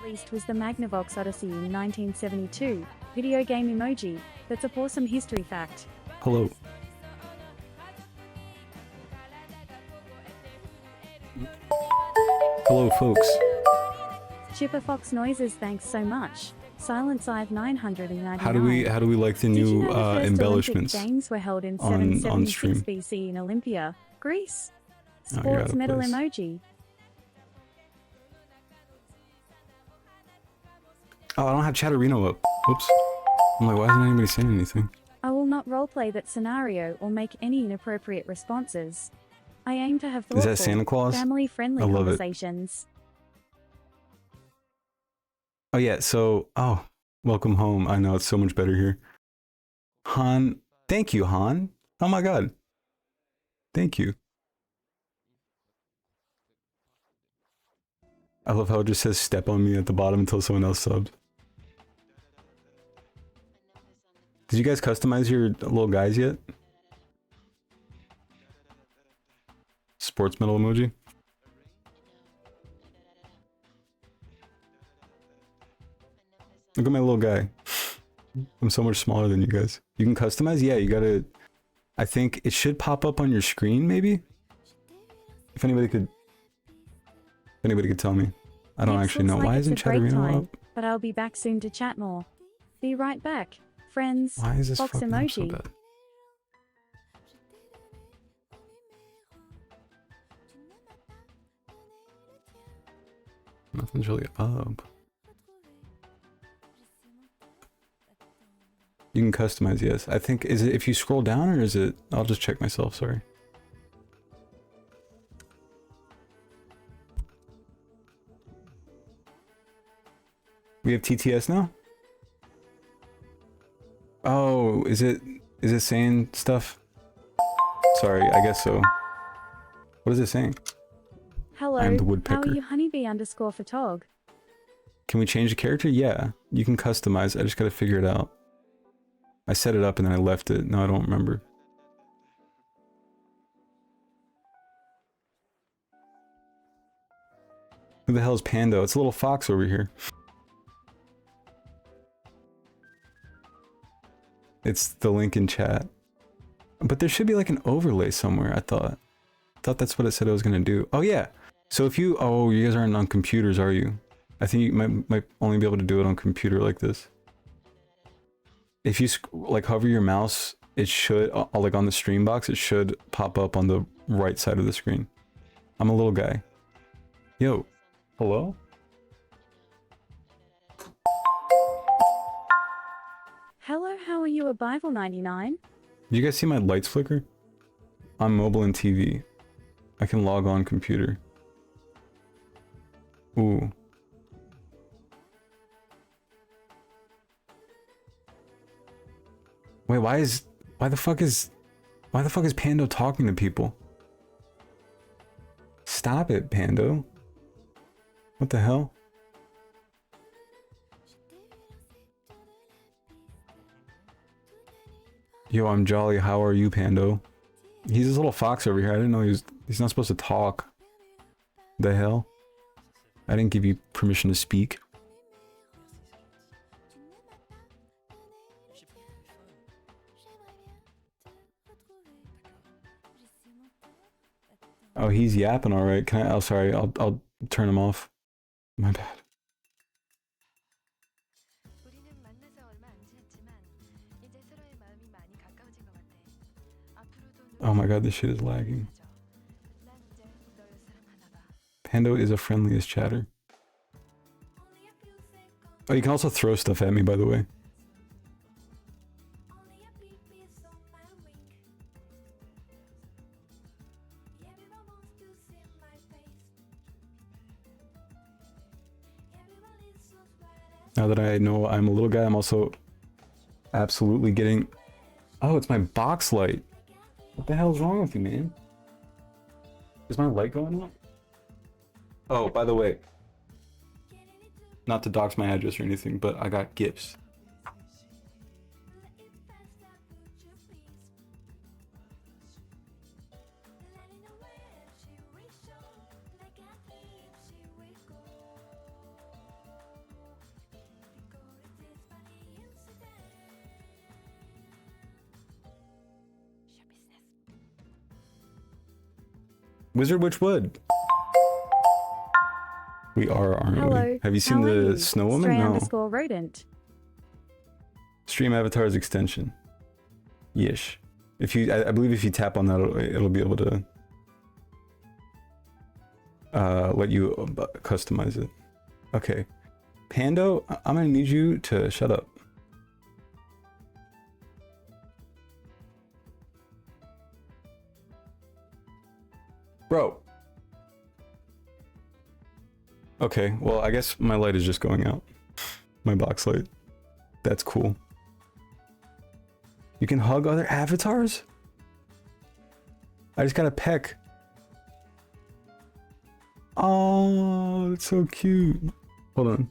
Released was the Magnavox Odyssey in 1972, video game emoji. That's a awesome history fact. Hello. Hello, folks. Chipper Fox noises, thanks so much. Silent Sive 999. How do we like the Did you new know the first embellishments Olympic Games were held in on 776 stream? BC in Olympia, Greece? Oh, you're Sports out of medal place. emoji. Oh, I don't have Chatterino up. Whoops. I'm like, why isn't anybody saying anything? I will not roleplay that scenario or make any inappropriate responses. I aim to have Is thoughtful, that Santa Claus? family-friendly I love it. conversations. Oh yeah, so welcome home. I know it's so much better here. Han, thank you, Han. Oh my god. Thank you. I love how it just says step on me at the bottom until someone else subbed. Did you guys customize your little guys yet? Sports medal emoji? Look at my little guy. I'm so much smaller than you guys. You can customize? Yeah, you gotta... I think it should pop up on your screen, maybe? If anybody could tell me. I don't Next actually know. looks like Why it's isn't a break Chatterino time, up? but I'll be back soon to chat more. Be right back, friends. Why is this Fox fucking up so emoji. bad? Nothing's really up. You can customize, yes. I think, is it if you scroll down or is it... I'll just check myself, sorry. We have TTS now? Oh, is it saying stuff? Sorry, I guess so. What is it saying? Hello, I'm the how woodpecker. are you, honeybee_photog? Can we change the character? Yeah, you can customize. I just gotta figure it out. I set it up and then I left it. No, I don't remember. Who the hell is Pando? It's a little fox over here. It's the link in chat. But there should be like an overlay somewhere, I thought. I thought that's what it said I was gonna do. Oh yeah. So if you... Oh, you guys aren't on computers, are you? I think you might only be able to do it on computer like this. If you like hover your mouse, it should, like on the stream box, it should pop up on the right side of the screen. I'm a little guy. Yo. Hello? Hello, how are you, a Bible 99? Do you guys see my lights flicker? On mobile and TV. I can log on computer. Ooh. Wait, why the fuck is Pando talking to people? Stop it, Pando. What the hell? Yo, I'm jolly. How are you, Pando? He's this little fox over here. I didn't know he's not supposed to talk. The hell? I didn't give you permission to speak. Oh, he's yapping, all right. Can I? Oh, sorry. I'll turn him off. My bad. Oh my god, this shit is lagging. Pando is a friendliest chatter. Oh, you can also throw stuff at me, by the way. Now that I know I'm a little guy, I'm also absolutely getting... Oh, it's my box light. What the hell's wrong with you, man? Is my light going up? Oh, by the way, not to dox my address or anything, but I got gifts. Wizard Witch Wood. We are, aren't Hello. we? Have you seen How are the you? Snow Woman? Stray No. underscore rodent. Stream Avatar's extension. Yish. If you, I believe if you tap on that, it'll be able to let you customize it. Okay. Pando, I'm gonna need you to shut up. Bro. Okay, well, I guess my light is just going out. My box light. That's cool. You can hug other avatars? I just got a peck. Oh, that's so cute. Hold on.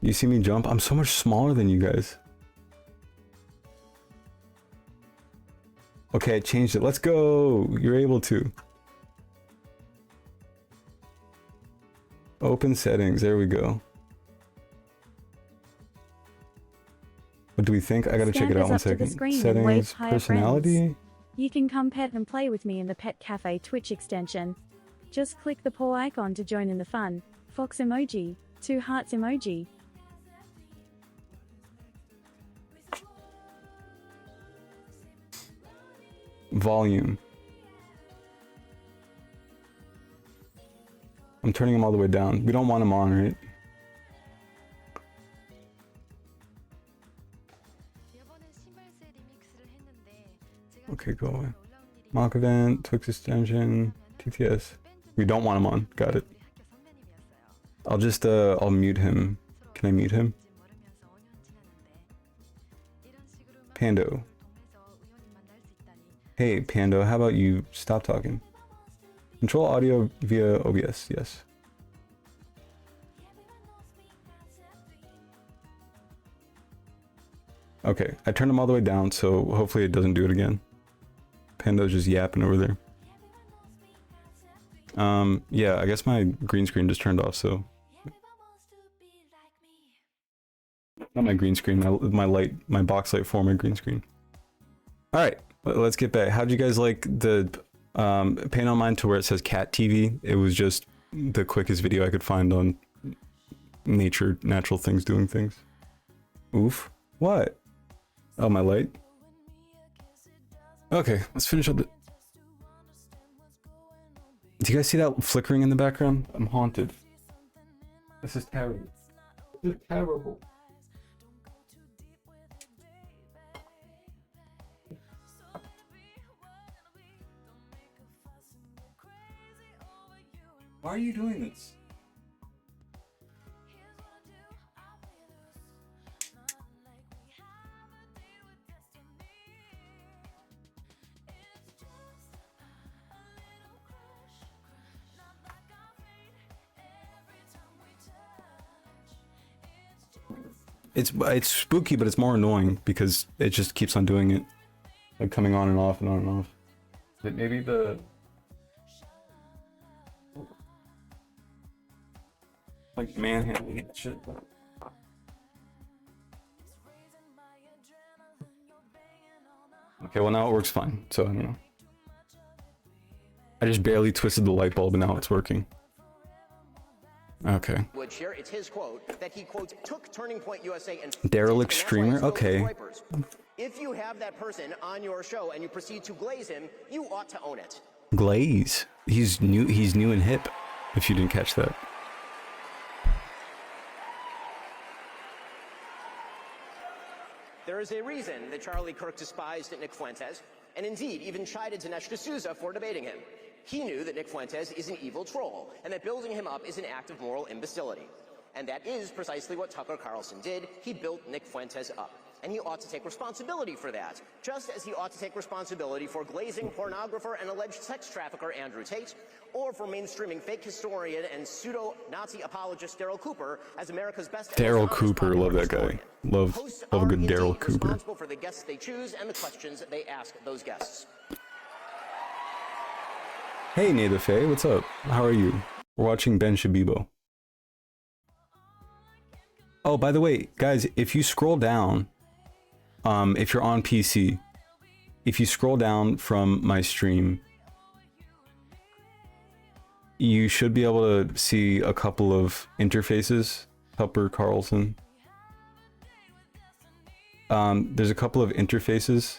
You see me jump? I'm so much smaller than you guys. Okay, I changed it. Let's go. You're able to. Open settings. There we go. What do we think? I gotta check it out one second. Settings, personality. You can come pet and play with me in the Pet Cafe Twitch extension. Just click the paw icon to join in the fun. Fox emoji, 2 hearts emoji. Volume. I'm turning them all the way down. We don't want them on, right? Okay, go away. Mock event, Twix extension, TTS. We don't want him on. Got it. I'll just I'll mute him. Can I mute him? Pando. Hey Pando, how about you stop talking? Control audio via OBS, yes. Okay, I turned them all the way down, so hopefully it doesn't do it again. Pando's just yapping over there. Yeah, I guess my green screen just turned off, so... Not my green screen, my light, my box light for my green screen. Alright, let's get back. How'd you guys like the paint on mine to where it says cat TV? It was just the quickest video I could find on natural things doing things. Oof. What? Oh, my light? Okay, let's finish up the... Do you guys see that flickering in the background? I'm haunted. This is terrible. This is terrible. Why are you doing this? It's spooky, but it's more annoying because it just keeps on doing it, like coming on and off and on and off. Is it maybe the like manhandling that shit? Okay, well now it works fine, so I don't know. I just barely twisted the light bulb and now it's working. Okay. Here, it's his quote that he quote took Turning Point USA and Derelict streamer. Okay. If you have that person on your show and you proceed to glaze him, you ought to own it. Glaze. He's new and hip. If you didn't catch that. There is a reason that Charlie Kirk despised Nick Fuentes, and indeed even chided Dinesh D'Souza for debating him. He knew that Nick Fuentes is an evil troll, and that building him up is an act of moral imbecility. And that is precisely what Tucker Carlson did. He built Nick Fuentes up. And he ought to take responsibility for that, just as he ought to take responsibility for glazing pornographer and alleged sex trafficker Andrew Tate, or for mainstreaming fake historian and pseudo-Nazi apologist Daryl Cooper as America's best. Daryl Cooper, love that guy. Love a good Daryl Cooper. Responsible for the guests they choose and the questions they ask those guests. Hey Native Faye, what's up? How are you? We're watching Ben Shabibo. Oh, by the way, guys, if you scroll down, if you're on PC, if you scroll down from my stream, you should be able to see a couple of interfaces. Tupper Carlson. There's a couple of interfaces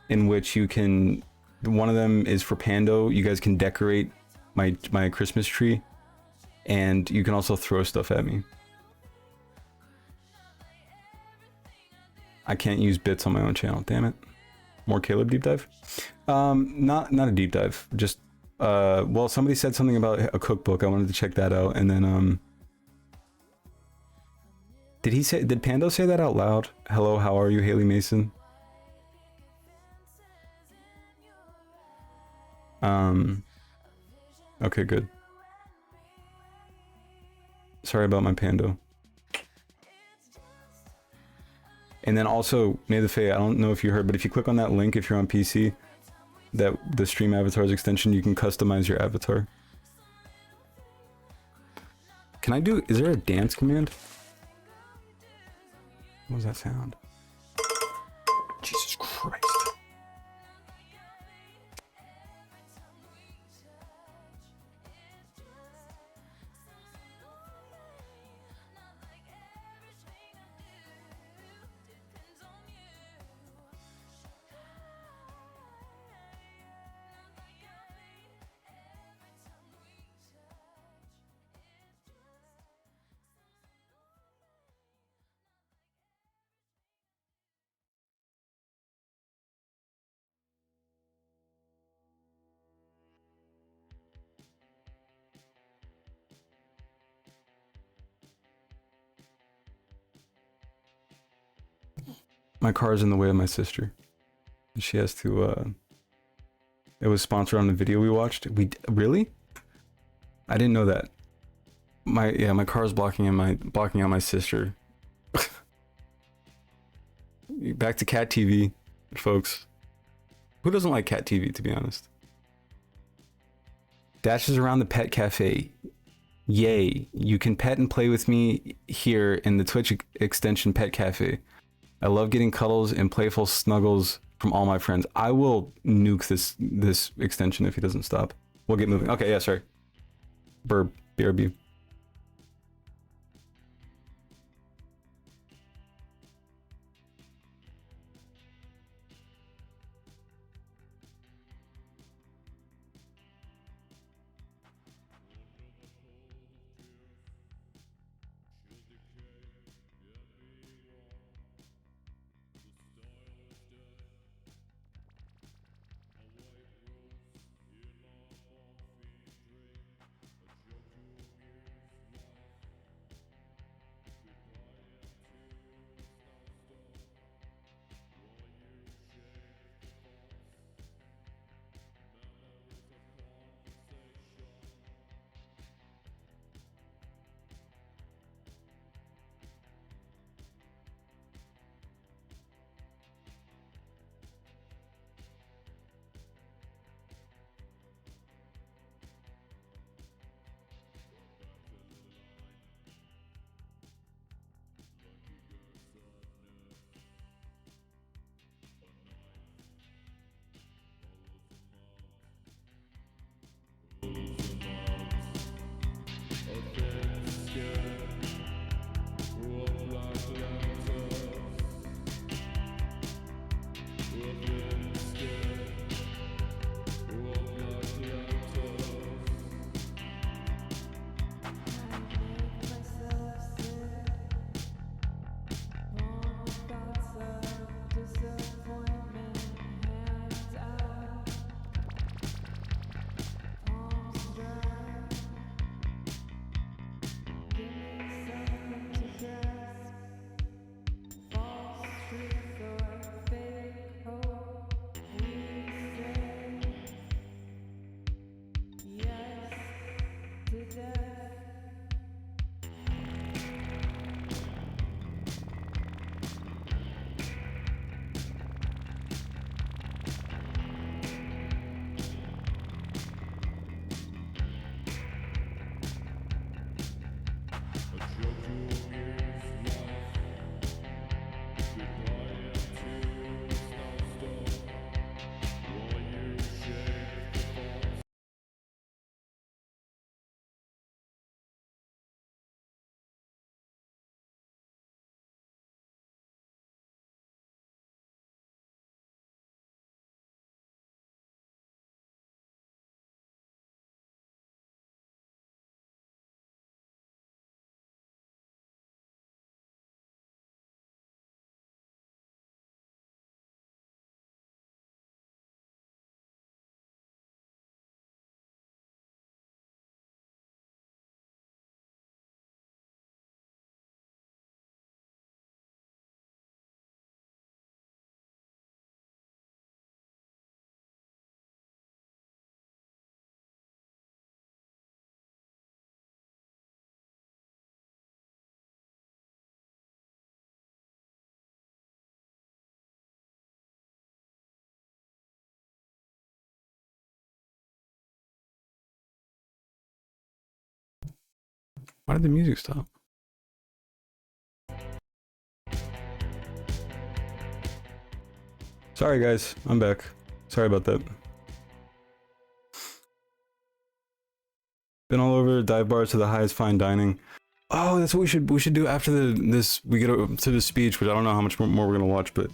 in which you can, one of them is for Pando. You guys can decorate my Christmas tree, and you can also throw stuff at me. I can't use bits on my own channel, damn it. More Caleb deep dive? Not a deep dive, just well, somebody said something about a cookbook. I wanted to check that out, and then did Pando say that out loud? Hello, how are you, Haley Mason? Okay, good. Sorry about my Pando. And then also, May the Fae, I don't know if you heard, but if you click on that link, if you're on PC, that the Stream Avatars extension, you can customize your avatar. Can I do, is there a dance command? What was that sound? Jesus Christ. My car's in the way of my sister. She has to, it was sponsored on the video we watched. Really? I didn't know that. My car's blocking out my sister. Back to Cat TV, folks. Who doesn't like Cat TV, to be honest? Dashes around the pet cafe. Yay. You can pet and play with me here in the Twitch extension pet cafe. I love getting cuddles and playful snuggles from all my friends. I will nuke this extension if he doesn't stop. We'll get moving. Okay, yeah, sorry. Burb. BRB. Why did the music stop? Sorry guys, I'm back. Sorry about that. Been all over dive bars to the highest fine dining. Oh, that's what we should do after this. We get to the speech, which I don't know how much more we're gonna watch, but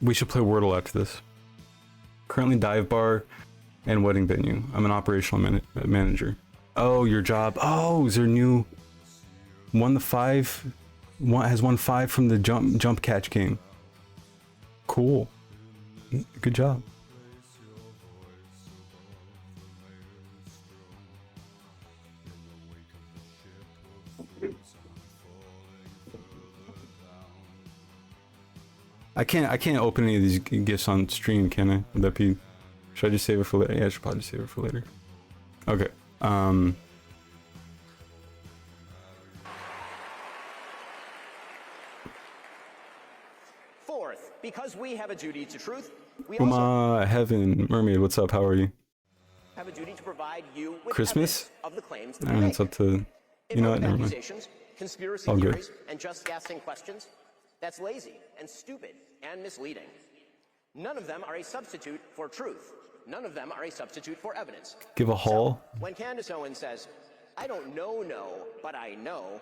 we should play Wordle after this. Currently dive bar and wedding venue. I'm an operational manager. Oh, your job. Oh, is there new? Won the 5. Has won 5 from the jump catch game. Cool. Good job. I can't open any of these gifts on stream, can I? Would that be? Should I just save it for later? Yeah, I should probably just save it for later. Okay. Fourth, because we have a duty to truth, we also Uma, Heaven, Mermaid, what's up? How are you? have a duty to provide you with Christmas? evidence of the claims that I we mean, make. it's up to, you know what, never mind. Accusations, conspiracy All good. theories, and just asking questions, that's lazy and stupid and misleading. None of them are a substitute for truth. None of them are a substitute for evidence. Give a haul. So, when Candace Owens says, I don't know, but I know,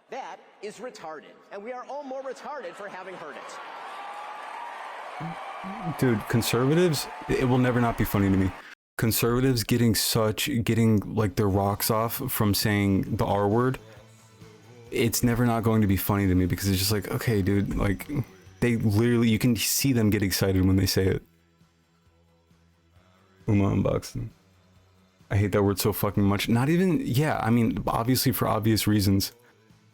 that is retarded. And we are all more retarded for having heard it. Dude, conservatives, it will never not be funny to me. Conservatives getting like their rocks off from saying the R word, it's never not going to be funny to me because it's just like, okay, dude, like, they literally, you can see them get excited when they say it. Uma unboxing. I hate that word so fucking much. Not even, yeah, I mean, obviously for obvious reasons.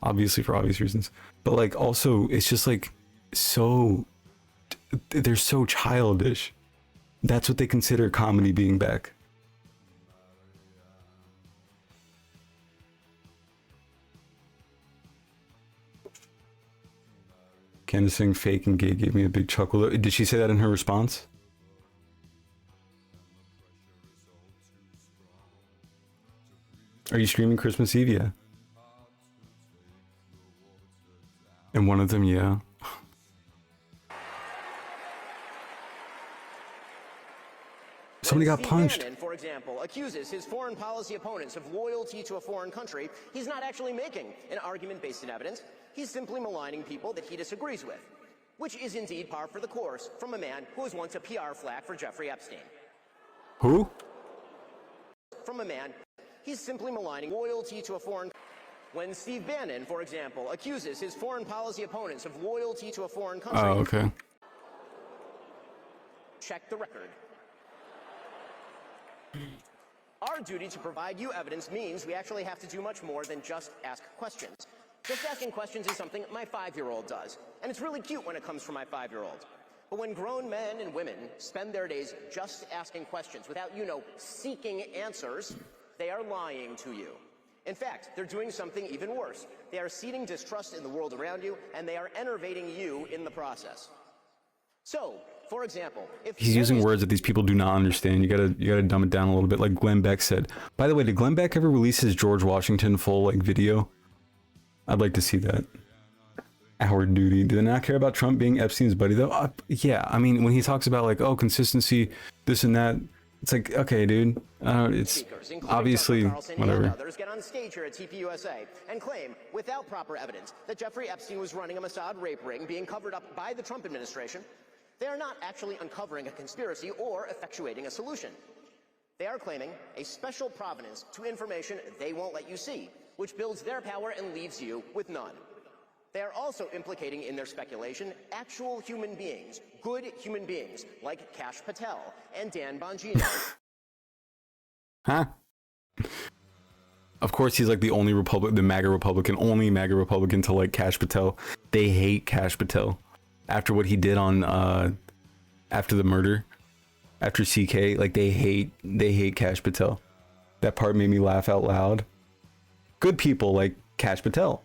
Obviously for obvious reasons. But like, also, it's just like, so, they're so childish. That's what they consider comedy being back. Candace saying fake and gay gave me a big chuckle. Did she say that in her response? Are you streaming Christmas Eve? Yeah. And one of them, yeah. Somebody got Steve punched. Bannon, for example, accuses his foreign policy opponents of loyalty to a foreign country. He's not actually making an argument based in evidence. He's simply maligning people that he disagrees with, which is indeed par for the course from a man who was once a PR flag for Jeffrey Epstein. Who? From a man, he's simply maligning loyalty to a foreign. When Steve Bannon, for example, accuses his foreign policy opponents of loyalty to a foreign country. Oh, okay. Check the record. Our duty to provide you evidence means we actually have to do much more than just ask questions. Just asking questions is something my 5-year-old does, and it's really cute when it comes from my 5-year-old. But when grown men and women spend their days just asking questions without, seeking answers, they are lying to you. In fact, they're doing something even worse. They are seeding distrust in the world around you, and they are enervating you in the process. So, for example, if He's using words that these people do not understand. You gotta dumb it down a little bit, like Glenn Beck said. By the way, did Glenn Beck ever release his George Washington full video? I'd like to see that. Our duty. Do they not care about Trump being Epstein's buddy though? Yeah, I mean, when he talks about like, oh, consistency, this and that, it's like, okay, dude, it's obviously whatever. Others get on stage here at TPUSA and claim, without proper evidence, that Jeffrey Epstein was running a Mossad rape ring being covered up by the Trump administration. They are not actually uncovering a conspiracy or effectuating a solution. They are claiming a special provenance to information they won't let you see, which builds their power and leaves you with none. They are also implicating in their speculation actual human beings, good human beings, like Kash Patel and Dan Bongino. Huh? Of course, he's like the only only MAGA Republican to like Kash Patel. They hate Kash Patel after what he did on after the murder, after CK. Like they hate Kash Patel. That part made me laugh out loud. Good people like Kash Patel.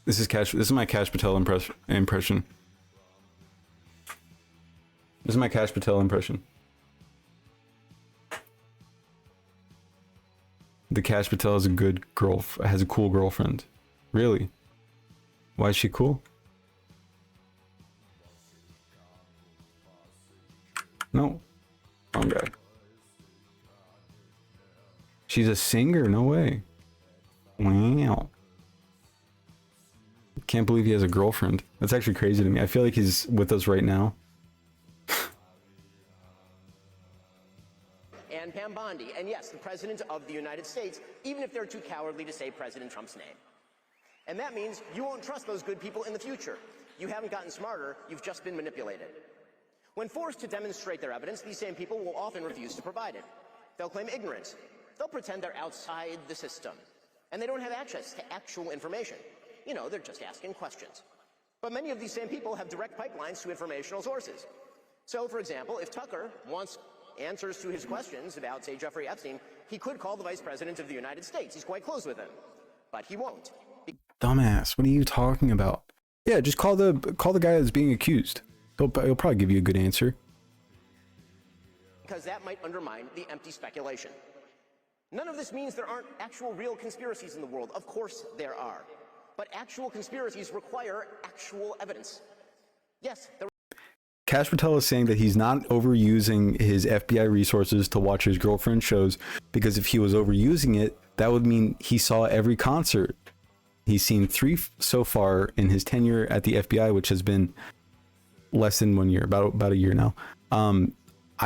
This is my Kash Patel impression. This is my Kash Patel impression. The Kash Patel is a good girl, has a cool girlfriend. Really? Why is she cool? No. Wrong guy. She's a singer? No way. Wow. Can't believe he has a girlfriend. That's actually crazy to me. I feel like he's with us right now. And Pam Bondi, and yes, the President of the United States, even if they're too cowardly to say President Trump's name. And that means you won't trust those good people in the future. You haven't gotten smarter, you've just been manipulated. When forced to demonstrate their evidence, these same people will often refuse to provide it. They'll claim ignorance. They'll pretend they're outside the system, and they don't have access to actual information. You know, they're just asking questions. But many of these same people have direct pipelines to informational sources. So, for example, if Tucker wants answers to his questions about, say, Jeffrey Epstein, he could call the Vice President of the United States. He's quite close with him. But he won't. Dumbass, what are you talking about? Yeah, just call the guy that's being accused. He'll probably give you a good answer. Because that might undermine the empty speculation. None of this means there aren't actual real conspiracies in the world. Of course there are. But actual conspiracies require actual evidence. Yes, Kash Patel is saying that he's not overusing his FBI resources to watch his girlfriend's shows, because if he was overusing it, that would mean he saw every concert. He's seen 3 so far in his tenure at the FBI, which has been less than 1 year, about a year now. I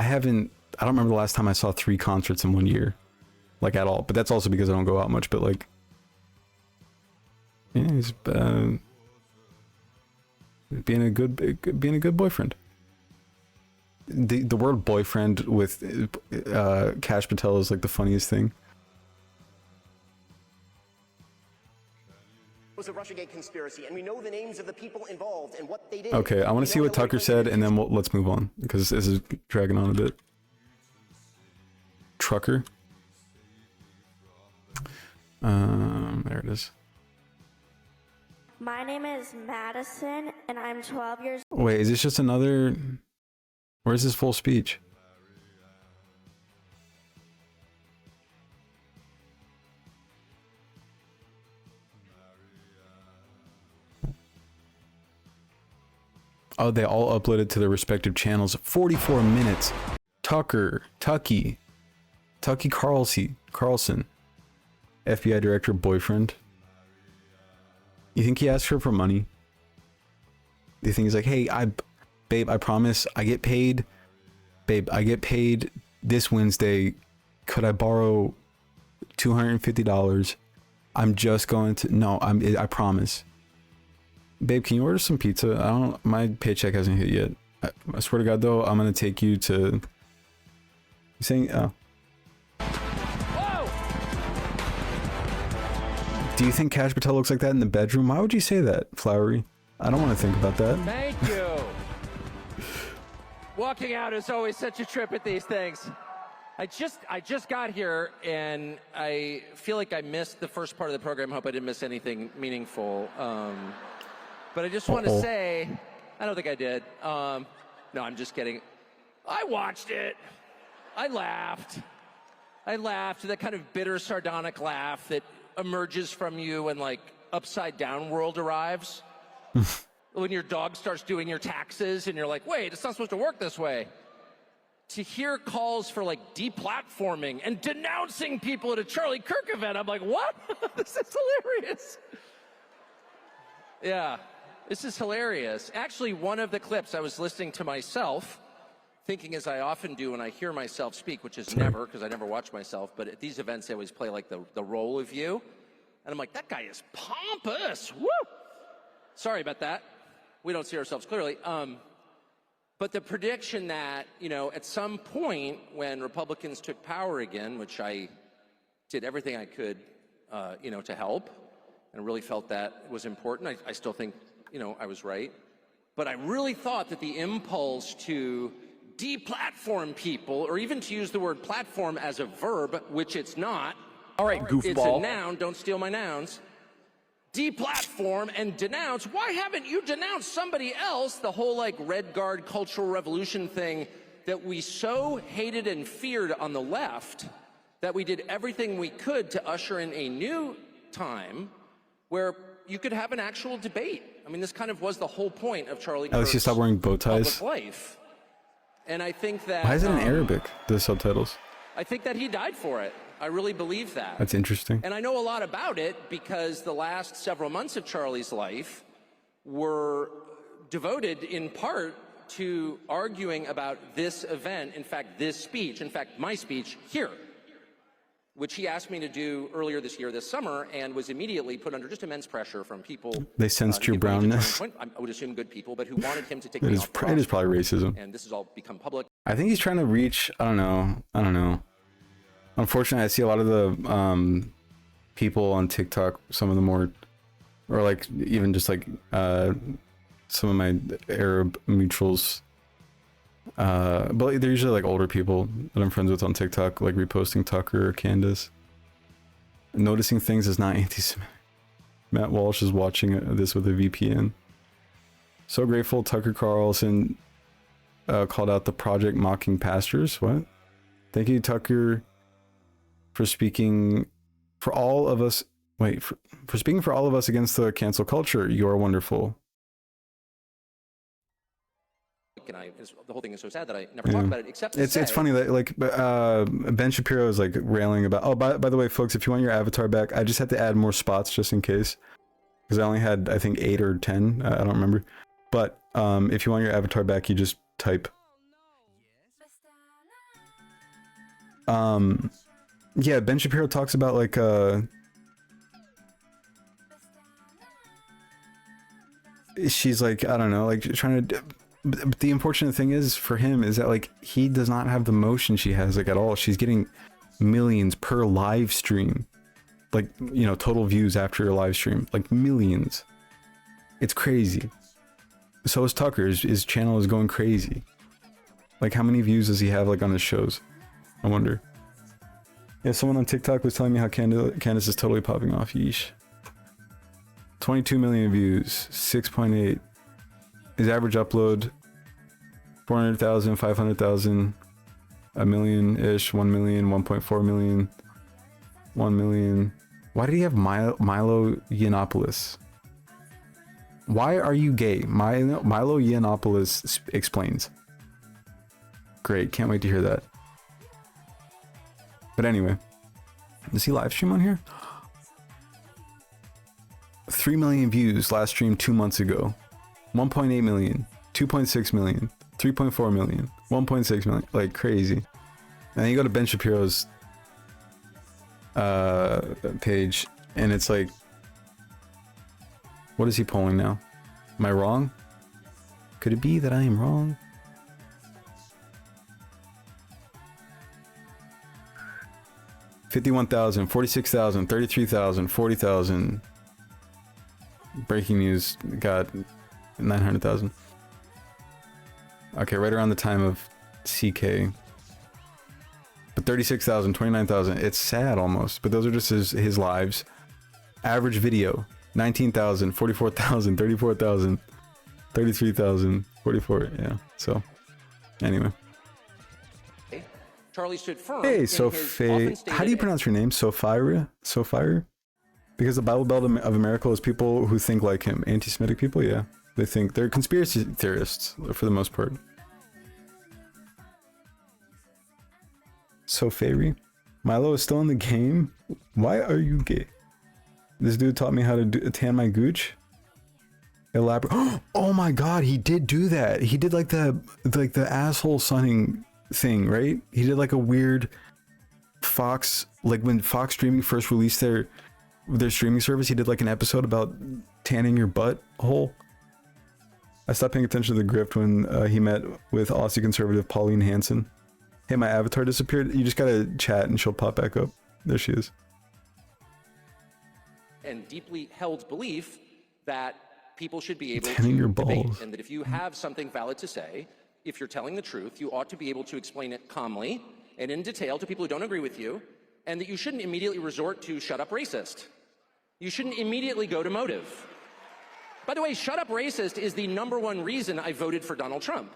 don't remember the last time I saw 3 concerts in 1 year, like at all. But that's also because I don't go out much. But like, yeah, he's being a good boyfriend. The word boyfriend with Kash Patel is like the funniest thing. It was a Russiagate conspiracy, and we know the names of the people involved and what they did. Okay, I want to see what Tucker said, and then let's move on, because this is dragging on a bit. Trucker. There it is. My name is Madison, and I'm 12 years old. Wait, is this just another... Where's his full speech? Oh, they all uploaded to their respective channels. 44 minutes. Tucky Carlson, FBI director boyfriend. You think he asked her for money? Do you think he's like, hey, babe, I promise I get paid. Babe, I get paid this Wednesday. Could I borrow $250? I'm just going to, no, I promise. Babe, can you order some pizza? My paycheck hasn't hit yet. I swear to God though, I'm gonna take you to, you saying, oh. Do you think Kash Patel looks like that in the bedroom? Why would you say that, Flowery? I don't want to think about that. Thank you. Walking out is always such a trip at these things. I just got here, and I feel like I missed the first part of the program. Hope I didn't miss anything meaningful. But I just want to say, I don't think I did. No, I'm just kidding. I watched it. I laughed. That kind of bitter, sardonic laugh that emerges from you when like Upside Down World arrives. When your dog starts doing your taxes and you're like, wait, it's not supposed to work this way. To hear calls for like deplatforming and denouncing people at a Charlie Kirk event, I'm like, what? This is hilarious. Yeah, this is hilarious. Actually, one of the clips I was listening to myself, thinking as I often do when I hear myself speak, which is never, because I never watch myself, but at these events they always play like the role of you. And I'm like, that guy is pompous, woo! Sorry about that. We don't see ourselves clearly. But the prediction that, you know, at some point when Republicans took power again, which I did everything I could, you know, to help, and really felt that was important. I still think, you know, I was right. But I really thought that the impulse to deplatform people, or even to use the word platform as a verb, which it's not. All right, goofball. It's a noun. Don't steal my nouns. Deplatform and denounce. Why haven't you denounced somebody else? The whole like Red Guard cultural revolution thing that we so hated and feared on the left that we did everything we could to usher in a new time where you could have an actual debate. I mean, this kind of was the whole point of Charlie Alex, you Kirk's stop wearing bow ties. public life. And I think that... Why is it in Arabic, the subtitles? I think that he died for it. I really believe that. That's interesting. And I know a lot about it because the last several months of Charlie's life were devoted in part to arguing about this event, in fact, this speech, in fact, my speech here, which he asked me to do earlier this year, this summer, and was immediately put under just immense pressure from people. They sensed your brownness. I would assume good people, but who wanted him to take It me is, off the it is roster. probably racism. And this has all become public. I think he's trying to reach, I don't know. Unfortunately, I see a lot of the people on TikTok, some of the more, or like even just like some of my Arab mutuals, but they're usually like older people that I'm friends with on TikTok, like reposting Tucker or Candace. Noticing things is not anti-Semitic. Matt Walsh is watching this with a VPN. So grateful Tucker Carlson called out the project mocking pastors. What? Thank you, Tucker, for speaking for all of us. Wait, for speaking for all of us against the cancel culture. You are wonderful. And the whole thing is so sad that I never talk about it, except to It's say, funny that like Ben Shapiro is like railing about. Oh, by the way, folks, if you want your avatar back, I just had to add more spots just in case, because I only had I think 8 or 10. I don't remember. But if you want your avatar back, you just type. Yeah, Ben Shapiro talks about like she's like, I don't know, like trying to. But the unfortunate thing is for him is that like he does not have the motion she has like at all. She's getting millions per live stream, like, you know, total views after your live stream, like millions. It's crazy. So is Tucker's. His channel is going crazy. Like, how many views does he have like on his shows? I wonder. Yeah, someone on TikTok was telling me how Candace is totally popping off. Yeesh. 22 million views, 6.8. His average upload, 400,000, 500,000, a million-ish, 1 million, 1.4 million, 1 million. Why did he have Milo Yiannopoulos? Why are you gay? Milo Yiannopoulos explains. Great, can't wait to hear that. But anyway, does he live stream on here? 3 million views last stream 2 months ago. 1.8 million, 2.6 million, 3.4 million, 1.6 million, like crazy. And then you go to Ben Shapiro's page, and it's like, what is he polling now? Am I wrong? Could it be that I am wrong? $51,000, $46,000, $33,000, $40,000. Breaking news, got 900,000. Okay, right around the time of CK. But 36,000, 29,000. It's sad almost, but those are just his lives. Average video, 19,000, 44,000, 34,000, 33,000, 44. Yeah. So, anyway. Charlie stood firm. Hey, Sophie. How do you pronounce your name? Sophia? Sophia? Because the Bible Belt of America is people who think like him. Anti-Semitic people, yeah. They think they're conspiracy theorists for the most part. Sophia? Milo is still in the game? Why are you gay? This dude taught me how to tan my gooch. Elaborate. Oh my god, he did do that. He did like the asshole sunning thing, right? He did like a weird Fox, like when Fox Streaming first released their streaming service, he did like an episode about tanning your butt hole. I stopped paying attention to the grift when he met with Aussie conservative Pauline Hanson. Hey, my avatar disappeared. You just gotta chat and she'll pop back up. There she is. And deeply held belief that people should be able Tanning your to debate, balls. and that if you have something valid to say, if you're telling the truth, you ought to be able to explain it calmly and in detail to people who don't agree with you, and that you shouldn't immediately resort to shut up racist. You shouldn't immediately go to motive. By the way, shut up racist is the #1 reason I voted for Donald Trump.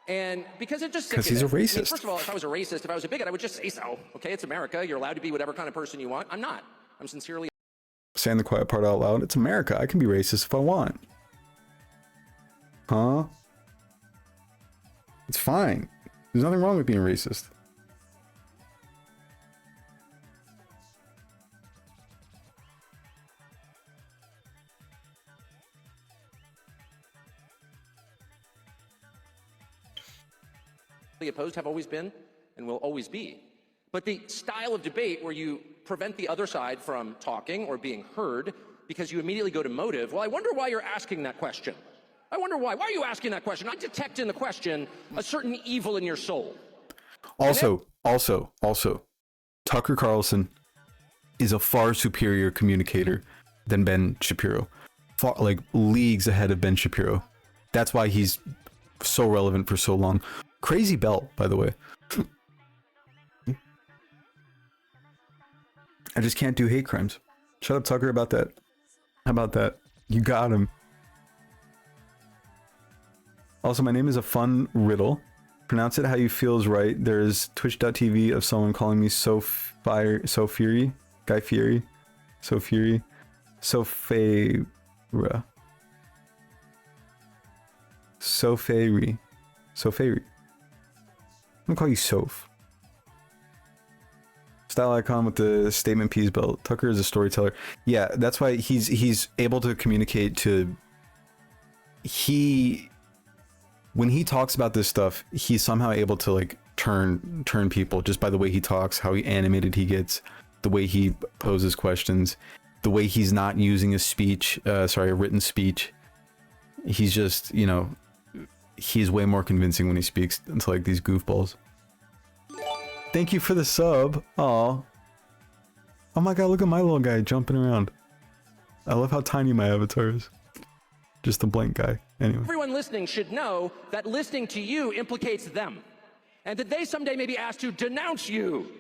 And because it just... Because he's a racist. I mean, first of all, if I was a racist, if I was a bigot, I would just say so. Okay, it's America. You're allowed to be whatever kind of person you want. I'm not. I'm sincerely... Saying the quiet part out loud. It's America. I can be racist if I want. Huh? It's fine. There's nothing wrong with being racist. opposed, have always been, and will always be. But the style of debate where you prevent the other side from talking or being heard because you immediately go to motive, well, I wonder why you're asking that question. I wonder why. Why are you asking that question? I detect in the question a certain evil in your soul. Also, Tucker Carlson is a far superior communicator than Ben Shapiro. Far, like, leagues ahead of Ben Shapiro. That's why he's so relevant for so long. Crazy belt, by the way. I just can't do hate crimes. Shut up, Tucker, about that. How about that? You got him. Also, my name is a fun riddle. Pronounce it how you feel is right. There's twitch.tv of someone calling me So Fury, Guy Fieri, So Fury, Sofera. Soferi. I'm gonna call you Soph. Style icon with the statement piece belt. Tucker is a storyteller. Yeah, that's why he's able to communicate to... When he talks about this stuff, he's somehow able to like turn people just by the way he talks, how animated he gets, the way he poses questions, the way he's not using a written speech. He's just, you know, he's way more convincing when he speaks to like these goofballs. Thank you for the sub. Aw. Oh my god, look at my little guy jumping around. I love how tiny my avatar is. Just a blank guy. Anyway. Everyone listening should know that listening to you implicates them, and that they someday may be asked to denounce you,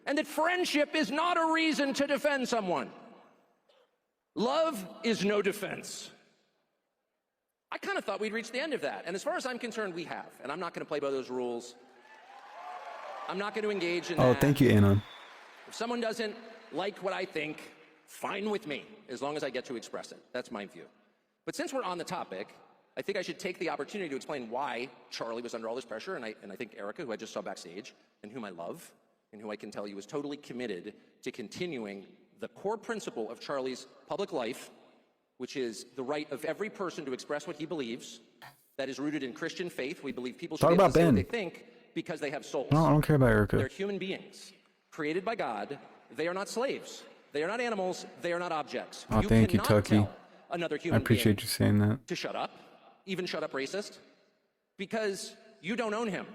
and that friendship is not a reason to defend someone. Love is no defense. I kind of thought we'd reach the end of that, and as far as I'm concerned, we have, and I'm not going to play by those rules. I'm not going to engage in that. Oh, thank you, Anon. If someone doesn't like what I think, fine with me, as long as I get to express it. That's my view. But since we're on the topic, I think I should take the opportunity to explain why Charlie was under all this pressure, and I think Erica, who I just saw backstage, and whom I love, and who I can tell you is totally committed to continuing the core principle of Charlie's public life, which is the right of every person to express what he believes. That is rooted in Christian faith. We believe people should be able to say what they think because they have souls. No, I don't care about Erica. They're human beings, created by God. They are not slaves. They are not animals. They are not objects. Oh, thank you, Tucky. Another I human appreciate being you saying that. to shut up, even shut up racist, because you don't own him.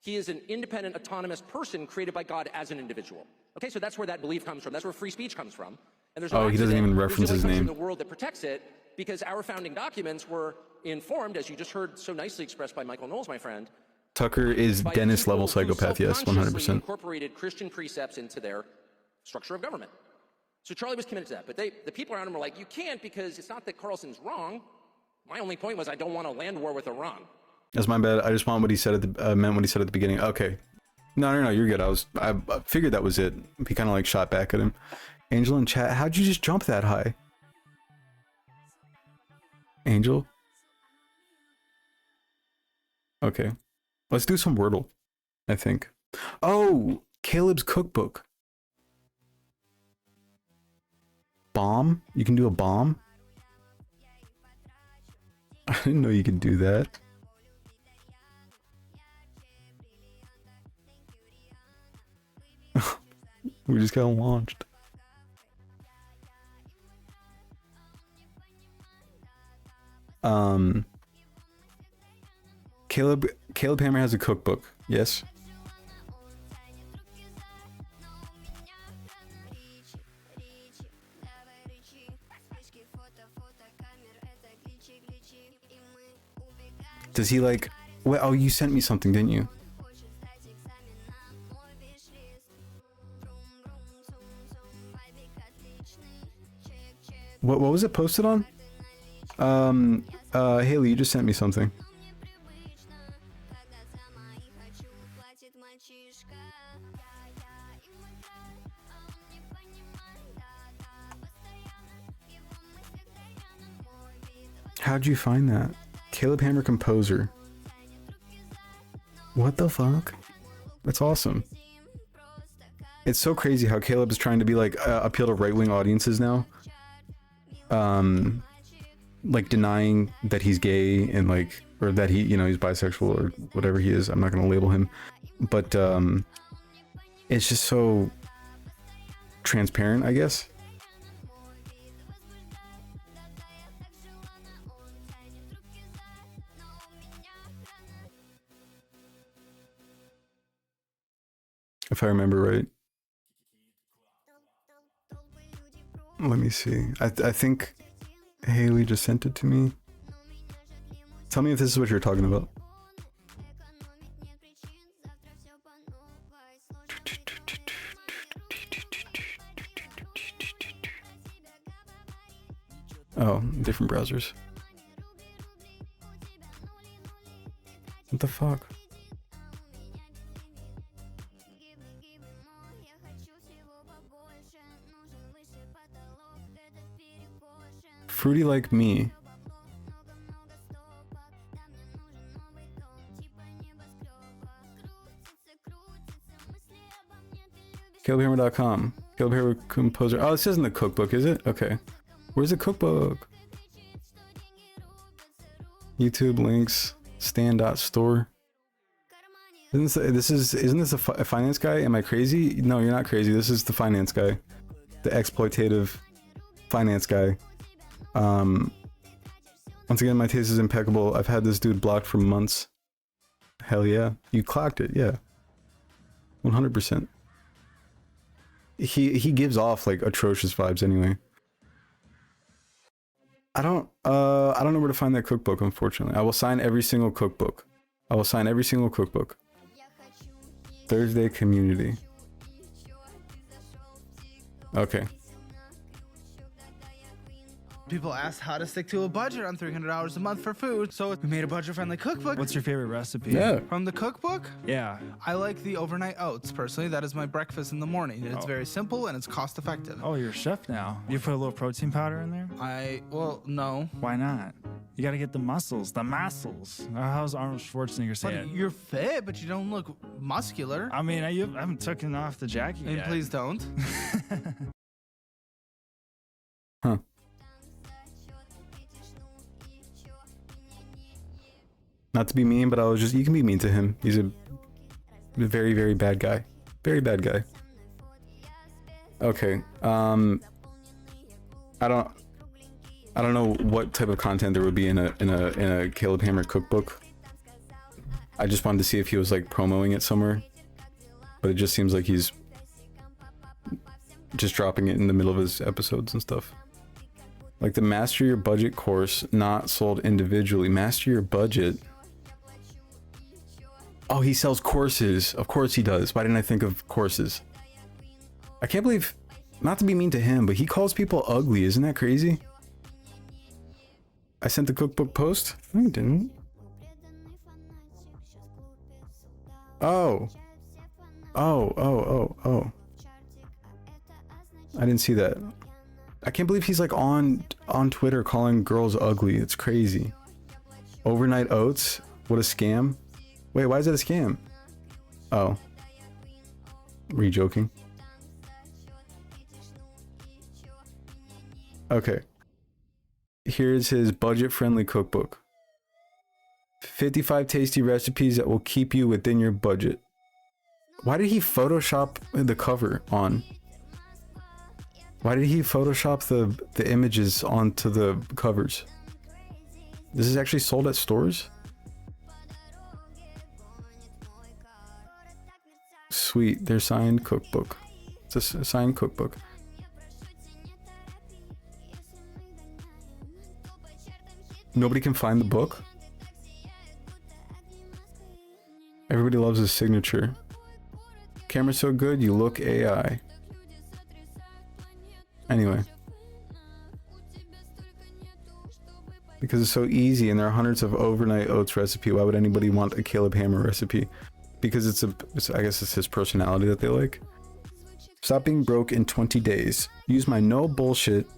He is an independent, autonomous person created by God as an individual. Okay, so that's where that belief comes from. That's where free speech comes from. And there's no Oh, he doesn't accident. even There's reference only his comes name. from the world that protects it, because our founding documents were informed, as you just heard so nicely expressed by Michael Knowles, my friend. Tucker is by Dennis level people who psychopath, yes, self-consciously 100%. incorporated Christian precepts into their structure of government. So Charlie was committed to that, but the people around him were like, you can't, because it's not that Carlson's wrong. My only point was I don't want a land war with Iran. That's my bad. I just want what he said at the meant what he said at the beginning. Okay. No, you're good. I figured that was it. He kind of like shot back at him. Angel in chat, how'd you just jump that high? Angel? Okay. Let's do some Wordle, I think. Oh, Caleb's cookbook. Bomb? You can do a bomb? I didn't know you could do that. We just got launched. Caleb Hammer has a cookbook. Yes. Does he like? Well, oh, you sent me something, didn't you? What was it posted on? Haley, you just sent me something. How'd you find that? Caleb Hammer Composer. What the fuck? That's awesome. It's so crazy how Caleb is trying to be like appeal to right-wing audiences now. Like denying that he's gay and like, or that he, you know, he's bisexual or whatever he is. I'm not gonna label him, but it's just so transparent, I guess. If I remember right. Let me see. I think Haley just sent it to me. Tell me if this is what you're talking about. Oh, different browsers. What the fuck? Fruity like me. CalebHammer.com. Caleb Hammer Composer. Oh, this isn't the cookbook, is it? Okay. Where's the cookbook? YouTube links. Stan.store. Isn't this a finance guy? Am I crazy? No, you're not crazy. This is the finance guy. The exploitative finance guy. Once again, my taste is impeccable. I've had this dude blocked for months. Hell yeah. You clocked it, yeah. 100%. He gives off like atrocious vibes anyway. I don't know where to find that cookbook, unfortunately. I will sign every single cookbook. I will sign every single cookbook. Thursday community. Okay. People asked how to stick to a budget on $300 a month for food, so we made a budget-friendly cookbook. What's your favorite recipe? Yeah. From the cookbook? Yeah. I like the overnight oats, personally. That is my breakfast in the morning. It's very simple and it's cost-effective. Oh, you're a chef now. You put a little protein powder in there? Well, no. Why not? You gotta get the muscles, the muscles. How's Arnold Schwarzenegger say it? You're fit, but you don't look muscular. I mean, I haven't taken off the jacket And yet. please don't. Huh. Not to be mean, but you can be mean to him. He's a very, very bad guy. Very bad guy. Okay. I don't know what type of content there would be in a Caleb Hammer cookbook. I just wanted to see if he was like promoting it somewhere. But it just seems like he's just dropping it in the middle of his episodes and stuff. Like the Master Your Budget course, not sold individually. Master Your Budget. Oh, he sells courses. Of course he does. Why didn't I think of courses? I can't believe, not to be mean to him, but he calls people ugly. Isn't that crazy? I sent the cookbook post? No, you didn't. Oh. Oh. I didn't see that. I can't believe he's like on Twitter calling girls ugly. It's crazy. Overnight oats? What a scam. Wait, why is that a scam? Oh. Were you joking? Okay. Here's his budget-friendly cookbook. 55 tasty recipes that will keep you within your budget. Why did he Photoshop the cover on? Why did he Photoshop the images onto the covers? This is actually sold at stores? Sweet, their signed cookbook. It's a signed cookbook. Nobody can find the book? Everybody loves his signature. Camera's so good, you look AI. Anyway. Because it's so easy and there are hundreds of overnight oats recipe. Why would anybody want a Caleb Hammer recipe? Because I guess it's his personality that they like. Stop being broke in 20 days. Use my no bullshit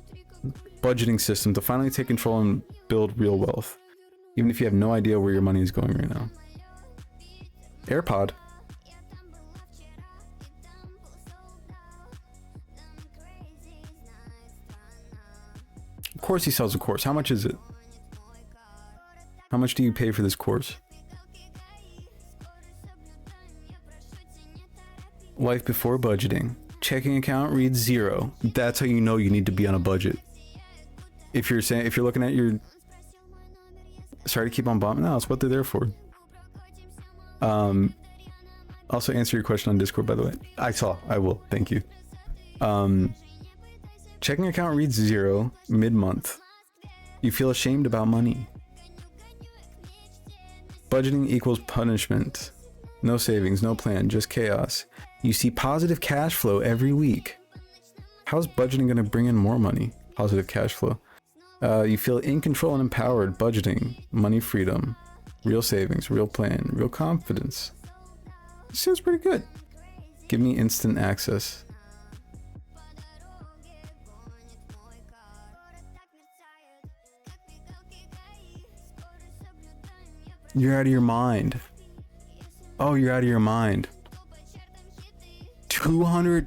budgeting system to finally take control and build real wealth. Even if you have no idea where your money is going right now. AirPod. Of course he sells a course. How much is it? How much do you pay for this course? Life before budgeting. Checking account reads 0. That's how you know you need to be on a budget. If you're looking at your... Sorry to keep on bumping. No, that's what they're there for. Also answer your question on Discord, by the way. I will. Thank you. Checking account reads 0 mid-month. You feel ashamed about money. Budgeting equals punishment. No savings, no plan, just chaos. You see positive cash flow every week. How's budgeting going to bring in more money? Positive cash flow. You feel in control and empowered. Budgeting, money freedom, real savings, real plan, real confidence. Seems pretty good. Give me instant access. You're out of your mind. Oh, you're out of your mind. $200?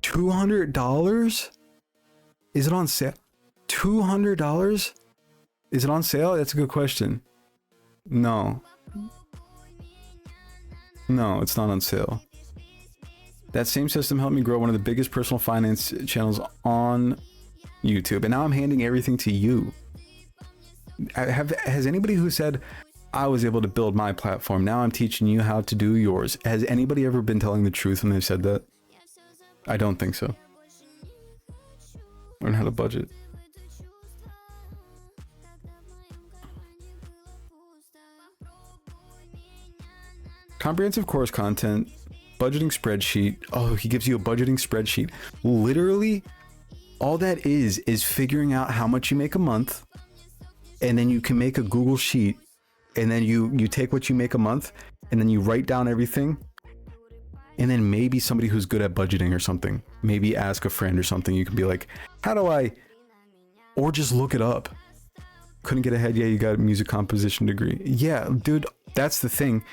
$200? Is it on sale? $200? Is it on sale? That's a good question. No. No, it's not on sale. That same system helped me grow one of the biggest personal finance channels on YouTube. And now I'm handing everything to you. Has anybody who said, I was able to build my platform, now I'm teaching you how to do yours. Has anybody ever been telling the truth when they've said that? I don't think so. Learn how to budget. Comprehensive course content, budgeting spreadsheet. Oh, he gives you a budgeting spreadsheet. Literally, all that is figuring out how much you make a month, and then you can make a Google sheet, and then you take what you make a month, and then you write down everything, and then maybe somebody who's good at budgeting or something, maybe ask a friend or something. You can be like, how do I, or just look it up. Couldn't get ahead. Yeah, you got a music composition degree. Yeah, dude, that's the thing.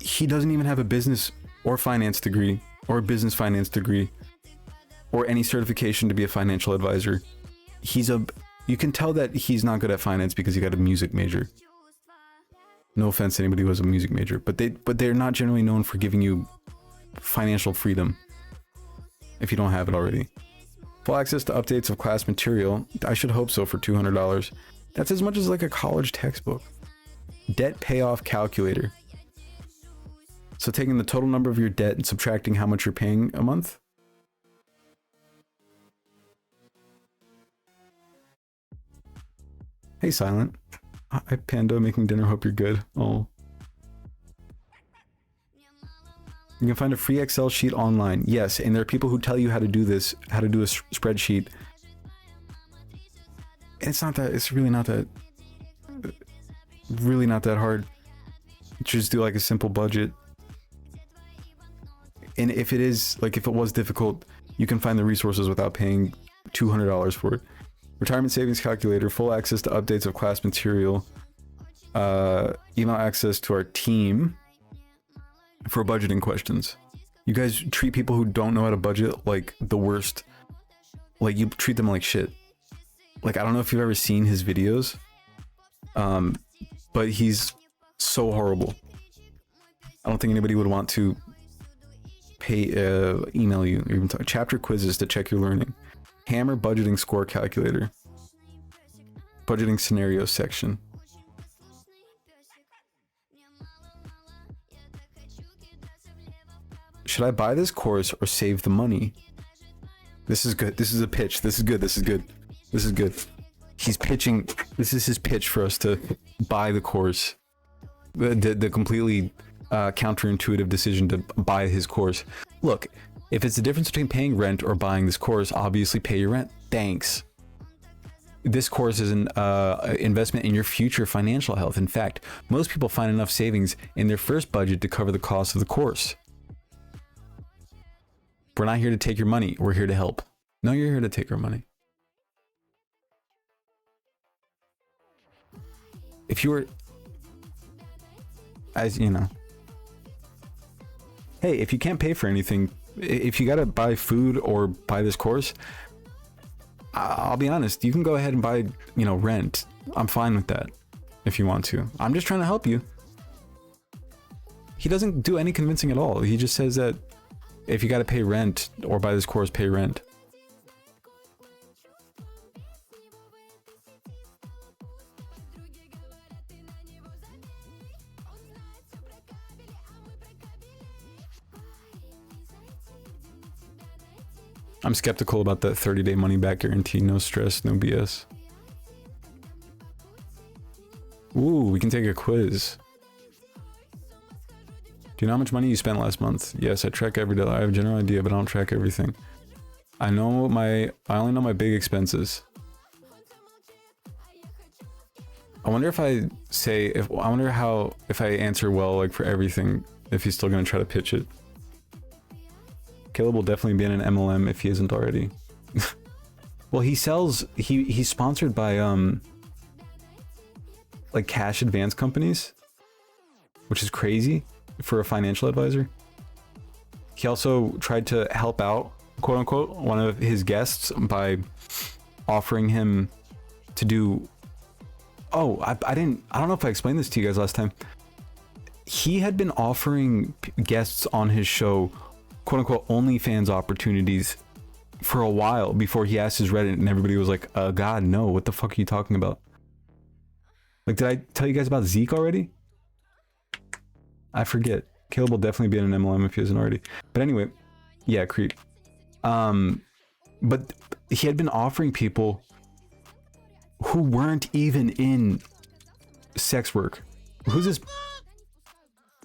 He doesn't even have a business or finance degree or a business finance degree or any certification to be a financial advisor. You can tell that he's not good at finance because he got a music major. No offense to anybody who has a music major, but they're not generally known for giving you financial freedom if you don't have it already. Full access to updates of class material. I should hope so for $200. That's as much as like a college textbook. Debt payoff calculator. So taking the total number of your debt and subtracting how much you're paying a month. Hey, Silent. Hi, Panda, making dinner. Hope you're good. Oh. You can find a free Excel sheet online. Yes, and there are people who tell you how to do this, how to do a spreadsheet. It's really not that hard. Just do like a simple budget. And if it was difficult, you can find the resources without paying $200 for it. Retirement savings calculator, full access to updates of class material, email access to our team for budgeting questions. You guys treat people who don't know how to budget like the worst. Like, you treat them like shit. Like, I don't know if you've ever seen his videos, but he's so horrible. I don't think anybody would want to email you or even chapter quizzes to check your learning. Hammer budgeting score calculator. Budgeting scenario section. Should I buy this course or save the money? This is good. This is a pitch. This is good. This is good. This is good. He's pitching. This is his pitch for us to buy the course. The completely counterintuitive decision to buy his course. Look, if it's the difference between paying rent or buying this course, obviously pay your rent. Thanks. This course is an investment in your future financial health. In fact, most people find enough savings in their first budget to cover the cost of the course. We're not here to take your money. We're here to help. No, you're here to take our money. If you were, as you know, hey, if you can't pay for anything, if you gotta buy food or buy this course, I'll be honest, you can go ahead and buy, rent. I'm fine with that if you want to. I'm just trying to help you. He doesn't do any convincing at all. He just says that if you gotta pay rent or buy this course, pay rent. I'm skeptical about that 30-day money-back guarantee. No stress, no BS. Ooh, we can take a quiz. Do you know how much money you spent last month? Yes, I track every dollar. I have a general idea, but I don't track everything. I only know my big expenses. I wonder if I answer well, like for everything, if he's still gonna try to pitch it. Caleb will definitely be in an MLM if he isn't already. Well, he's sponsored by like cash advance companies, which is crazy for a financial advisor. He also tried to help out, quote unquote, one of his guests by offering him to do, I don't know if I explained this to you guys last time. He had been offering guests on his show, quote unquote, OnlyFans opportunities for a while before he asked his Reddit, and everybody was like, God, no, what the fuck are you talking about? Like, did I tell you guys about Zeke already? I forget. Caleb will definitely be in an MLM if he isn't already. But anyway, yeah, creep. But he had been offering people who weren't even in sex work. Who's this?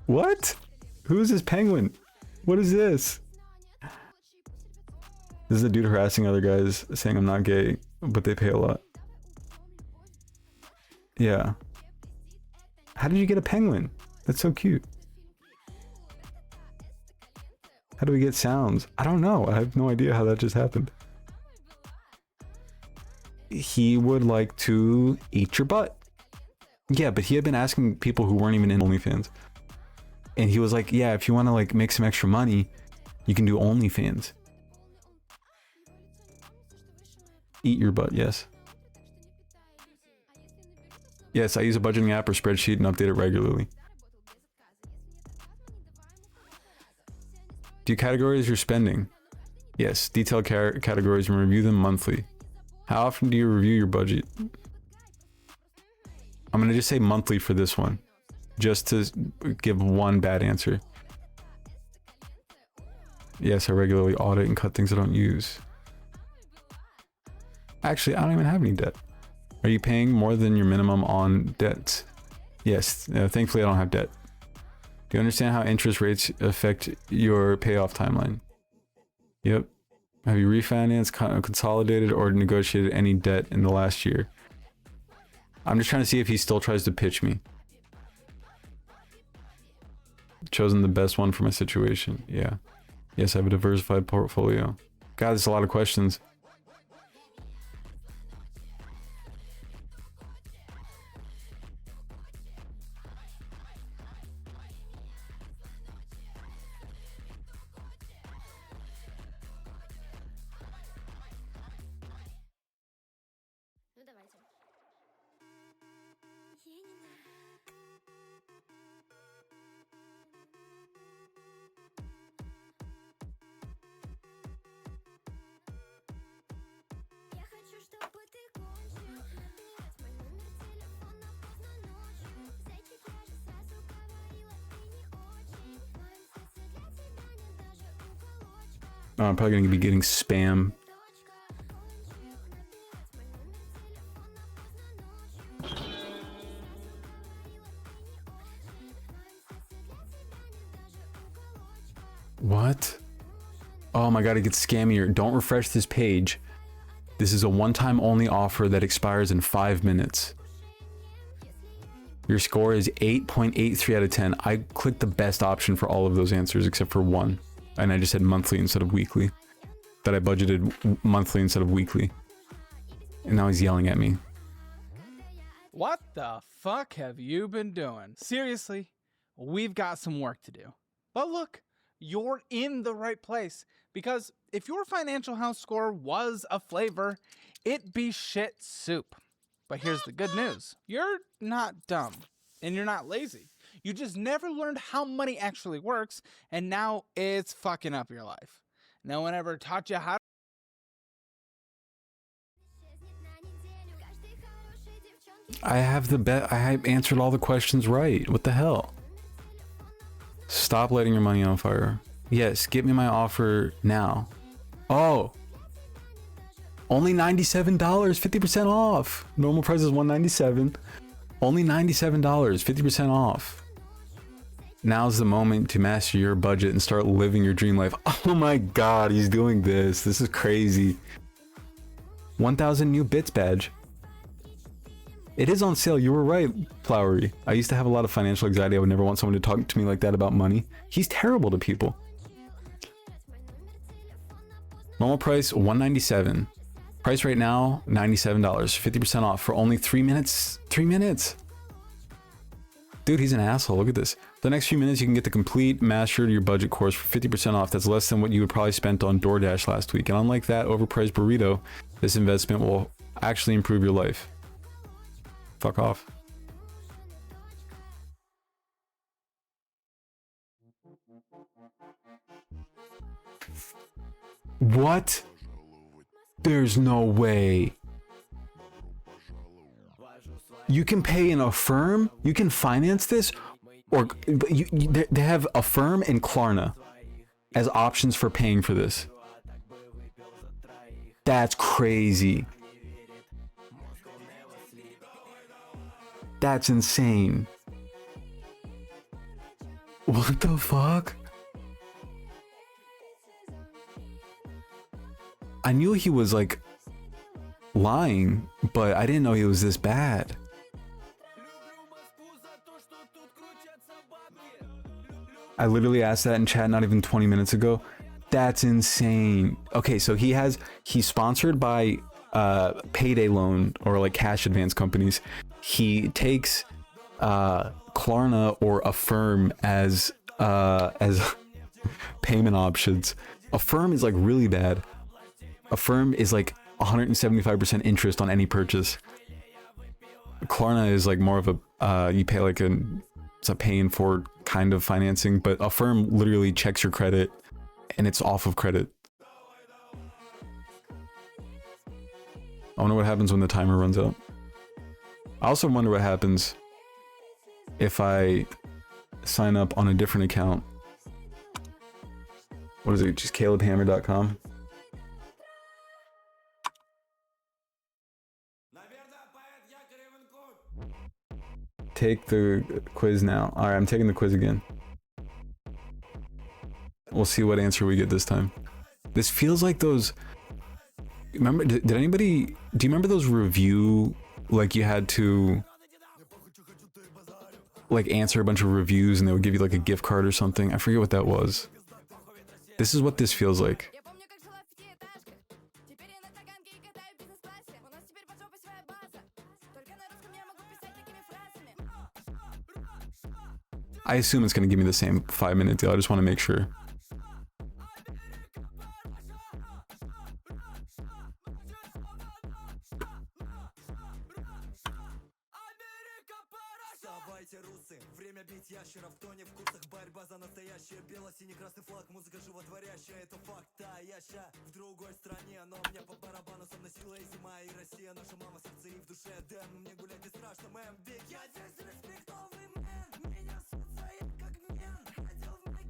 What? Who's this penguin? What is this? This is a dude harassing other guys saying I'm not gay, but they pay a lot. Yeah. How did you get a penguin? That's so cute. How do we get sounds? I don't know. I have no idea how that just happened. He would like to eat your butt. Yeah, but he had been asking people who weren't even in OnlyFans. And he was like, yeah, if you want to like make some extra money, you can do OnlyFans. Eat your butt, yes. Yes, I use a budgeting app or spreadsheet and update it regularly. Do you categorize your spending? Yes, detailed categories and review them monthly. How often do you review your budget? I'm gonna just say monthly for this one, just to give one bad answer. Yes, I regularly audit and cut things I don't use. Actually, I don't even have any debt. Are you paying more than your minimum on debts? Yes, thankfully I don't have debt. Do you understand how interest rates affect your payoff timeline? Yep. Have you refinanced, consolidated, or negotiated any debt in the last year? I'm just trying to see if he still tries to pitch me. Chosen the best one for my situation. Yeah. Yes, I have a diversified portfolio. God, there's a lot of questions. Oh, I'm probably gonna be getting spam. What? Oh my god, it gets scammier. Don't refresh this page. This is a one-time only offer that expires in 5 minutes. Your score is 8.83 out of 10. I clicked the best option for all of those answers except for one. And I just said monthly instead of weekly. That I budgeted monthly instead of weekly. And now he's yelling at me. What the fuck have you been doing? Seriously, we've got some work to do. But look, you're in the right place. Because if your financial house score was a flavor, it'd be shit soup. But here's the good news. You're not dumb. And you're not lazy. You just never learned how money actually works. And now it's fucking up your life. No one ever taught you how to... I have the bet. I answered all the questions right. What the hell? Stop lighting your money on fire. Yes, get me my offer now. Oh. Only $97, 50% off. Normal price is $197. Only $97, 50% off. Now's the moment to master your budget and start living your dream life. Oh my god, he's doing this. This is crazy. 1,000 new bits badge. It is on sale. You were right, Flowery. I used to have a lot of financial anxiety. I would never want someone to talk to me like that about money. He's terrible to people. Normal price, $197. Price right now, $97. 50% off for only 3 minutes. 3 minutes. Dude, he's an asshole. Look at this. The next few minutes, you can get the complete Master Your Budget course for 50% off. That's less than what you would probably spent on DoorDash last week. And unlike that overpriced burrito, this investment will actually improve your life. Fuck off. What? There's no way. You can pay in Affirm? You can finance this? Or they have Affirm and Klarna as options for paying for this. That's crazy. That's insane. What the fuck? I knew he was like lying, but I didn't know he was this bad. I literally asked that in chat not even 20 minutes ago. That's insane. Okay, so he's sponsored by payday loan or like cash advance companies. He takes Klarna or Affirm as payment options. Affirm is like really bad. Affirm is like 175% interest on any purchase. Klarna is like more of a you pay like it's a paying for kind of financing, but Affirm literally checks your credit and it's off of credit. I wonder what happens when the timer runs out. I also wonder what happens if I sign up on a different account. What is it? Just calebhammer.com. Take the quiz now. Alright, I'm taking the quiz again. We'll see what answer we get this time. This feels like those... Remember, do you remember those review, like you had to like answer a bunch of reviews and they would give you like a gift card or something? I forget what that was. This is what this feels like. I assume it's going to give me the same 5-minute deal. I just want to make sure.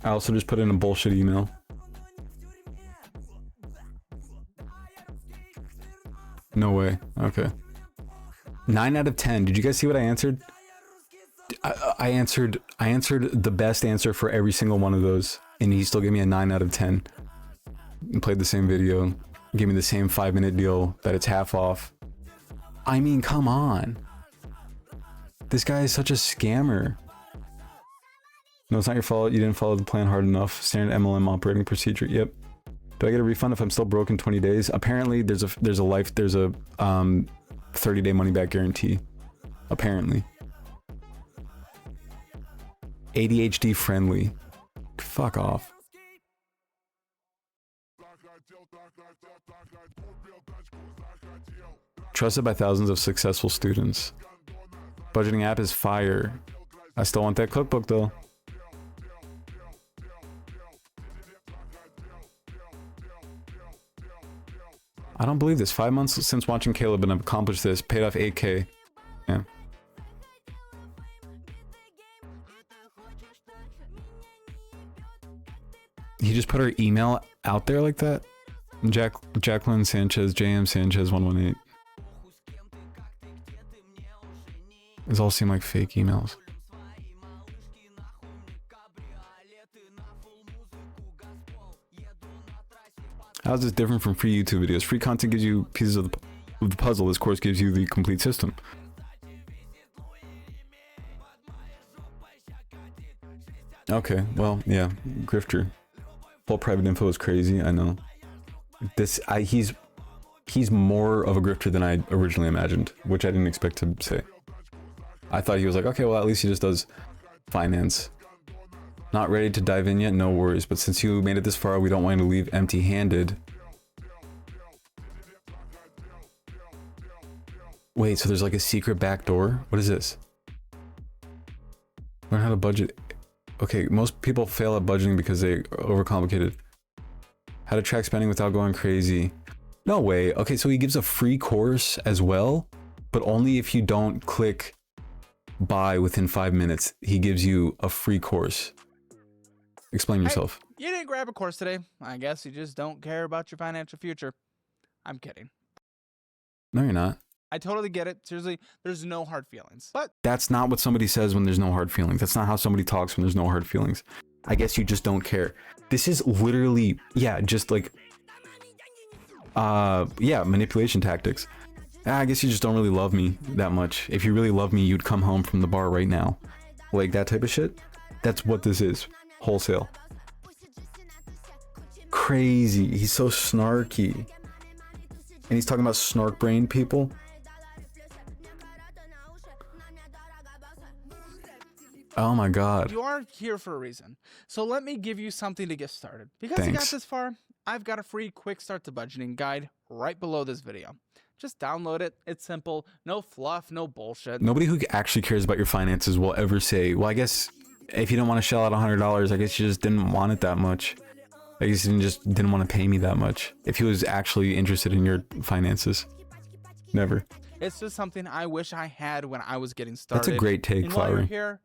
I also just put in a bullshit email. No way. Okay. 9 out of 10. Did you guys see what I answered? I answered the best answer for every single one of those and he still gave me a 9 out of 10 and played the same video, gave me the same 5-minute deal that it's half off. I mean, come on. This guy is such a scammer. No, it's not your fault. You didn't follow the plan hard enough. Standard MLM operating procedure. Yep. Do I get a refund if I'm still broke in 20 days? Apparently, there's a 30-day money back guarantee. Apparently. ADHD friendly. Fuck off. Trusted by thousands of successful students. Budgeting app is fire. I still want that cookbook though. I don't believe this. 5 months since watching Caleb and I've accomplished this. Paid off 8K. Yeah. He just put her email out there like that? Jacqueline Sanchez, JM Sanchez 118. These all seem like fake emails. How is this different from free YouTube videos? Free content gives you pieces of the puzzle. This course gives you the complete system. Okay, well, yeah, grifter. Full private info is crazy. I know. He's more of a grifter than I originally imagined, which I didn't expect to say. I thought he was like, okay, well, at least he just does finance. Not ready to dive in yet? No worries. But since you made it this far, we don't want you to leave empty-handed. Wait, so there's like a secret back door? What is this? Learn how to budget. Okay, most people fail at budgeting because they are overcomplicated. How to track spending without going crazy. No way. Okay, so he gives a free course as well, but only if you don't click buy within 5 minutes. He gives you a free course. Explain yourself. Hey, you didn't grab a course today. I guess you just don't care about your financial future. I'm kidding. No, you're not. I totally get it. Seriously, there's no hard feelings. But that's not what somebody says when there's no hard feelings. That's not how somebody talks when there's no hard feelings. I guess you just don't care. This is literally, yeah, just like, yeah, manipulation tactics. I guess you just don't really love me that much. If you really love me, you'd come home from the bar right now. Like that type of shit. That's what this is. Wholesale. Crazy. He's so snarky. And he's talking about snark brain people. Oh my god. You are here for a reason. So let me give you something to get started. Because Thanks. you got this far, I've got a free quick start to budgeting guide right below this video. Just download it. It's simple. No fluff, no bullshit. Nobody who actually cares about your finances will ever say, well, I guess if you don't want to shell out $100, I guess you just didn't want it that much. I guess you just didn't want to pay me that much. If he was actually interested in your finances. Never. It's just something I wish I had when I was getting started. That's a great take, and while Flowery. you're here,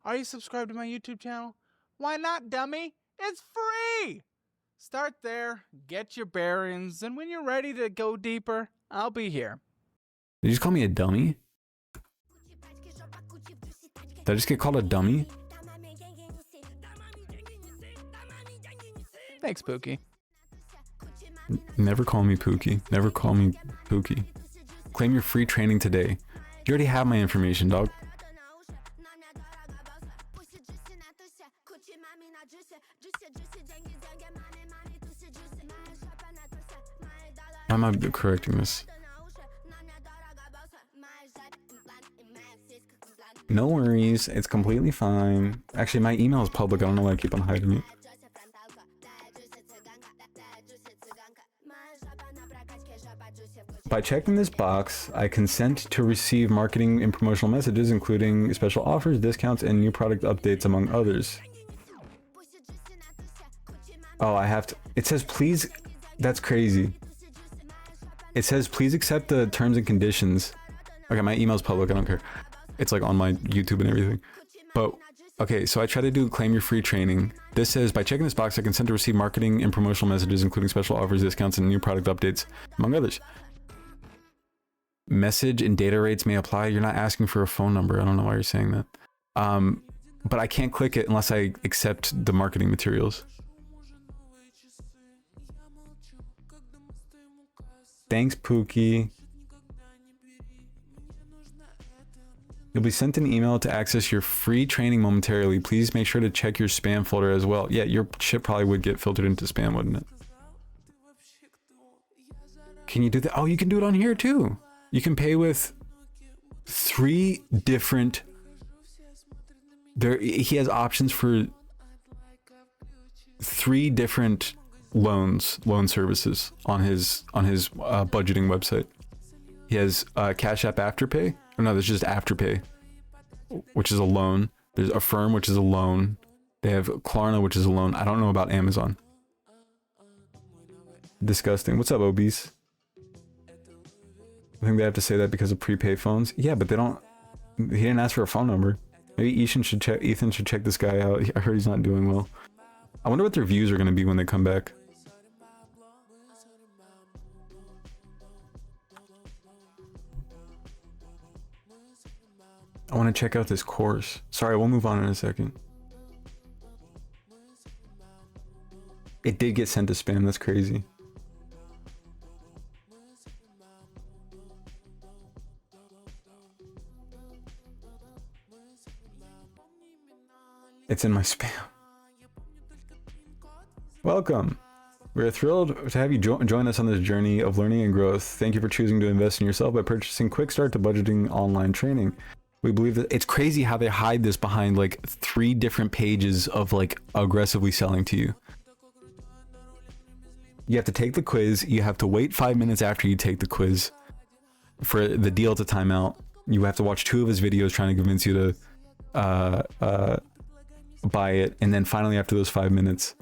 are you subscribed to my YouTube channel? Why not, dummy? It's free! Start there, get your bearings, and when you're ready to go deeper, I'll be here. Did you just call me a dummy? Did I just get called a dummy? Thanks, Pookie. Never call me Pookie. Never call me Pookie. Claim your free training today. You already have my information, dog. Why am I correcting this? No worries, it's completely fine. Actually, my email is public. I don't know why I keep on hiding it. By checking this box, I consent to receive marketing and promotional messages, including special offers, discounts, and new product updates, among others. Oh, I have to. It says, please. That's crazy. It says, please accept the terms and conditions. Okay, my email's public. I don't care. It's like on my YouTube and everything. But, okay, so I try to do claim your free training. This says, by checking this box, I consent to receive marketing and promotional messages, including special offers, discounts, and new product updates, among others. Message and data rates may apply. You're not asking for a phone number. I don't know why you're saying that. But I can't click it unless I accept the marketing materials. Thanks, Pookie. You'll be sent an email to access your free training momentarily. Please make sure to check your spam folder as well. Yeah, your shit probably would get filtered into spam, wouldn't it? Can you do that? Oh, you can do it on here too. You can pay with 3 different... He has options for 3 different loan services on his budgeting website. He has Cash App Afterpay. Oh, no, there's just Afterpay, which is a loan. There's Affirm, which is a loan. They have Klarna, which is a loan. I don't know about Amazon. Disgusting. What's up, obese? I think they have to say that because of prepaid phones. Yeah, but they don't. He didn't ask for a phone number. Maybe Ethan should check this guy out. I heard he's not doing well. I wonder what their views are going to be when they come back. I want to check out this course. Sorry, we'll move on in a second. It did get sent to spam. That's crazy. It's in my spam. Welcome. We're thrilled to have you join us on this journey of learning and growth. Thank you for choosing to invest in yourself by purchasing Quick Start to Budgeting online training. We believe that it's crazy how they hide this behind like 3 different pages of like aggressively selling to you. You have to take the quiz. You have to wait 5 minutes after you take the quiz for the deal to time out. You have to watch 2 of his videos trying to convince you to buy it. And then finally, after those 5 minutes,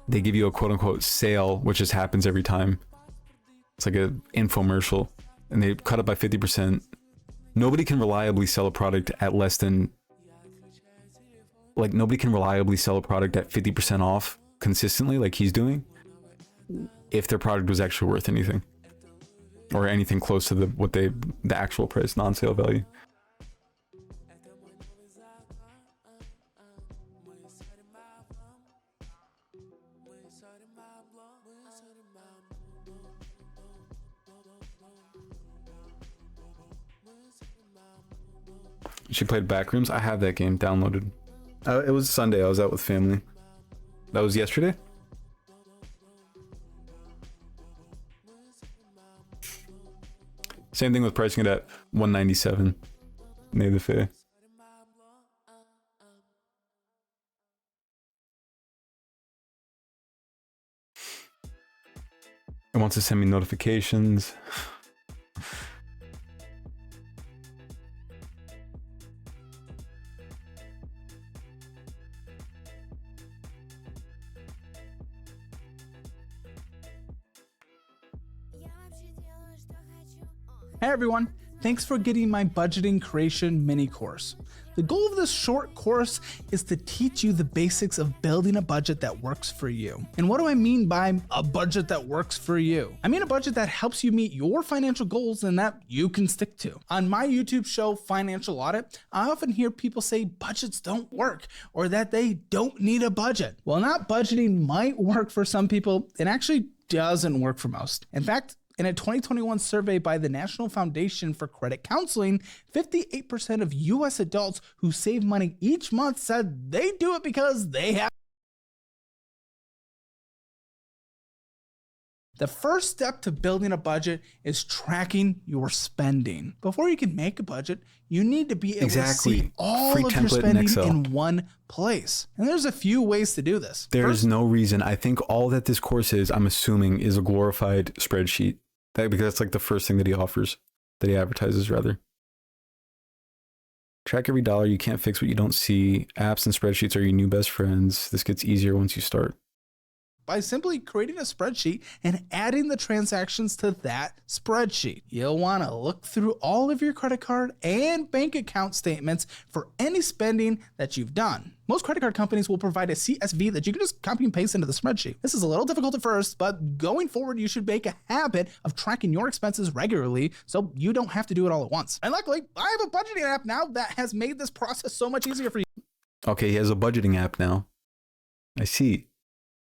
they give you a quote unquote sale, which just happens every time. It's like an infomercial and they cut it by 50%. Nobody can reliably sell a product at less than, like, nobody can reliably sell a product at 50% off consistently like he's doing if their product was actually worth anything or anything close to the actual price, non-sale value. She played Backrooms. I have that game downloaded. It was Sunday. I was out with family. That was yesterday? Same thing with pricing it at $197. Native Faye. It wants to send me notifications. Hey everyone, thanks for getting my budgeting creation mini course. The goal of this short course is to teach you the basics of building a budget that works for you. And what do I mean by a budget that works for you? I mean a budget that helps you meet your financial goals and that you can stick to. On my YouTube show, Financial Audit, I often hear people say budgets don't work or that they don't need a budget. Well, not budgeting might work for some people, it actually doesn't work for most. In fact, in a 2021 survey by the National Foundation for Credit Counseling, 58% of US adults who save money each month said they do it because they have. The first step to building a budget is tracking your spending. Before you can make a budget, you need to be able to see all of your spending in one place. And there's a few ways to do this. There's no reason. I think all that this course is, I'm assuming, is a glorified spreadsheet. Because that's like the first thing that he offers, that he advertises rather. Track every dollar. You can't fix what you don't see. Apps and spreadsheets are your new best friends. This gets easier once you start. By simply creating a spreadsheet and adding the transactions to that spreadsheet. You'll want to look through all of your credit card and bank account statements for any spending that you've done. Most credit card companies will provide a CSV that you can just copy and paste into the spreadsheet. This is a little difficult at first, but going forward, you should make a habit of tracking your expenses regularly so you don't have to do it all at once. And luckily, I have a budgeting app now that has made this process so much easier for you. Okay, he has a budgeting app now. I see.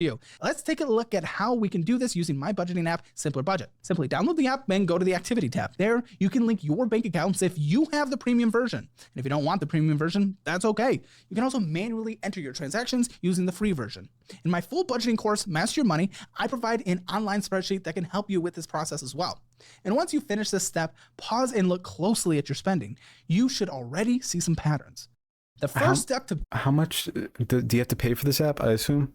you. Let's take a look at how we can do this using my budgeting app, Simpler Budget. Simply download the app and go to the activity tab. There, you can link your bank accounts if you have the premium version. And if you don't want the premium version, that's okay. You can also manually enter your transactions using the free version. In my full budgeting course, Master Your Money, I provide an online spreadsheet that can help you with this process as well. And once you finish this step, pause and look closely at your spending. You should already see some patterns. The first step to... How much do you have to pay for this app, I assume?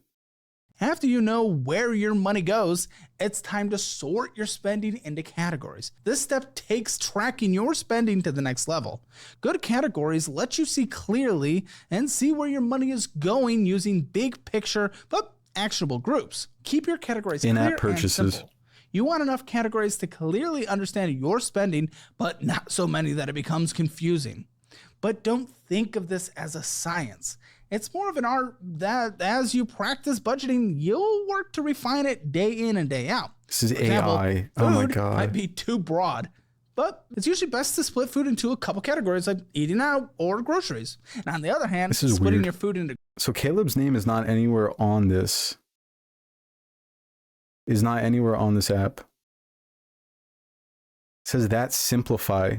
After you know where your money goes, it's time to sort your spending into categories. This step takes tracking your spending to the next level. Good categories let you see clearly and see where your money is going using big picture but actionable groups. Keep your categories in-app clear purchases. and simple. You want enough categories to clearly understand your spending, but not so many that it becomes confusing. But don't think of this as a science. It's more of an art that as you practice budgeting, you'll work to refine it day in and day out. This is For example, AI. Oh my food God. might be too broad, but it's usually best to split food into a couple categories like eating out or groceries. And on the other hand, This is splitting weird. your food into So Caleb's name is not anywhere on this. Is not anywhere on this app. It says that Simplify.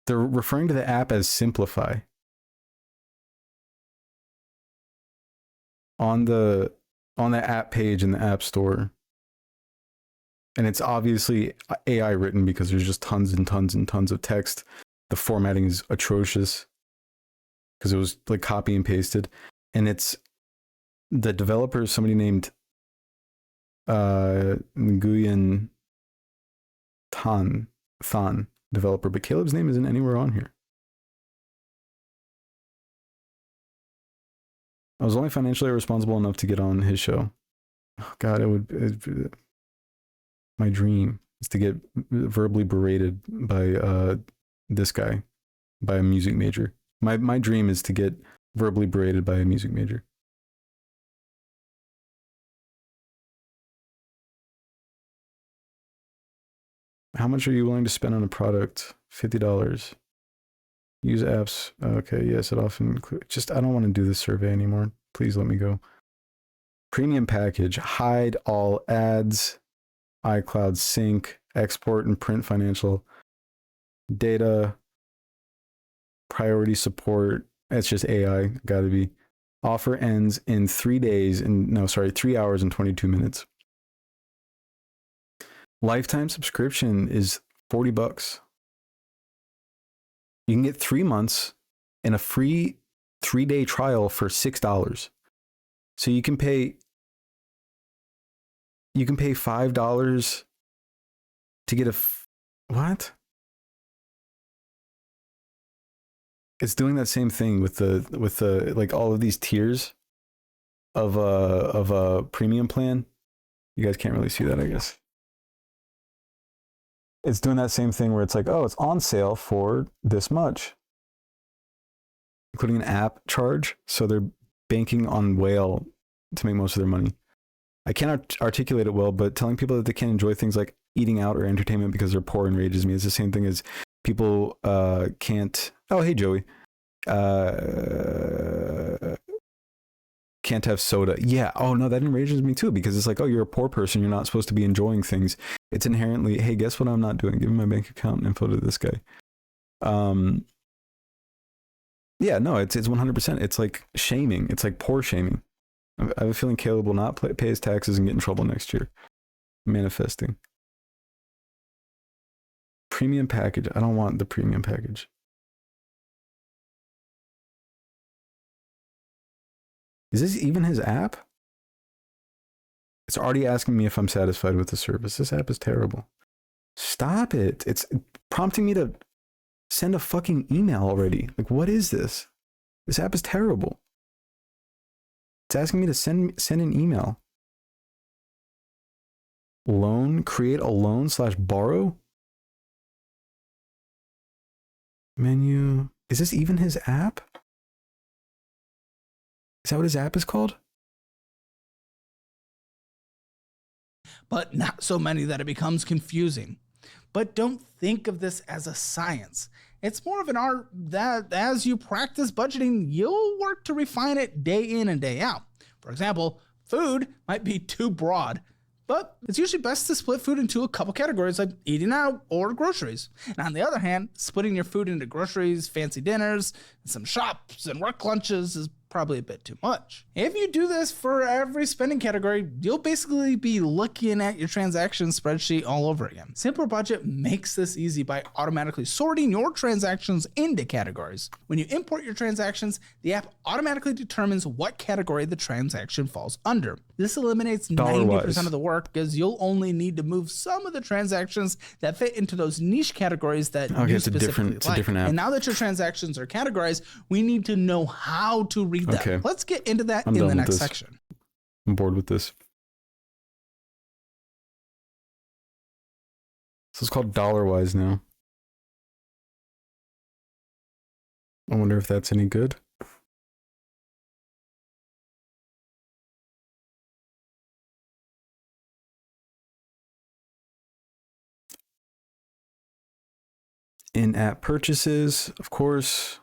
They're referring to the app as Simplify. On the app page in the App Store. And it's obviously AI written because there's just tons and tons and tons of text. The formatting is atrocious because it was like copy and pasted. And it's the developer is somebody named Nguyen Than developer, but Caleb's name isn't anywhere on here. I was only financially responsible enough to get on his show. Oh God, my dream is to get verbally berated by this guy, by a music major. My dream is to get verbally berated by a music major. How much are you willing to spend on a product? $50. Use apps. Okay, yes, it often includes. I don't want to do this survey anymore. Please let me go. Premium package. Hide all ads. iCloud sync. Export and print financial data. Priority support. It's just AI. Gotta be. Offer ends in 3 days. 3 hours and 22 minutes. Lifetime subscription is $40. You can get 3 months and a free 3-day trial for $6. So you can pay $5 to get what? It's doing that same thing with the like all of these tiers of a premium plan. You guys can't really see that, I guess. It's doing that same thing where it's like, oh, it's on sale for this much, including an app charge. So they're banking on whale to make most of their money. I can't articulate it well, but telling people that they can't enjoy things like eating out or entertainment because they're poor enrages me. It's the same thing as people can't. Oh, hey, Joey. Can't have soda. Yeah. Oh, no, that enrages me too, because it's like, oh, you're a poor person. You're not supposed to be enjoying things. It's inherently, hey, guess what I'm not doing? Give me my bank account info to this guy. Yeah, no, it's 100%. It's like shaming. It's like poor shaming. I have a feeling Caleb will not pay his taxes and get in trouble next year. Manifesting. Premium package. I don't want the premium package. Is this even his app? It's already asking me if I'm satisfied with the service. This app is terrible. Stop it. It's prompting me to send a fucking email already. Like, what is this? This app is terrible. It's asking me to send an email. Loan, create a loan / borrow. Menu. Is this even his app? Is that what his app is called? but not so many that it becomes confusing. But don't think of this as a science. It's more of an art that as you practice budgeting, you'll work to refine it day in and day out. For example, Food might be too broad, but it's usually best to split food into a couple categories like eating out or groceries. And on the other hand, splitting your food into groceries, fancy dinners, and some shops and work lunches is probably a bit too much. If you do this for every spending category, you'll basically be looking at your transaction spreadsheet all over again. Simpler Budget makes this easy by automatically sorting your transactions into categories. When you import your transactions, the app automatically determines what category the transaction falls under. This eliminates 90% of the work because you'll only need to move some of the transactions that fit into those niche categories that you specifically like. Different app. And now that your transactions are categorized, we need to know how to read them. Okay. Let's get into that in the next section. I'm bored with this. So it's called DollarWise now. I wonder if that's any good. In-app purchases, of course.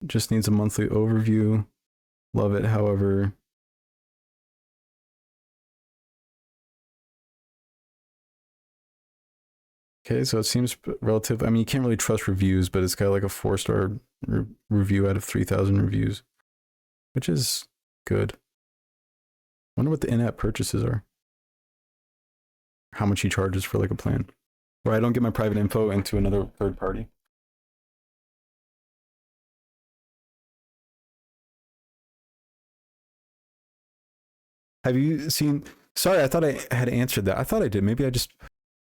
Just needs a monthly overview. Love it, however. Okay, so it seems relative. I mean, you can't really trust reviews, but it's got like a 4-star review out of 3,000 reviews, which is good. Wonder what the in-app purchases are. How much he charges for like a plan. Where I don't get my private info into another third party. Have you seen... Sorry, I thought I had answered that. I thought I did. Maybe I just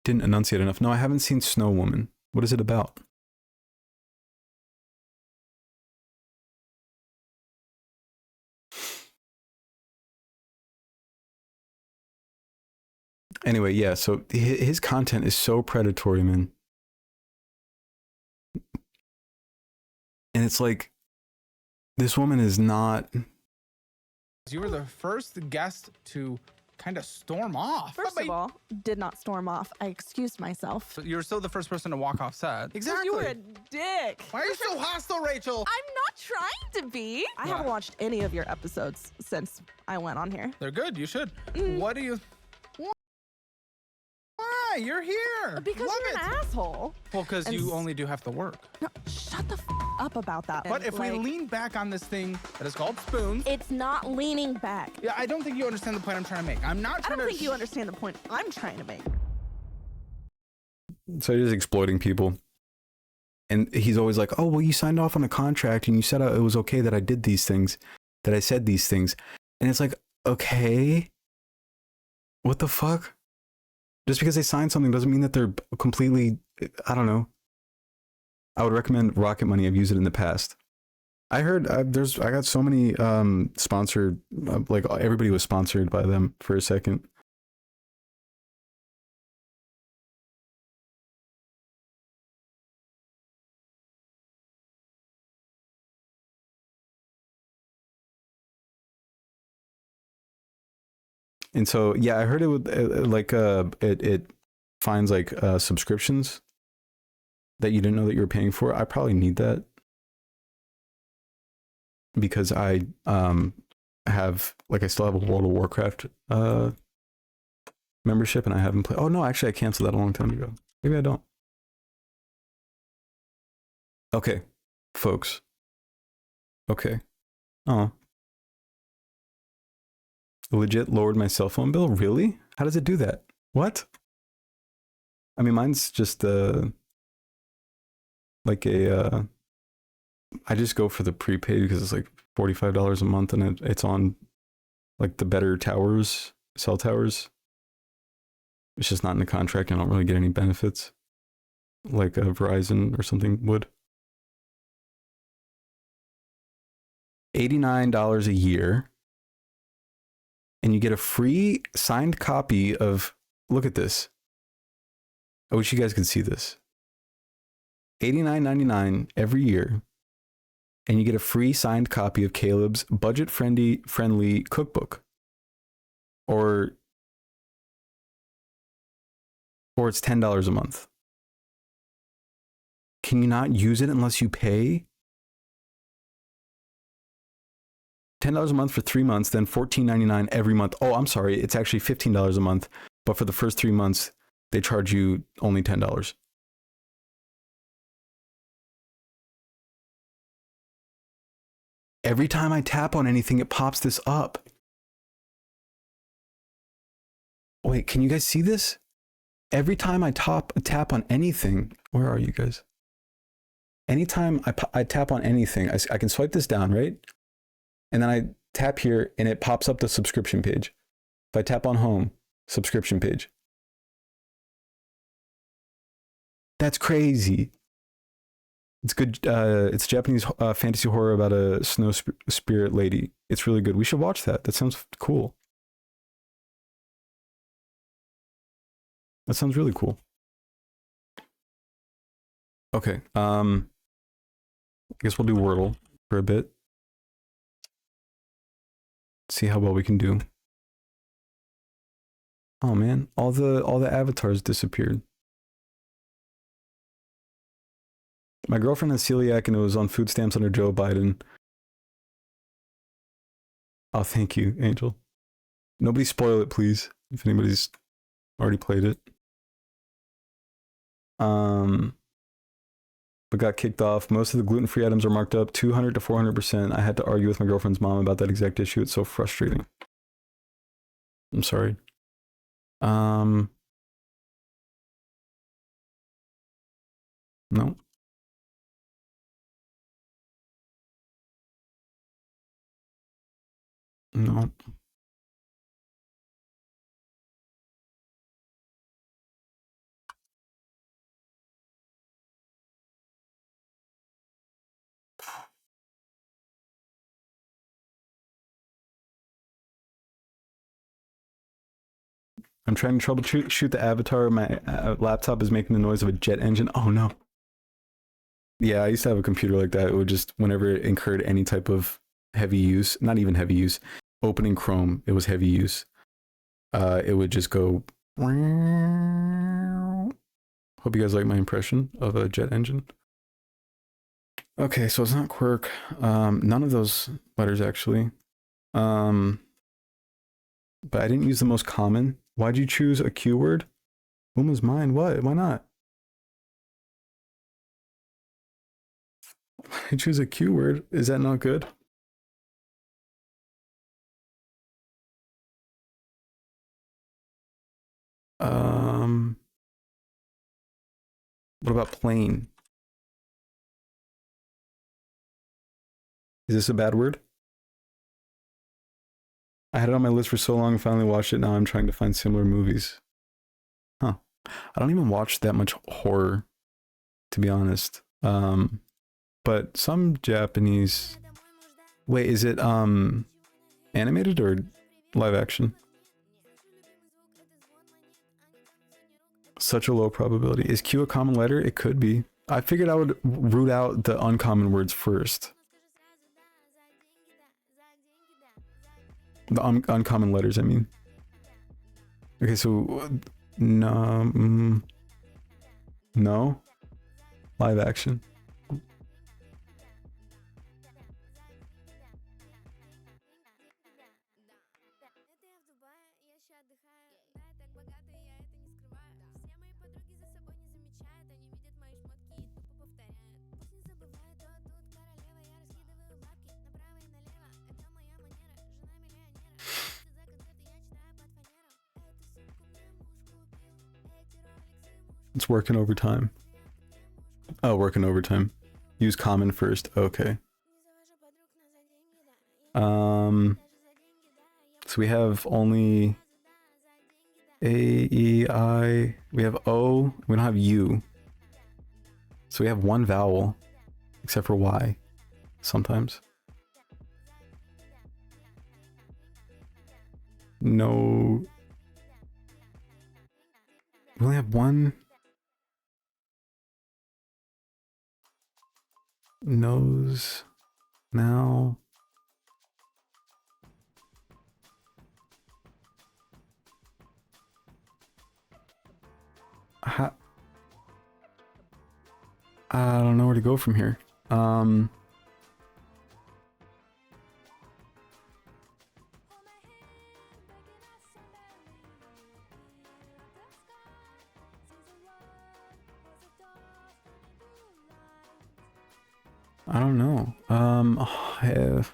didn't enunciate enough. No, I haven't seen Snow Woman. What is it about? Anyway, yeah, so his content is so predatory, man. And it's like, this woman is not... You were the first guest to kind of storm off. First of all, did not storm off. I excused myself. You're still the first person to walk off set. Exactly. You were a dick. Why are you so hostile, Rachel? I'm not trying to be. I haven't watched any of your episodes since I went on here. They're good. You should. What do you... Why? You're here. Because Love you're an asshole. Well, because you only do half the work. No, shut the up about that. But if we lean back on this thing that is called spoons... It's not leaning back. Yeah, I don't think you understand the point I'm trying to make. I'm not trying to... I don't think you understand the point I'm trying to make. So he's exploiting people. And he's always like, oh, well, you signed off on a contract and you said it was okay that I did these things, that I said these things. And it's like, okay, what the fuck? Just because they signed something doesn't mean that they're completely, I don't know. I would recommend Rocket Money. I've used it in the past. I heard I got so many sponsored, like everybody was sponsored by them for a second. And so, yeah, I heard it would it finds like subscriptions that you didn't know that you were paying for. I probably need that because I have I still have a World of Warcraft membership and I haven't played. Oh no, actually I canceled that a long time ago. Maybe I don't. Okay, folks. Okay. Oh. Legit lowered my cell phone bill? Really? How does it do that? What? I mean, mine's just I just go for the prepaid because it's like $45 a month and it's on like the better towers, cell towers. It's just not in the contract. I don't really get any benefits like Verizon or something would. $89 a year. And you get a free signed copy of, look at this. I wish you guys could see this. $89.99 every year. And you get a free signed copy of Caleb's budget-friendly cookbook. Or it's $10 a month. Can you not use it unless you pay $10 a month for 3 months, then $14.99 every month. Oh, I'm sorry. It's actually $15 a month. But for the first 3 months, they charge you only $10. Every time I tap on anything, it pops this up. Wait, can you guys see this? Every time I tap on anything, where are you guys? Anytime I tap on anything, I can swipe this down, right? And then I tap here and it pops up the subscription page. If I tap on home, subscription page. That's crazy. It's good. It's Japanese fantasy horror about a snow spirit lady. It's really good. We should watch that. That sounds cool. That sounds really cool. Okay. I guess we'll do Wordle for a bit. See how well we can do. Oh man, all the avatars disappeared. My girlfriend has celiac and it was on food stamps under Joe Biden. Oh, thank you, Angel. Nobody spoil it, please, if anybody's already played it. But got kicked off. Most of the gluten-free items are marked up 200 to 400%. I had to argue with my girlfriend's mom about that exact issue. It's so frustrating. I'm sorry. No. No. I'm trying to troubleshoot the avatar. My laptop is making the noise of a jet engine. Oh no. Yeah, I used to have a computer like that. It would just, whenever it incurred any type of heavy use, not even heavy use, opening Chrome, it was heavy use. It would just go. Hope you guys like my impression of a jet engine. Okay, so it's not quirk. None of those letters actually. But I didn't use the most common. Why'd you choose a Q word? Whom was mine? What? Why not? I choose a Q word. Is that not good? What about plain? Is this a bad word? I had it on my list for so long, finally watched it. Now I'm trying to find similar movies. Huh. I don't even watch that much horror, to be honest. But some Japanese... Wait, is it animated or live action? Such a low probability. Is Q a common letter? It could be. I figured I would root out the uncommon words first. The uncommon letters, I mean. Okay, so... No. No? Live action. It's working overtime. Oh, working overtime. Use common first. Okay. So we have only A, E, I. We have O. We don't have U. So we have one vowel, except for Y, sometimes. No. We only have one. Nose. Now. I don't know where to go from here. I don't know. I have...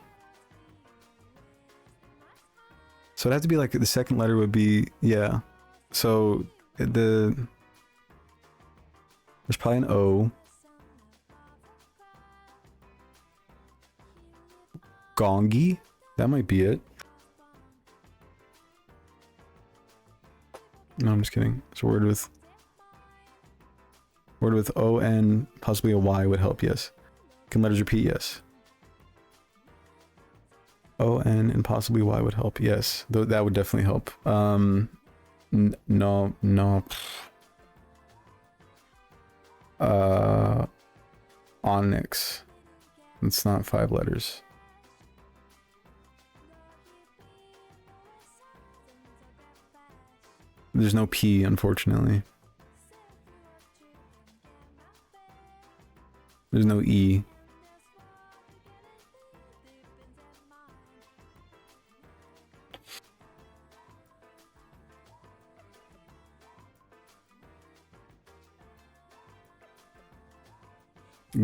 So it'd have to be like the second letter would be, yeah. So there's probably an O. Gongi? That might be it. No, I'm just kidding. It's a word with O-N, possibly a Y would help, yes. Can letters repeat? Yes. O-N and possibly Y would help, yes. That would definitely help. No. Onyx. It's not 5 letters. There's no P, unfortunately. There's no E.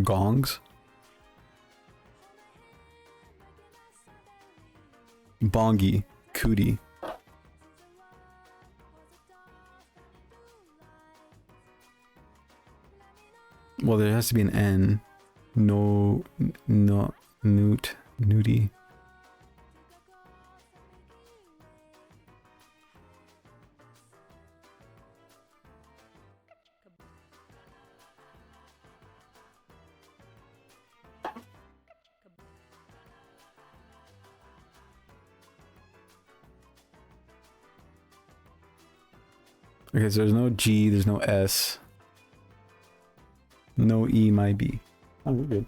Gongs. Bongi. Cootie. Well, there has to be an N. No, newt, nudie. Okay, so there's no G, there's no S. No E, my B. Oh, we're good.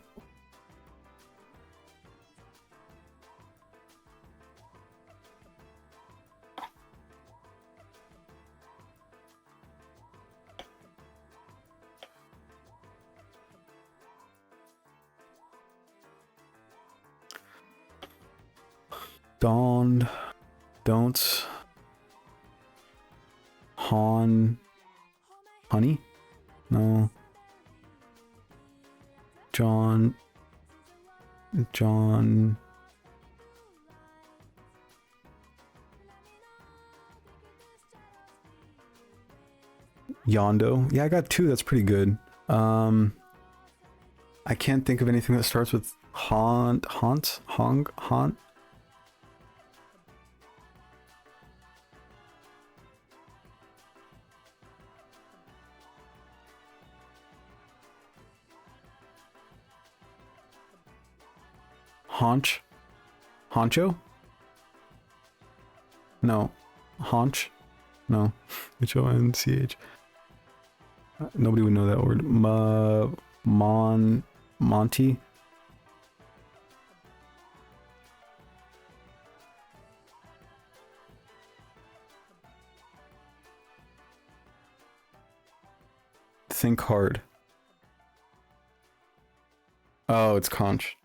Don'ts. Honey? No. John. Yondo. Yeah, I got 2. That's pretty good. I can't think of anything that starts with haunt. Honcho? No. Haunch? No. H-O-N-C-H. Nobody would know that word. Monty? Think hard. Oh, it's conch.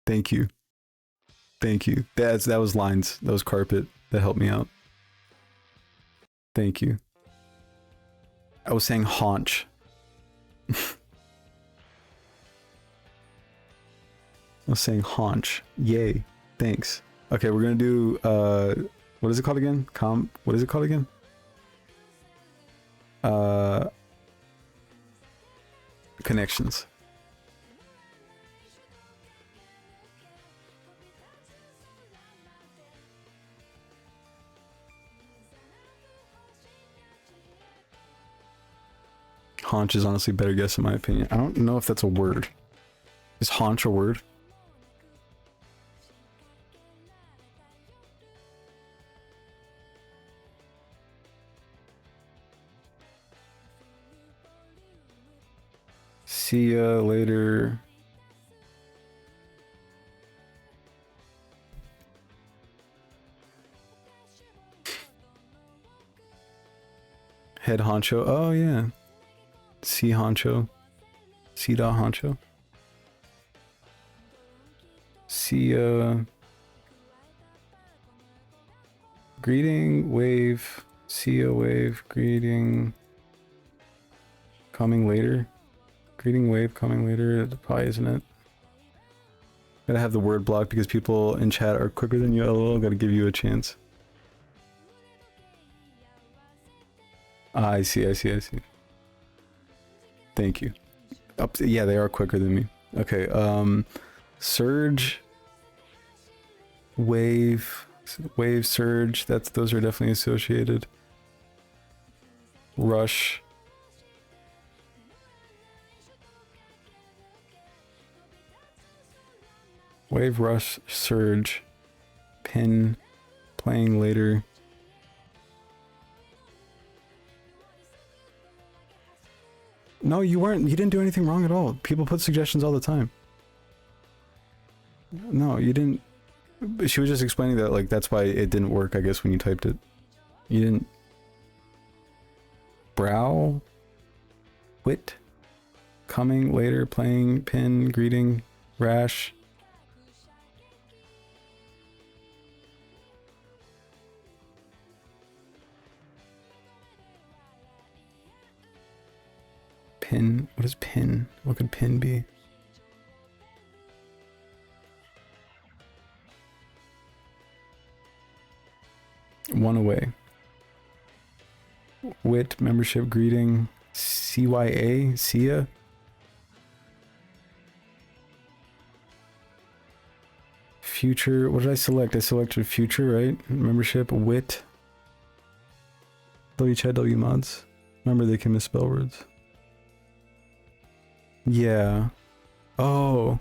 Thank you. That was lines. That was carpet. That helped me out. Thank you. I was saying haunch. I was saying haunch. Yay. Thanks. Okay, we're gonna do what is it called again? What is it called again? Connections. Haunch is honestly a better guess in my opinion. I don't know if that's a word. Is haunch a word? See ya later. Head honcho. Oh yeah. C honcho. C dot honcho. C Greeting, wave, see a wave, greeting, coming later. Greeting, wave, coming later. It probably isn't it. Gotta have the word block because people in chat are quicker than you. LOL, gotta give you a chance. Ah, I see. Thank you. Yeah, they are quicker than me. Okay, surge, wave, surge, those are definitely associated. Rush. Wave, rush, surge, pin, playing later. No, you didn't do anything wrong at all. People put suggestions all the time. No, you didn't. She was just explaining that, like, that's why it didn't work, I guess, when you typed it. You didn't. Brow, wit, coming later, playing, pin, greeting, rash. Pin. What is pin? What could pin be? One away. Wit, membership, greeting, CYA, Sia. Future, what did I select? I selected future, right? Membership, wit. WChat, W mods. Remember, they can misspell words. Yeah. Oh.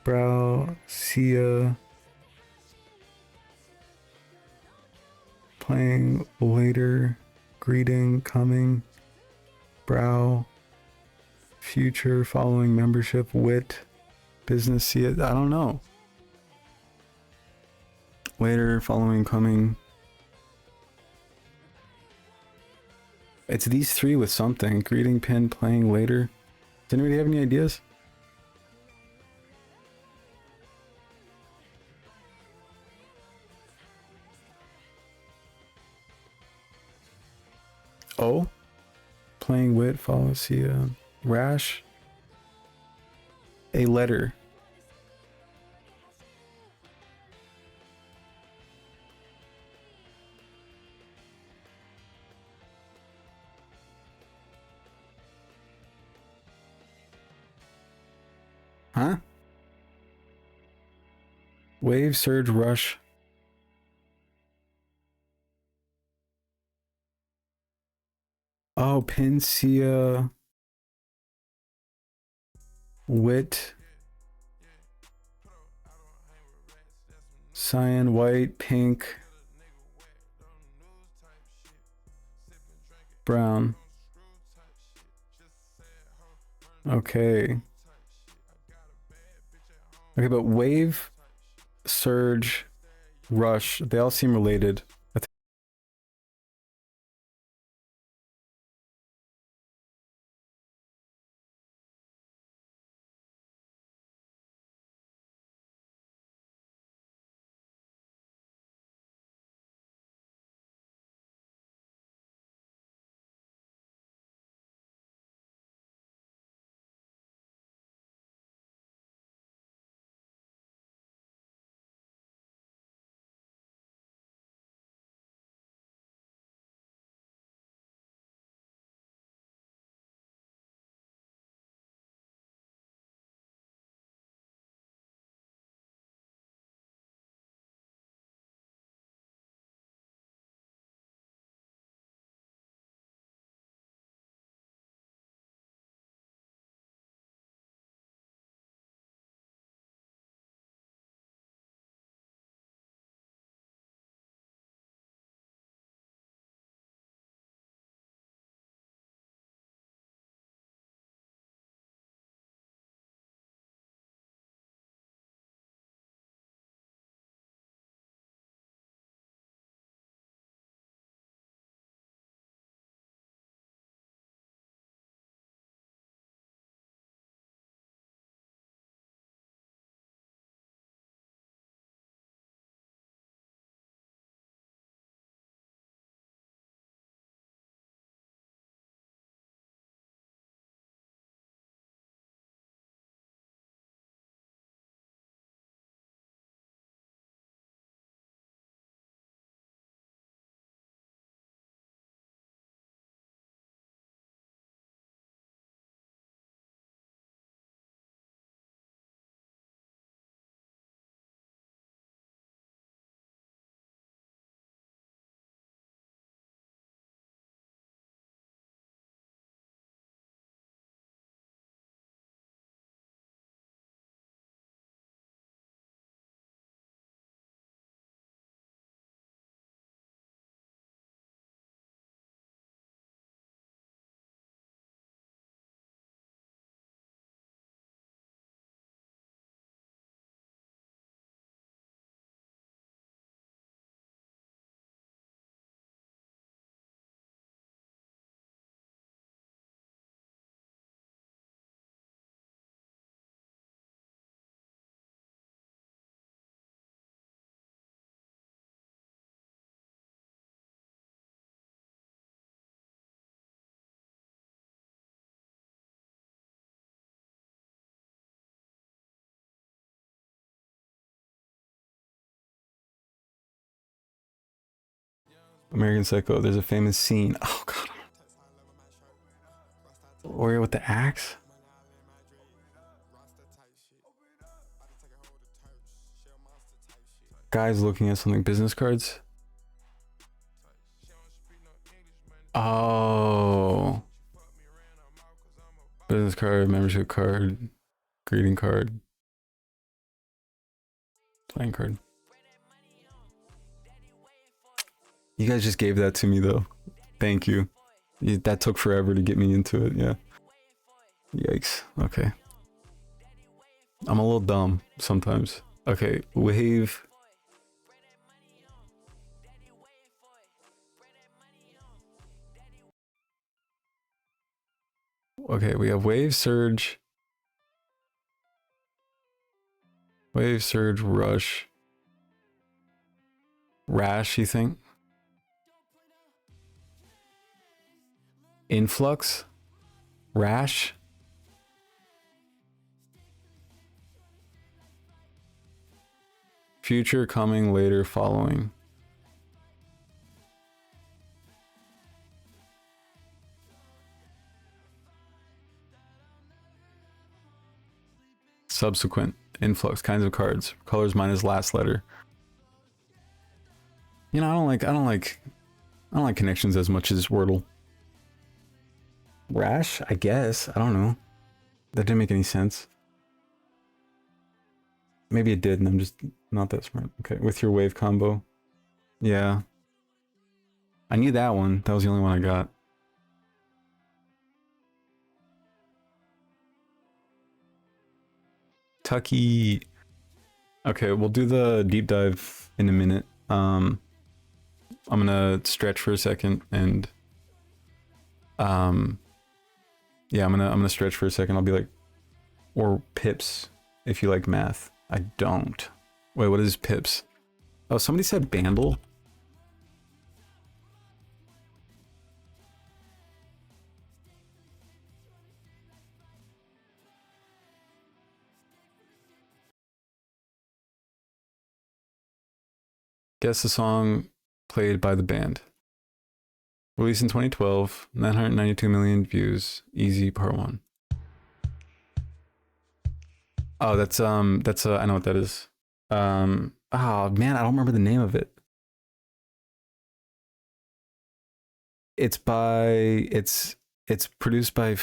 Brow, Sia. Playing later, greeting, coming, brow, future, following, membership, wit, business, see it. I don't know. Later, following, coming. It's these three with something. Greeting, pin, playing later. Does anybody have any ideas? Oh, playing wit, follow, see, rash, a letter. Huh? Wave, surge, rush. Oh, Pinsia, wit, cyan, white, pink, brown. Okay. Okay, but wave, surge, rush, they all seem related. American Psycho. There's a famous scene. Oh god. Warrior with the axe. Guys looking at something. Business cards. Oh. Business card, membership card, greeting card, playing card. You guys just gave that to me though. Thank you. That took forever to get me into it. Yeah. Yikes. Okay. I'm a little dumb sometimes. Okay. Wave. Okay, we have wave, surge, rush, rash, you think? Influx, rash, future, coming, later, following. Subsequent, influx, kinds of cards, colors minus last letter. You know, I don't like connections as much as Wordle. Rash, I guess. I don't know. That didn't make any sense. Maybe it did, and I'm just not that smart. Okay, with your wave combo. Yeah. I knew that one. That was the only one I got. Tucky. Okay, we'll do the deep dive in a minute. I'm gonna stretch for a second and yeah, I'm gonna stretch for a second. I'll be like, or pips if you like math. I don't. Wait, what is pips? Oh, somebody said bandle. Guess the song played by the band. Released in 2012, 992 million views. Easy part 1. Oh, that's I know what that is. Oh man, I don't remember the name of it. It's produced by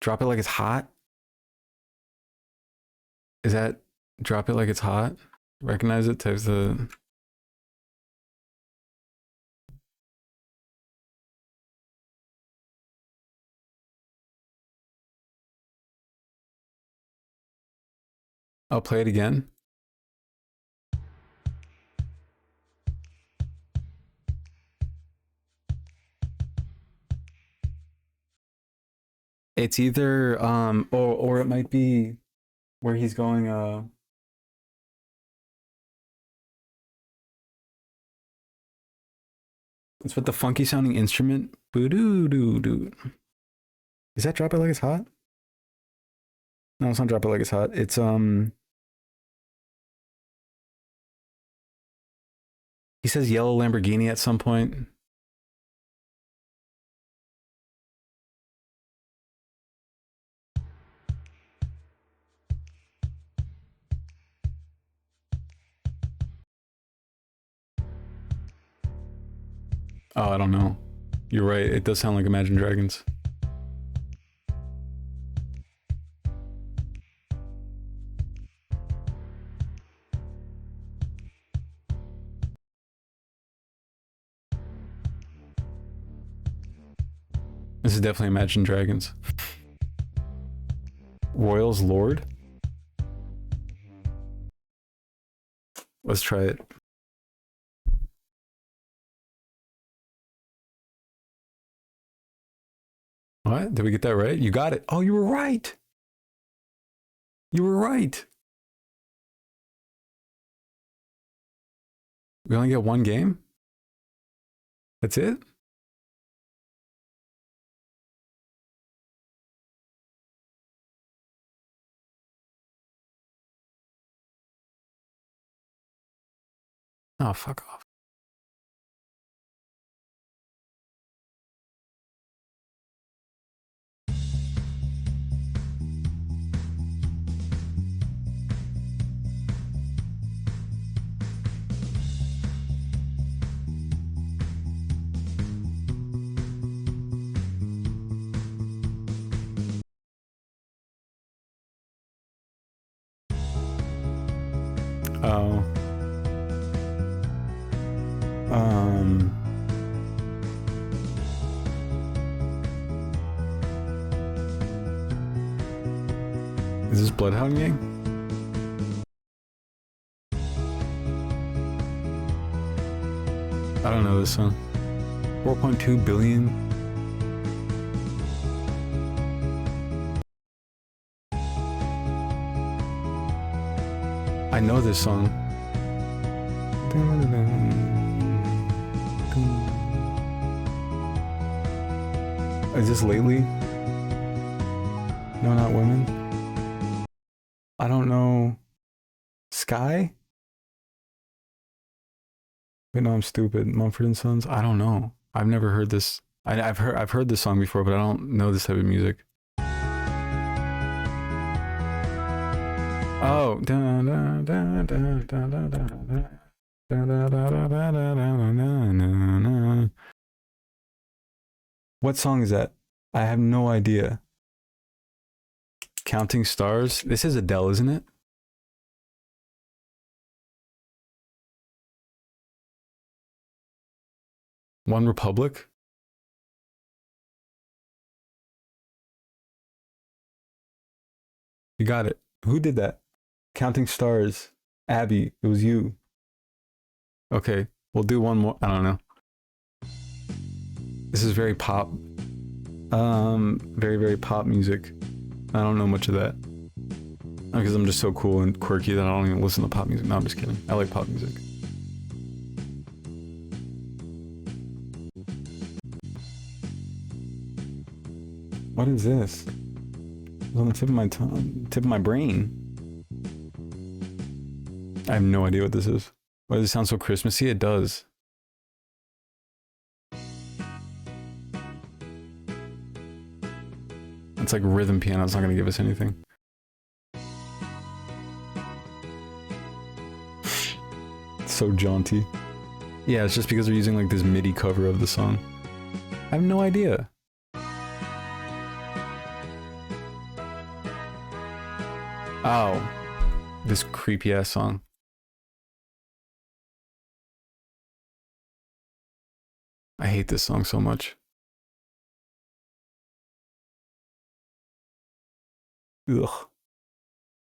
Drop It Like It's Hot. Is that Drop It Like It's Hot? Recognize it? Types the... I'll play it again. It's either or it might be where he's going it's with the funky sounding instrument. Boo doo doo doo. Is that Drop It Like It's Hot? No, it's not Drop It Like It's Hot. It's he says Yellow Lamborghini at some point. Oh, I don't know. You're right. It does sound like Imagine Dragons. This is definitely Imagine Dragons. Royals Lord? Let's try it. What? Did we get that right? You got it. Oh, you were right. You were right. We only get one game? That's it? Oh, fuck off. Oh. Is this Bloodhound Gang? I don't know this song. 4.2 billion. I know this song. Is this lately? No, not women. I don't know. Sky? Wait, no, I'm stupid. Mumford and Sons? I don't know. I've never heard this. I've heard this song before, but I don't know this type of music. Oh. What song is that? I have no idea. Counting Stars? This is Adele, isn't it? One Republic? You got it. Who did that? Counting Stars. Abby, it was you. Okay, we'll do one more. I don't know. This is very pop. Very, very pop music. I don't know much of that. Because I'm just so cool and quirky that I don't even listen to pop music. No, I'm just kidding. I like pop music. What is this? It's on the tip of my tongue, tip of my brain. I have no idea what this is. Why does it sound so Christmassy? It does. It's like rhythm piano. It's not going to give us anything. It's so jaunty. Yeah, it's just because they're using like this MIDI cover of the song. I have no idea. Oh, this creepy ass song. I hate this song so much. Ugh.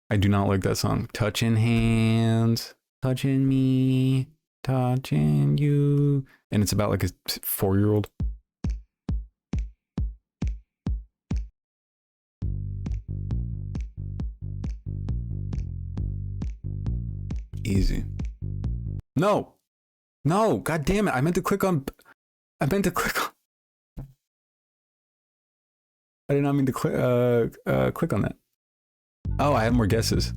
I do not like that song. Touching hands, touching me, touching you. And it's about like a 4-year-old. Easy. No. No, god damn it. I meant to click on... I did not mean to click on that. Oh, I have more guesses.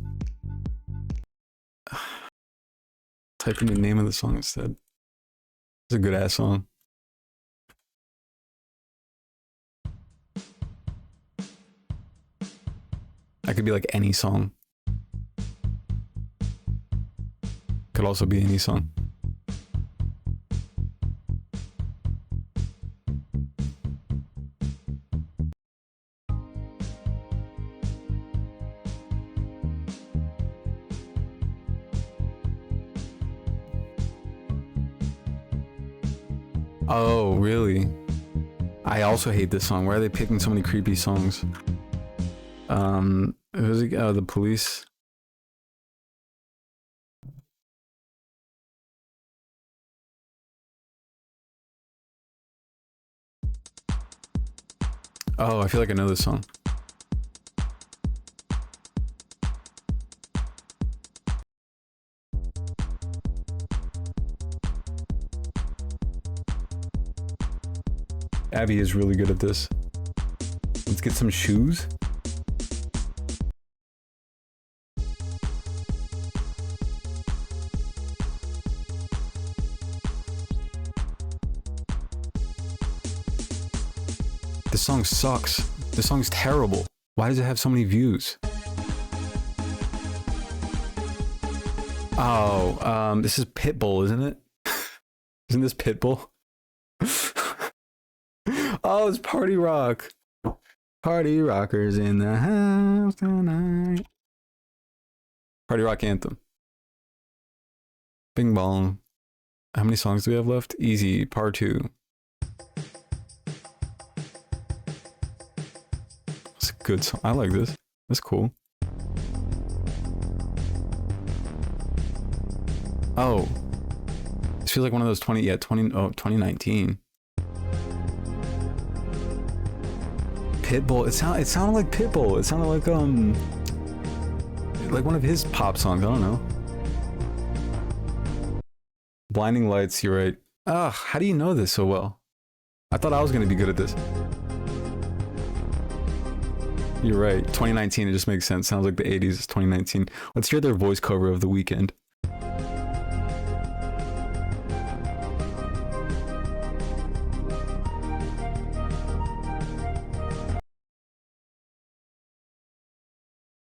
Type in the name of the song instead. It's a good ass song. That could be like any song. Could also be any song. Oh, really? I also hate this song. Why are they picking so many creepy songs? Who's it? The Police. Oh, I feel like I know this song. Abby is really good at this. Let's get some shoes. This song sucks. This song's terrible. Why does it have so many views? Oh, this is Pitbull, isn't it? Isn't this Pitbull? Oh, it's Party Rock. Party rockers in the house tonight. Party Rock anthem. Bing bong. How many songs do we have left? Easy, part 2. It's a good song. I like this. That's cool. Oh. This feels like one of those 2019. Pitbull. It sounded like Pitbull. It sounded like one of his pop songs. I don't know. Blinding Lights, you're right. Ugh, how do you know this so well? I thought I was gonna be good at this. You're right. 2019, it just makes sense. Sounds like the 80s. It's 2019. Let's hear their voice cover of The Weeknd.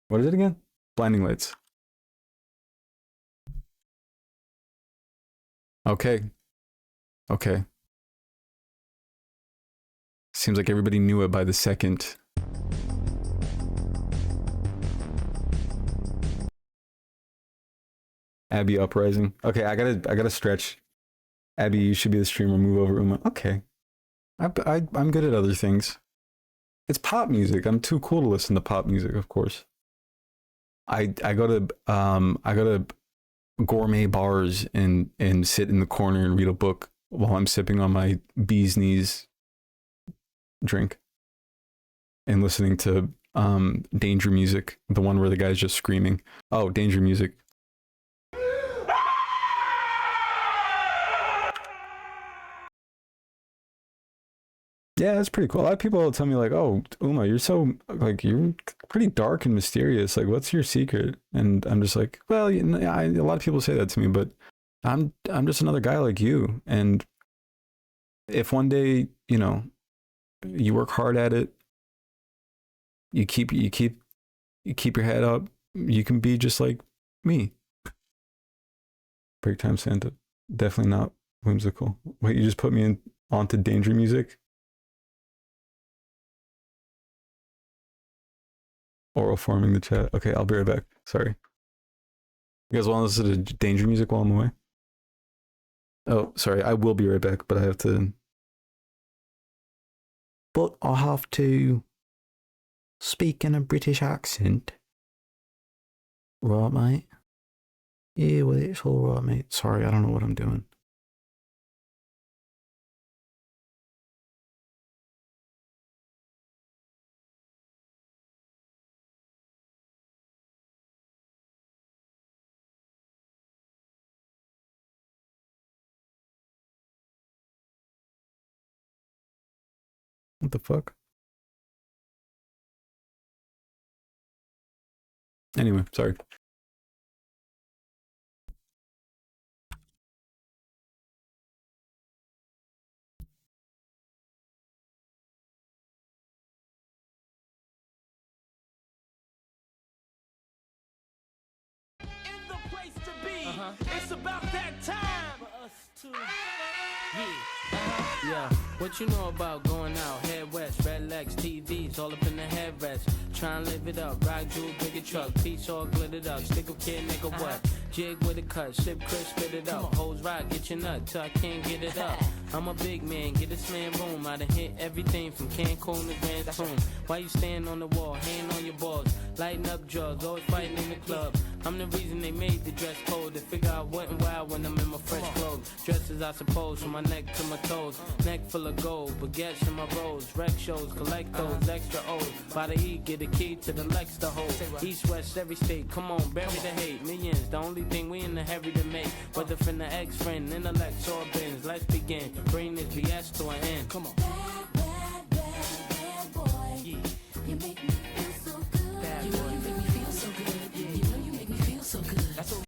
What is it again? Blinding Lights. Okay. Okay. Seems like everybody knew it by the second. Abby Uprising. Okay, I gotta stretch. Abby, you should be the streamer. Move over, Uma. Okay. I'm good at other things. It's pop music. I'm too cool to listen to pop music, of course. I go to gourmet bars and sit in the corner and read a book while I'm sipping on my bee's knees drink and listening to Danger Music, the one where the guy's just screaming. Oh, Danger Music. Yeah, that's pretty cool. A lot of people tell me like, "Oh, Uma, you're so like you're pretty dark and mysterious. Like, what's your secret?" And I'm just like, "Well, a lot of people say that to me, but I'm just another guy like you. And if one day, you work hard at it, you keep your head up, you can be just like me." Break time Santa, definitely not whimsical. Wait, you just put me onto Danger Music. Oral forming the chat. Okay, I'll be right back. Sorry. You guys want to listen to Danger Music while I'm away? Oh, sorry. I will be right back, but I have to... But I have to speak in a British accent. Right, mate? Yeah, well, it's all right, mate. Sorry, I don't know what I'm doing. What the fuck? Anyway, sorry. It's about that time for us to. Yeah, what you know about going out? Head west, red legs, TVs, all up in the headrest. Try and live it up, rock jewel, bigger truck, piece all glittered up. Stick a kid, nigga, what? Jig with a cut, sip crisp, spit it up. Hoes rock, get your nut till I can't get it up. I'm a big man, get this man room. I done hit everything from Cancun to Grand Tune. Why you stand on the wall, hand on your balls, lighting up drugs, always fighting in the club. I'm the reason they made the dress code. To figure out what and why when I'm in my fresh clothes. Dresses I suppose from my neck to my toes. Neck full of gold, baguettes in my rolls. Rec shows, collect those extra O's. By the E, get a key to the Lex to hold. East, west, every state, come on, bury the hate. Millions, the only thing we in the hurry to make. Whether from the ex-friend, intellect, or bins. Let's begin, bring this BS to an end. Come on. Bad, bad, bad, bad boy. Yeah. You make me feel so good. Bad boy. You make me feel so good. You make me feel so good. That's what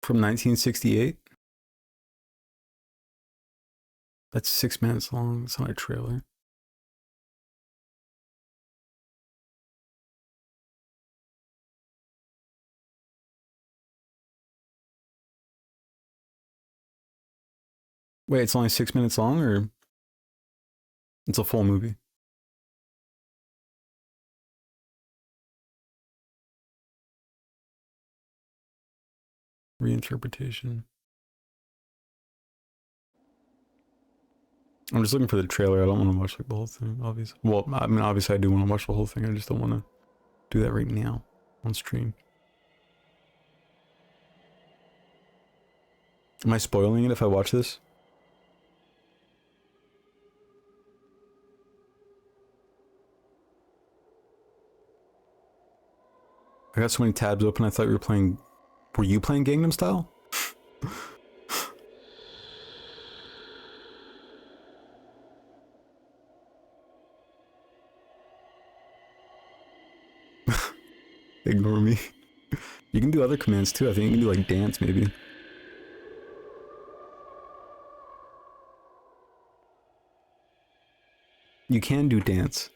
From 1968? That's 6 minutes long. It's not a trailer. Wait, it's only 6 minutes long, or it's a full movie? Reinterpretation. I'm just looking for the trailer. I don't want to watch like the whole thing, obviously. Well, I mean, obviously I do want to watch the whole thing. I just don't want to do that right now on stream. Am I spoiling it if I watch this? I got so many tabs open, I thought you were playing... Were you playing Gangnam Style? Ignore me. You can do other commands too. I think you can do like dance maybe. You can do dance.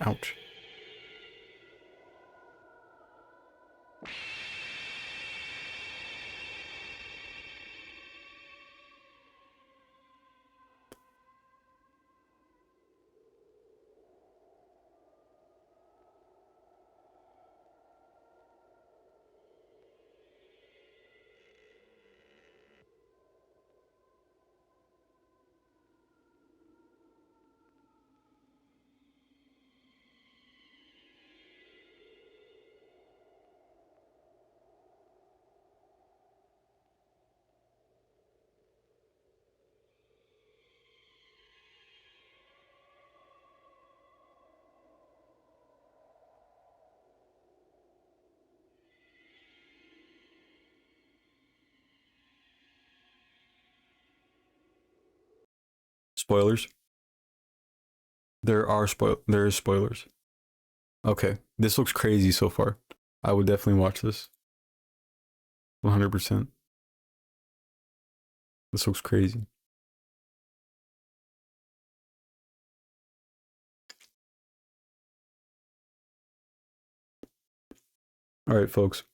Ouch. Spoilers. There is spoilers. Okay, this looks crazy so far. I would definitely watch this. 100%. This looks crazy. All right, folks.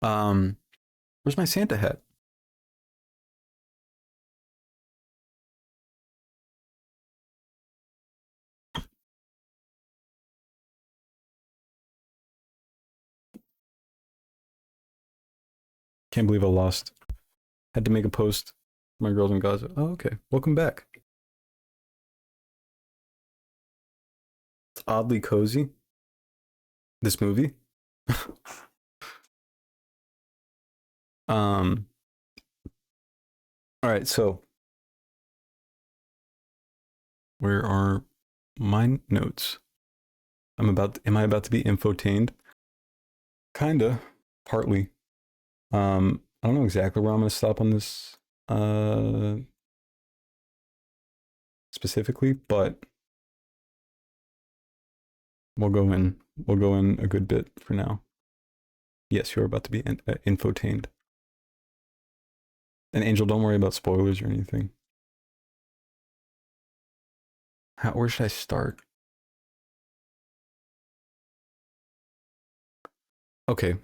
Where's my Santa hat? Can't believe I lost. Had to make a post. My girls in Gaza. Oh, okay. Welcome back. It's oddly cozy. This movie. All right, so where are my notes? Am I about to be infotained? Kinda, partly. I don't know exactly where I'm gonna stop on this specifically, but we'll go in a good bit for now. Yes, you're about to be infotained. And Angel, don't worry about spoilers or anything. Where should I start? Okay.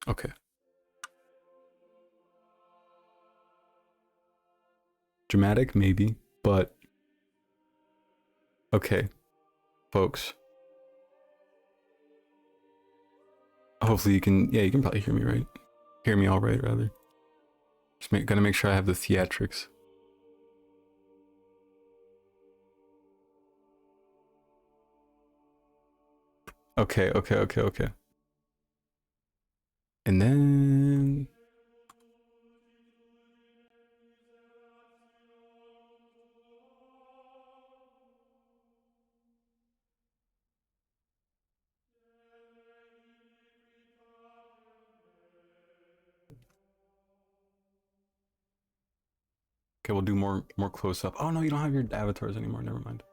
Okay. Dramatic, maybe, but okay, folks. Hopefully you can, yeah, you can probably hear me right. Hear me all right, rather. Just gotta make sure I have the theatrics. Okay. And then... Okay, we'll do more close up. Oh no, you don't have your avatars anymore. Never mind.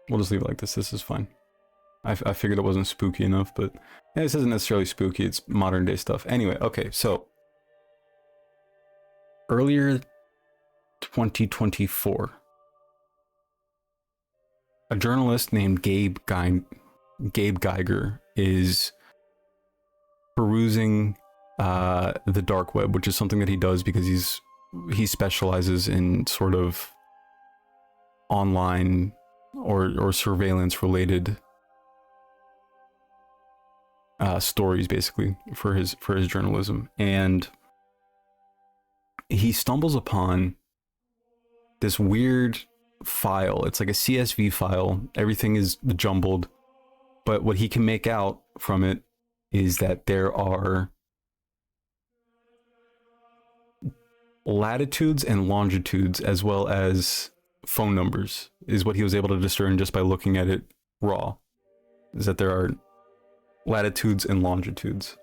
We'll just leave it like this. This is fine. I figured it wasn't spooky enough, but yeah, this isn't necessarily spooky. It's modern day stuff. Anyway, okay, so earlier 2024, a journalist named Gabe Geiger is perusing the dark web, which is something that he does because he specializes in sort of online or surveillance related stories, basically, for his journalism. And he stumbles upon this weird file. It's like a CSV file. Everything is jumbled, but what he can make out from it is that there are latitudes and longitudes, as well as phone numbers, is what he was able to discern just by looking at it raw. Is that there are latitudes and longitudes.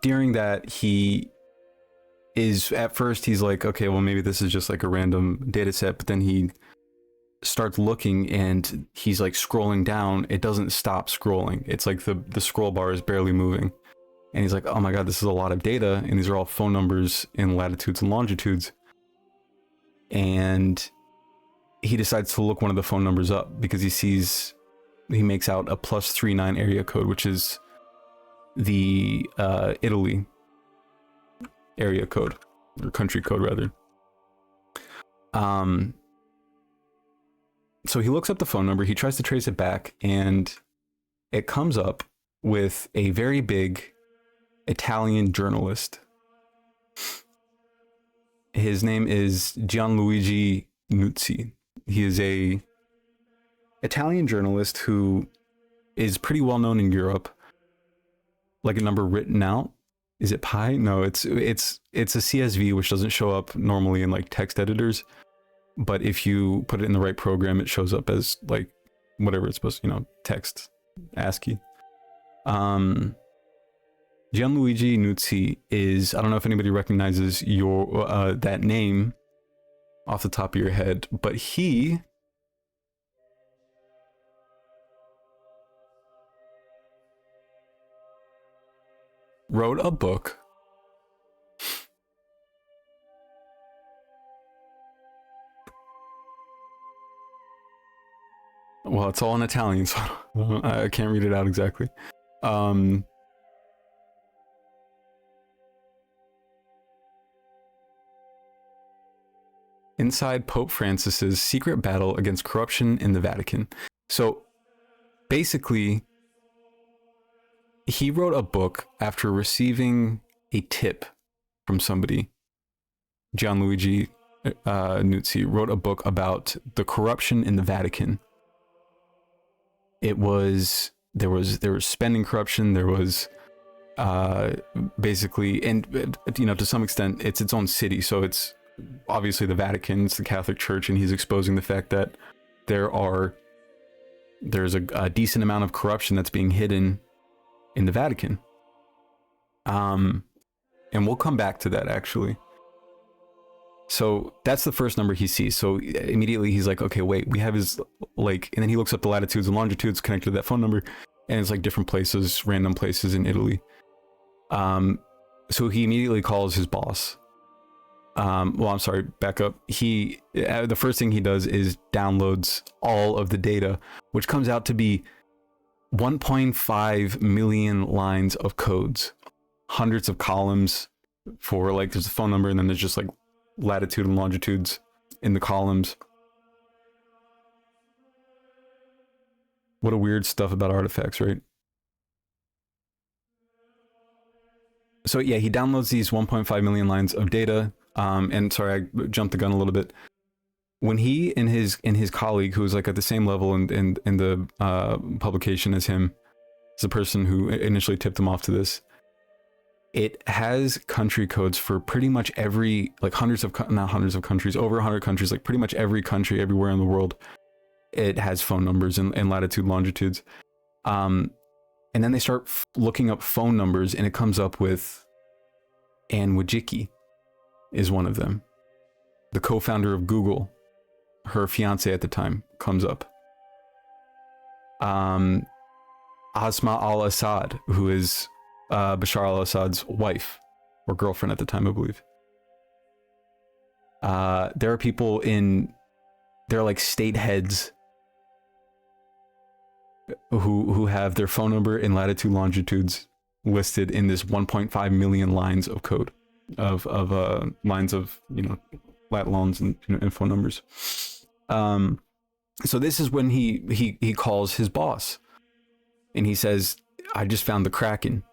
During that, he is, at first he's like, okay, well maybe this is just like a random data set, but then he starts looking and he's like scrolling down. It doesn't stop scrolling. It's like the scroll bar is barely moving. And he's like, oh my god, this is a lot of data, and these are all phone numbers in latitudes and longitudes. And he decides to look one of the phone numbers up because he makes out a +39 area code, which is the Italy area code, or country code rather. So he looks up the phone number, he tries to trace it back, and it comes up with a very big Italian journalist. His name is Gianluigi Nuzzi. He is a Italian journalist who is pretty well known in Europe. Like a number written out. Is it pi? No, it's a CSV, which doesn't show up normally in like text editors. But if you put it in the right program, it shows up as like whatever it's supposed to, text, ASCII. Gianluigi Nuzzi is, I don't know if anybody recognizes your that name off the top of your head, but he wrote a book well, it's all in Italian, so I can't read it out exactly. Inside Pope Francis's secret battle against corruption in the Vatican. So basically, he wrote a book after receiving a tip from somebody. Gianluigi Nuzzi wrote a book about the corruption in the Vatican. There was spending corruption. There was basically, and to some extent, it's its own city. So it's obviously the Vatican, it's the Catholic Church, and he's exposing the fact that there's a decent amount of corruption that's being hidden in the Vatican. And we'll come back to that actually. So that's the first number he sees. So immediately he's like, okay, wait, we have his and then he looks up the latitudes and longitudes connected to that phone number, and it's like different places, random places in Italy. So he immediately calls his boss. well, I'm sorry, back up. The first thing he does is downloads all of the data, which comes out to be 1.5 million lines of codes, hundreds of columns for like, there's a phone number and then there's just like latitude and longitudes in the columns. What a weird stuff about artifacts, right? So yeah, he downloads these 1.5 million lines of data. And sorry, I jumped the gun a little bit. When he and his colleague, who was like at the same level in the publication as him, is the person who initially tipped him off to this. It has country codes for pretty much every, like not hundreds of countries, over 100 countries, like pretty much every country everywhere in the world. It has phone numbers and latitude, longitudes. And then they start looking up phone numbers, and it comes up with Anne Wojcicki is one of them. The co-founder of Google, her fiance at the time, comes up. Asma al-Assad, who is Bashar al-Assad's wife or girlfriend at the time, I believe. There are people they're like state heads who have their phone number and latitude, longitudes listed in this 1.5 million lines of code of lines of, lat longs and phone numbers. So this is when he calls his boss and he says, I just found the Kraken.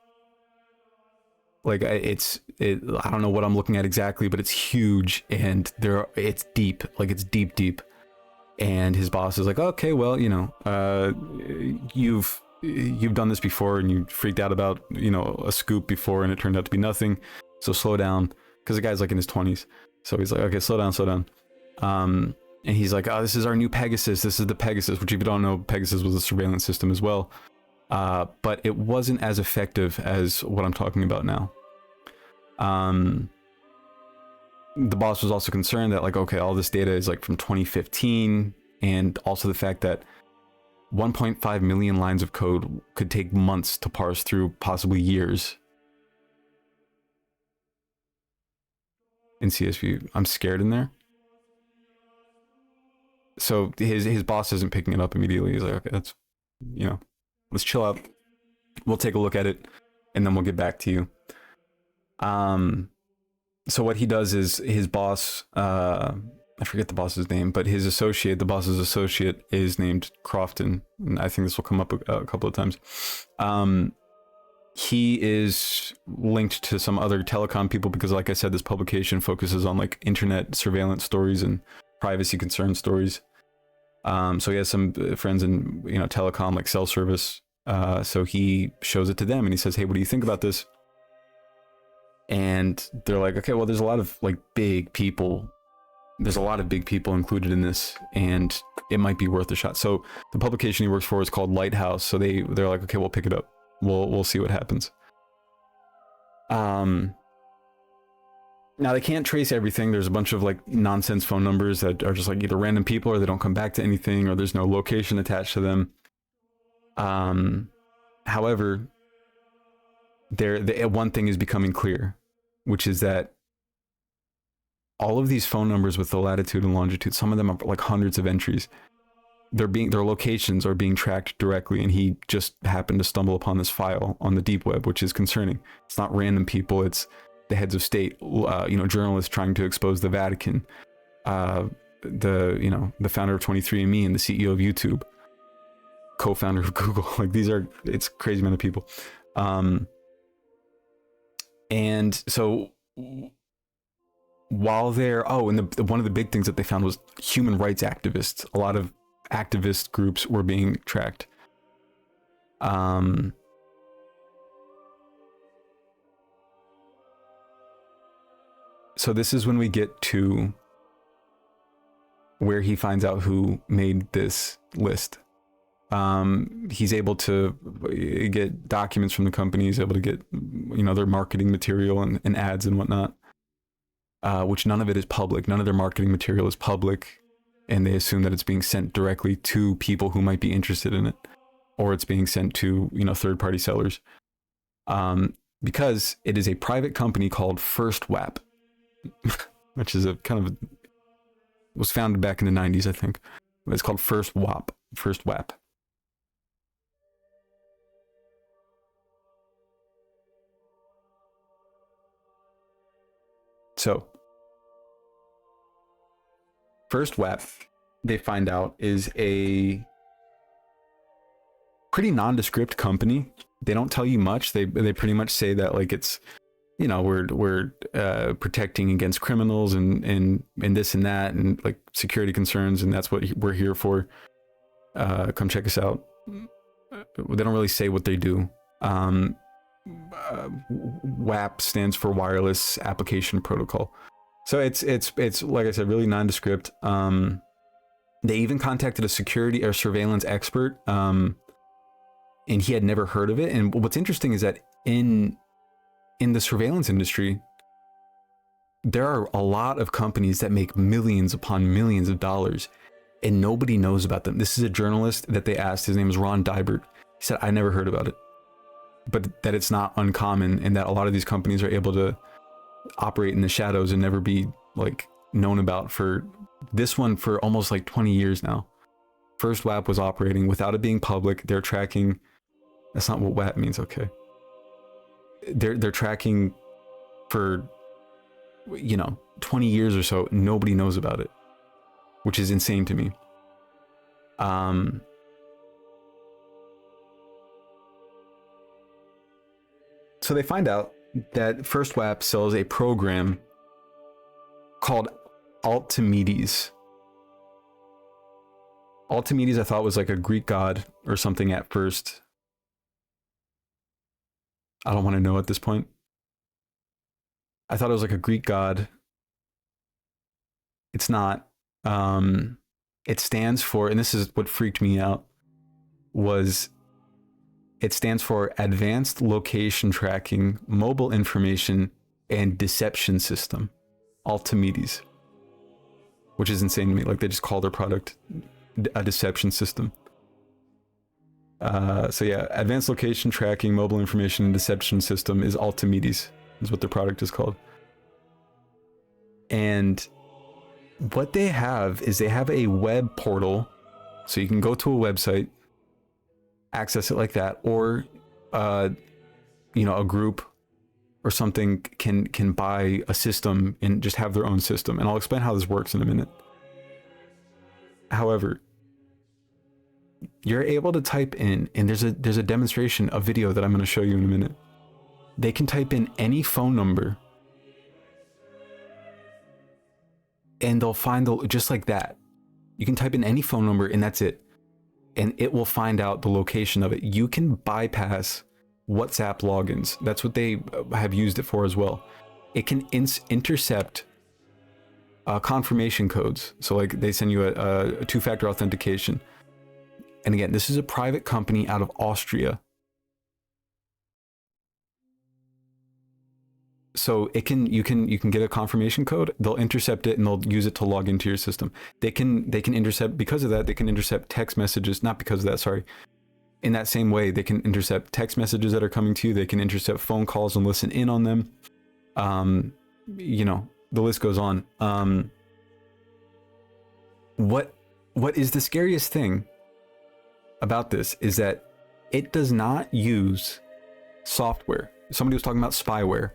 Like I don't know what I'm looking at exactly, but it's huge and it's deep, like it's deep. And his boss is like, okay, well, you've done this before and you freaked out about, a scoop before and it turned out to be nothing. So slow down. Cause the guy's like in his 20s. So he's like, okay, slow down. And he's like, oh, this is our new Pegasus. This is the Pegasus, which if you don't know, Pegasus was a surveillance system as well. But it wasn't as effective as what I'm talking about now. The boss was also concerned that, like, okay, all this data is like from 2015, and also the fact that 1.5 million lines of code could take months to parse through, possibly years. In CSV, I'm scared in there. So his boss isn't picking it up immediately. He's like, okay, that's, let's chill out. We'll take a look at it, and then we'll get back to you. So what he does is his boss, I forget the boss's name, but the boss's associate is named Crofton. And I think this will come up a couple of times. He is linked to some other telecom people because, like I said, this publication focuses on like internet surveillance stories and privacy concern stories. So he has some friends in, telecom, like cell service. So he shows it to them and he says, hey, what do you think about this? And they're like, okay, well, there's a lot of like big people. There's a lot of big people included in this, and it might be worth a shot. So the publication he works for is called Lighthouse. So they're like, okay, we'll pick it up. We'll see what happens. Now they can't trace everything. There's a bunch of like nonsense phone numbers that are just like either random people or they don't come back to anything, or there's no location attached to them. However, one thing is becoming clear, which is that all of these phone numbers with the latitude and longitude, some of them are like hundreds of entries. Their locations are being tracked directly, and he just happened to stumble upon this file on the deep web, which is concerning. It's not random people; it's the heads of state, journalists trying to expose the Vatican, the founder of 23andMe and the CEO of YouTube, co-founder of Google. Like it's crazy amount of people. And so while they're, and one of the big things that they found was human rights activists. A lot of activist groups were being tracked. So this is when we get to where he finds out who made this list. He's able to get documents from the company. He's able to get, their marketing material and ads and whatnot, which none of it is public. None of their marketing material is public, and they assume that it's being sent directly to people who might be interested in it, or it's being sent to, third-party sellers, because it is a private company called FirstWap. which is a kind of was founded back in the 90s, I think. It's called First WAP. First WAP. So, First WAP, they find out, is a pretty nondescript company. They don't tell you much. They pretty much say that like it's, you know, we're protecting against criminals and this and that and like security concerns, and that's what we're here for. Come check us out. They don't really say what they do. WAP stands for Wireless Application Protocol. So it's like I said, really nondescript. They even contacted a security or surveillance expert, and he had never heard of it. And what's interesting is that in the surveillance industry, there are a lot of companies that make millions upon millions of dollars, and nobody knows about them. This is a journalist that they asked. His name is Ron Dybert. He said, I never heard about it, but that it's not uncommon, and that a lot of these companies are able to operate in the shadows and never be like known about. For this one, for almost like 20 years now, First WAP was operating without it being public. They're tracking. That's not what WAP means. Okay. They're tracking for, 20 years or so. Nobody knows about it, which is insane to me. So they find out that First WAP sells a program called Altimedes. Altimedes, I thought, was like a Greek god or something at first. I don't want to know at this point. I thought it was like a Greek god. It's not. It stands for, and this is what freaked me out, was it stands for Advanced Location Tracking, Mobile Information, and Deception System. Altimedes. Which is insane to me. Like, they just call their product a deception system. So yeah, Advanced Location Tracking, Mobile Information, and Deception System is Altimedes, is what their product is called. And what they have is they have a web portal, so you can go to a website, access it like that, or a group or something can buy a system and just have their own system. And I'll explain how this works in a minute. However, you're able to type in, and there's a demonstration, a video that I'm going to show you in a minute. They can type in any phone number, and they'll find just like that. You can type in any phone number, and that's it. And it will find out the location of it. You can bypass WhatsApp logins. That's what they have used it for as well. It can intercept confirmation codes. So like they send you a two-factor authentication. And again, this is a private company out of Austria. So you can get a confirmation code. They'll intercept it and they'll use it to log into your system. They can intercept, because of that, they can intercept text messages. Not because of that, sorry. In that same way, they can intercept text messages that are coming to you. They can intercept phone calls and listen in on them. The list goes on. What is the scariest thing about this is that it does not use software. Somebody was talking about spyware.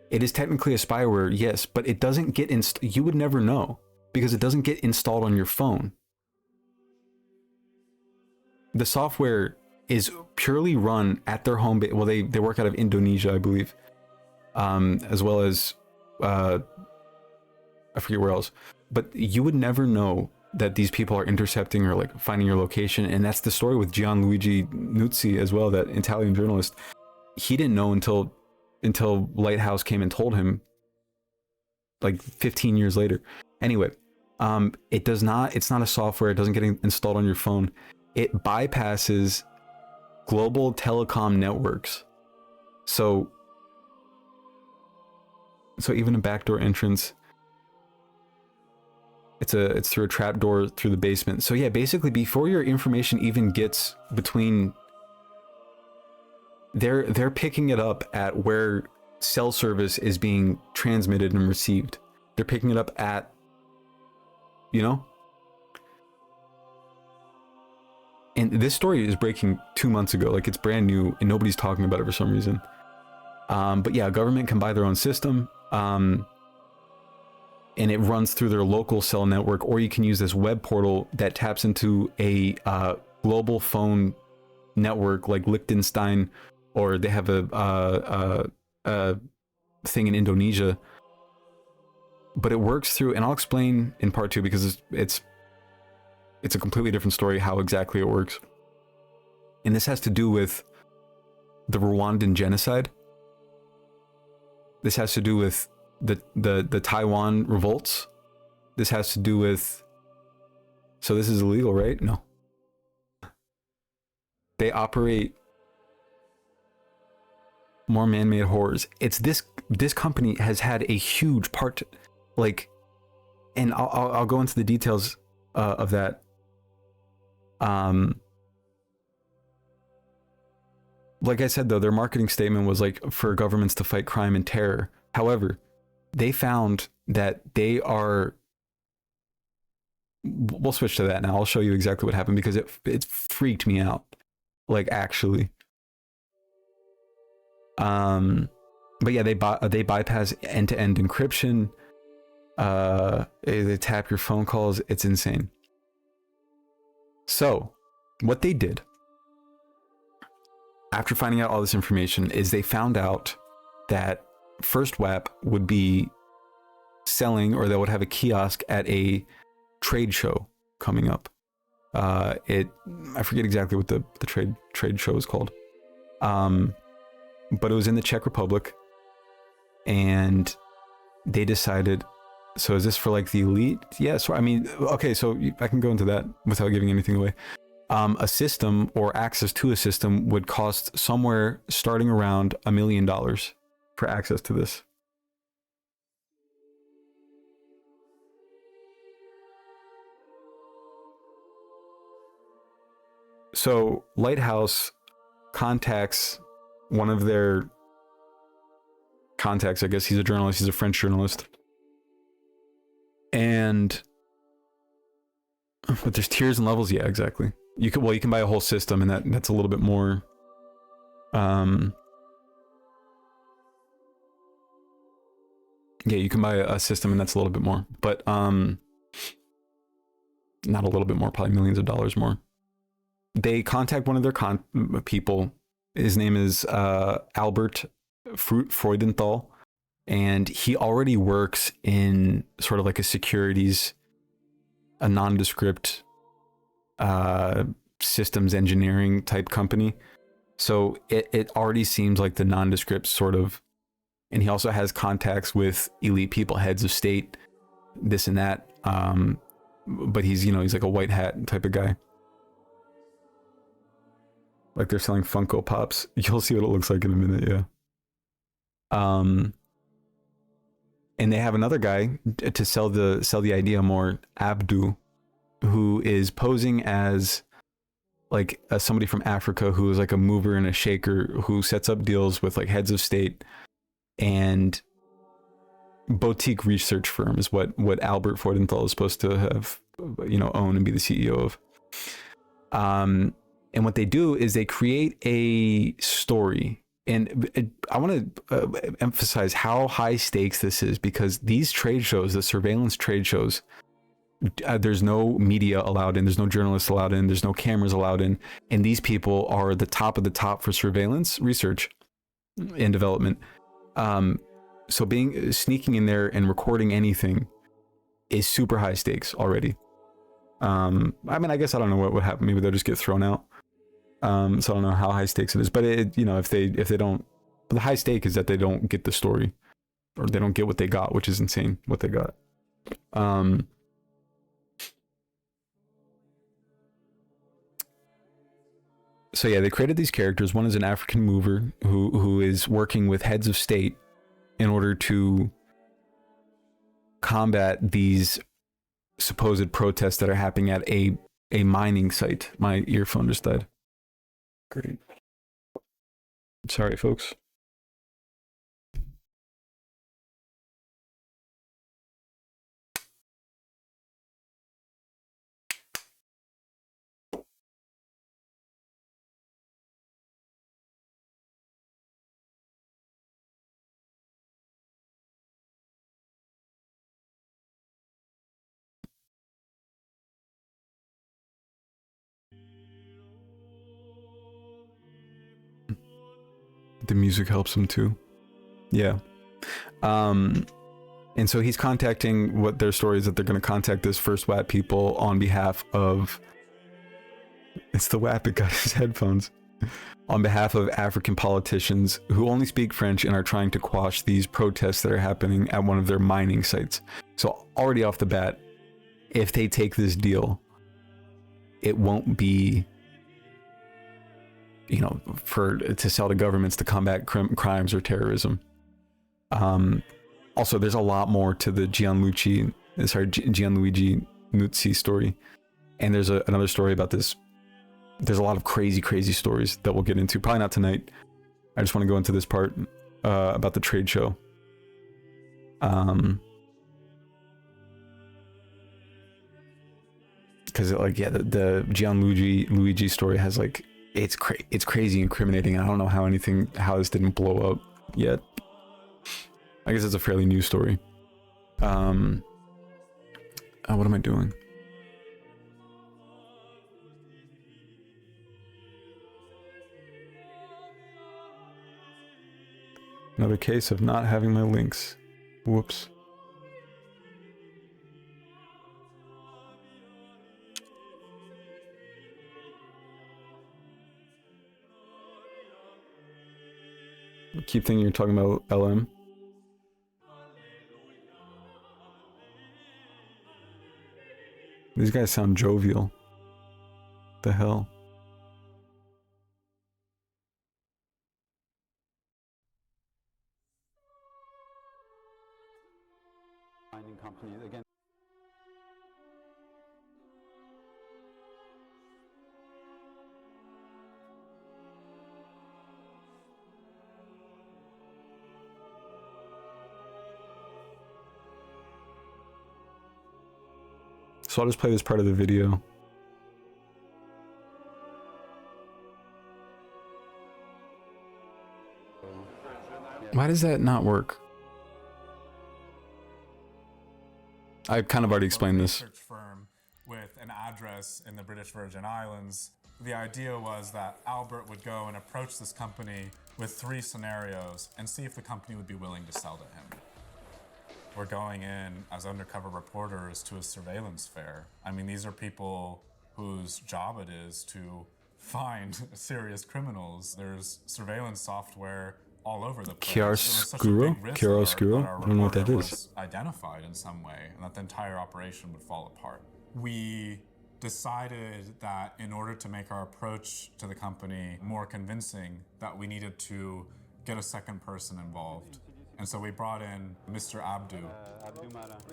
It is technically a spyware, yes, but it doesn't get you would never know, because it doesn't get installed on your phone. The software is purely run at their home base. Well, they work out of Indonesia, I believe, as well as I forget where else. But you would never know that these people are intercepting or like finding your location. And that's the story with Gianluigi Nuzzi as well, that Italian journalist. He didn't know until Lighthouse came and told him, like 15 years later. Anyway, it's not a software. It doesn't get installed on your phone. It bypasses global telecom networks. So even a backdoor entrance, it's through a trapdoor through the basement. So yeah, basically before your information even gets between, they're picking it up at where cell service is being transmitted and received. They're picking it up at, you know? And this story is breaking 2 months ago. Like, it's brand new and nobody's talking about it for some reason. But yeah, government can buy their own system. And it runs through their local cell network, or you can use this web portal that taps into a global phone network like Liechtenstein, or they have a thing in Indonesia. But it works through, and I'll explain in part 2 because it's a completely different story how exactly it works. And this has to do with the Rwandan genocide. This has to do with the Taiwan revolts. This has to do with, so this is illegal, right? No. They operate more man-made horrors. It's this company has had a huge part, like, and I'll go into the details of that. Like I said, though, their marketing statement was like for governments to fight crime and terror. However, they found that they are, we'll switch to that now. I'll show you exactly what happened because it freaked me out. Like, actually. But yeah, they bypass end-to-end encryption. They tap your phone calls. It's insane. So, what they did after finding out all this information is they found out that First WAP would be selling, or they would have a kiosk at a trade show coming up. I forget exactly what the trade show is called. But it was in the Czech Republic, and they decided, so is this for like the elite? Yeah, so I mean, okay, so I can go into that without giving anything away. A system or access to a system would cost somewhere starting around $1 million for access to this. So Lighthouse contacts one of their contacts. I guess he's a journalist. He's a French journalist. And but there's tiers and levels. Yeah, exactly. You can buy a whole system, and that's a little bit more. Yeah, you can buy a system, and that's a little bit more, but not a little bit more, probably millions of dollars more. They contact one of their people. His name is Albert Freudenthal, and he already works in sort of like a securities, a nondescript systems engineering type company. So it already seems like the nondescript sort of, and he also has contacts with elite people, heads of state, this and that. But he's like a white hat type of guy. Like they're selling Funko Pops. You'll see what it looks like in a minute, yeah. And they have another guy to sell the idea more, Abdu, who is posing as like somebody from Africa who is like a mover and a shaker who sets up deals with like heads of state and boutique research firm is what Albert Freudenthal is supposed to have, own and be the CEO of. And what they do is they create a story. And I want to emphasize how high stakes this is, because these trade shows, the surveillance trade shows, there's no media allowed in, there's no journalists allowed in, there's no cameras allowed in. And these people are the top of the top for surveillance research and development. So sneaking in there and recording anything is super high stakes already. I mean, I guess I don't know what would happen. Maybe they'll just get thrown out. So I don't know how high stakes it is, but if they don't, the high stake is that they don't get the story, or they don't get what they got, which is insane what they got. So yeah, they created these characters. One is an African mover who is working with heads of state in order to combat these supposed protests that are happening at a mining site. My earphone just died. Great. Sorry, folks. The music helps him too. Yeah. And so he's contacting, what their story is that they're going to contact this First WAP people on behalf of, it's the WAP that got his headphones, on behalf of African politicians who only speak French and are trying to quash these protests that are happening at one of their mining sites. So already off the bat, if they take this deal, it won't be, you know, to sell to governments to combat crimes or terrorism. Also, there's a lot more to the Gianluigi Nuzzi story. And there's another story about this. There's a lot of crazy stories that we'll get into. Probably not tonight. I just want to go into this part about the trade show. Because like, yeah, the Gianluigi story has like, it's crazy incriminating. I don't know how this didn't blow up yet. I guess it's a fairly new story. What am I doing? Another case of not having my links. Whoops. Keep thinking you're talking about LM. These guys sound jovial. The hell? Mining companies again. So I'll just play this part of the video. Why does that not work? I kind of already explained this. Research firm with an address in the British Virgin Islands. The idea was that Albert would go and approach this company with 3 scenarios and see if the company would be willing to sell to him. We're going in as undercover reporters to a surveillance fair. I mean, these are people whose job it is to find serious criminals. There's surveillance software all over the place. Chiaroscuro? I don't know what that is. Identified in some way, and that the entire operation would fall apart. We decided that in order to make our approach to the company more convincing, that we needed to get a second person involved. And so we brought in Mr. Abdu,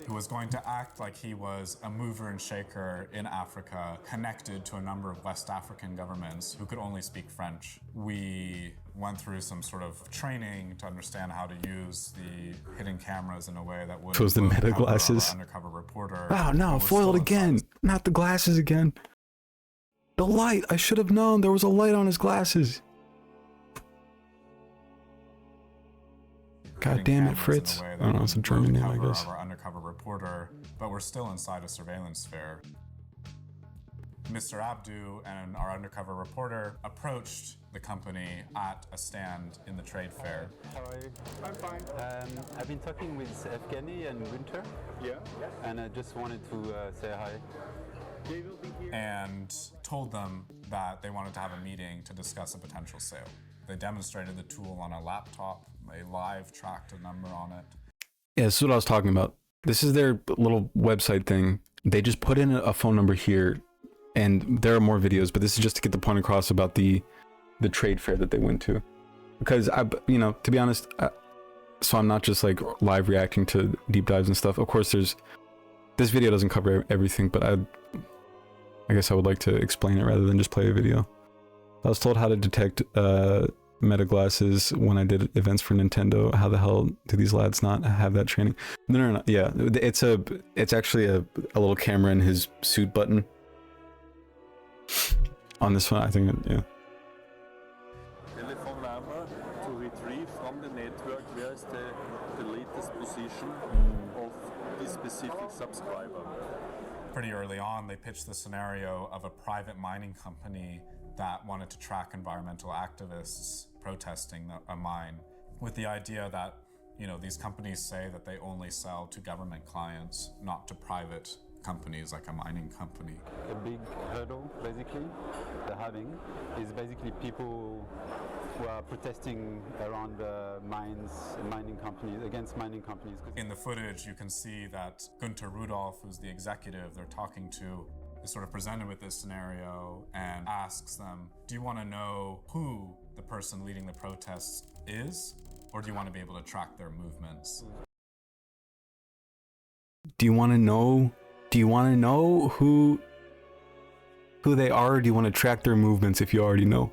who was going to act like he was a mover and shaker in Africa, connected to a number of West African governments who could only speak French. We went through some sort of training to understand how to use the hidden cameras in a way that would Those the meta glasses. Undercover reporter. Oh no, foiled again. Not the glasses again. The light. I should have known there was a light on his glasses. God damn it, Fritz. I don't know, it's a German name, I guess. Our undercover reporter, but we're still inside a surveillance fair. Mr. Abdu and our undercover reporter approached the company at a stand in the trade fair. How are you? I'm fine. I've been talking with Evgeny and Winter. Yeah. And I just wanted to say hi. They will be here. And told them that they wanted to have a meeting to discuss a potential sale. They demonstrated the tool on a laptop. They live tracked a number on it. Yeah, this is what I was talking about. This is their little website thing. They just put in a phone number here, and there are more videos, but this is just to get the point across about the trade fair that they went to. Because to be honest, so I'm not just like live reacting to deep dives and stuff. Of course, this video doesn't cover everything, but I guess I would like to explain it rather than just play a video. I was told how to detect meta glasses when I did events for Nintendo. How the hell do these lads not have that training? No. Yeah, it's actually a little camera in his suit button. On this one, I think, yeah. Telephone number to retrieve from the network where is the latest position of this specific subscriber. Pretty early on, they pitched the scenario of a private mining company that wanted to track environmental activists protesting a mine, with the idea that, you know, these companies say that they only sell to government clients, not to private companies like a mining company. A big hurdle, basically, they're having is basically people who are protesting around mining companies, against mining companies. In the footage, you can see that Günter Rudolph, who's the executive they're talking to, is sort of presented with this scenario and asks them, do you want to know who the person leading the protests is, or do you want to be able to track their movements? Do you want to know? Do you want to know who they are, or do you want to track their movements if you already know?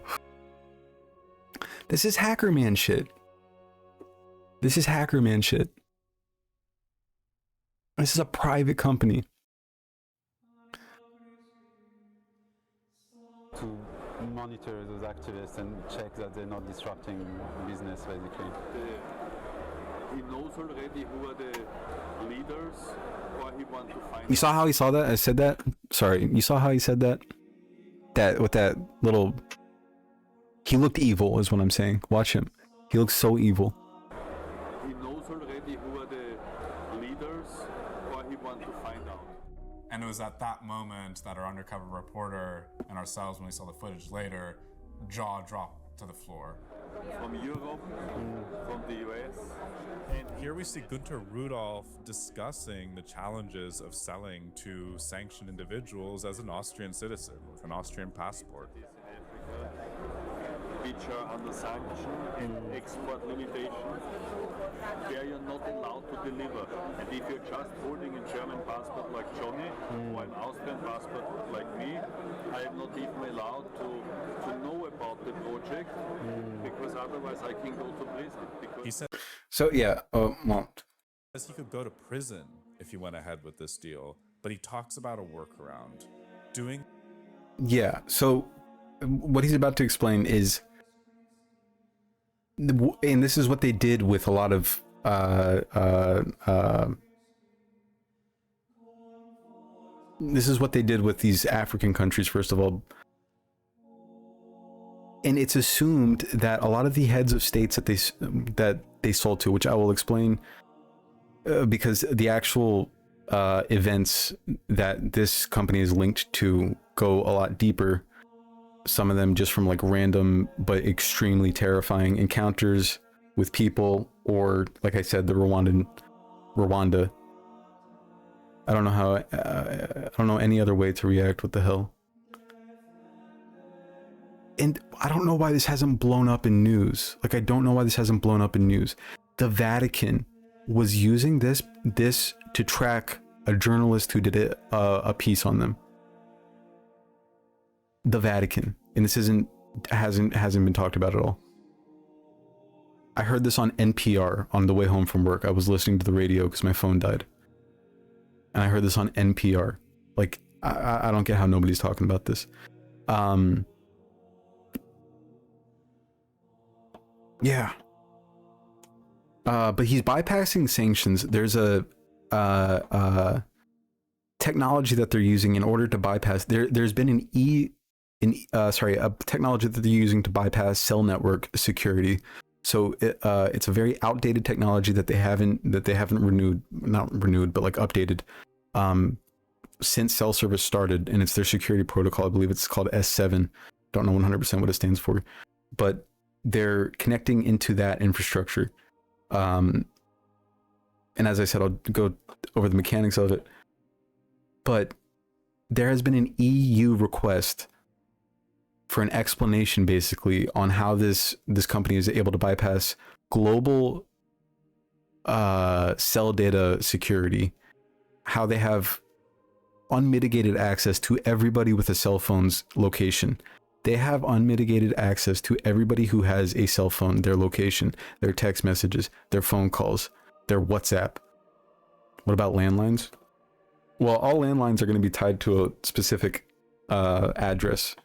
This is hacker man shit. This is hacker man shit. This is a private company. To monitor those activists and check that they're not disrupting business, basically. He knows already who are the leaders, or he wants to find. You saw how he saw that? I said that? Sorry, you saw how he said that? That, with that little... He looked evil, is what I'm saying. Watch him. He looks so evil. He knows already who are the leaders, or he wants to find out. And it was at that moment that our undercover reporter and ourselves, when we saw the footage later, jaw dropped to the floor. From Europe, from the US. And here we see Günter Rudolph discussing the challenges of selling to sanctioned individuals as an Austrian citizen with an Austrian passport. Which are under sanction and export limitations, where you're not allowed to deliver. And if you're just holding a German passport like Johnny, or an Austrian passport like me, I am not even allowed to know about the project, because otherwise I can go to prison. He said, so yeah, well, he could go to prison if he went ahead with this deal, but he talks about a workaround. Yeah, so what he's about to explain is, and this is what they did with a lot of this is what they did with these African countries, first of all. And it's assumed that a lot of the heads of states that they sold to, which I will explain, because the actual events that this company is linked to go a lot deeper. Some of them just from like random but extremely terrifying encounters with people, or like I said, the Rwanda. I don't know how. I don't know any other way to react. What the hell? And I don't know why this hasn't blown up in news. Like, I don't know why this hasn't blown up in news. The Vatican was using this to track a journalist who did a piece on them. The Vatican, and this hasn't been talked about at all. I heard this on NPR on the way home from work. I was listening to the radio because my phone died, and I heard this on NPR. Like, I don't get how nobody's talking about this. Yeah. But he's bypassing sanctions. There's a technology that they're using in order to bypass. There's been a technology that they're using to bypass cell network security. So it's a very outdated technology that they haven't not renewed, but like updated since cell service started, and it's their security protocol. I believe it's called S7. Don't know 100% what it stands for, but they're connecting into that infrastructure. And as I said, I'll go over the mechanics of it. But there has been an EU request for an explanation, basically, on how this company is able to bypass global cell data security, how they have unmitigated access to everybody with a cell phone's location. They have unmitigated access to everybody who has a cell phone, their location, their text messages, their phone calls, their WhatsApp. What about landlines? Well, all landlines are going to be tied to a specific address,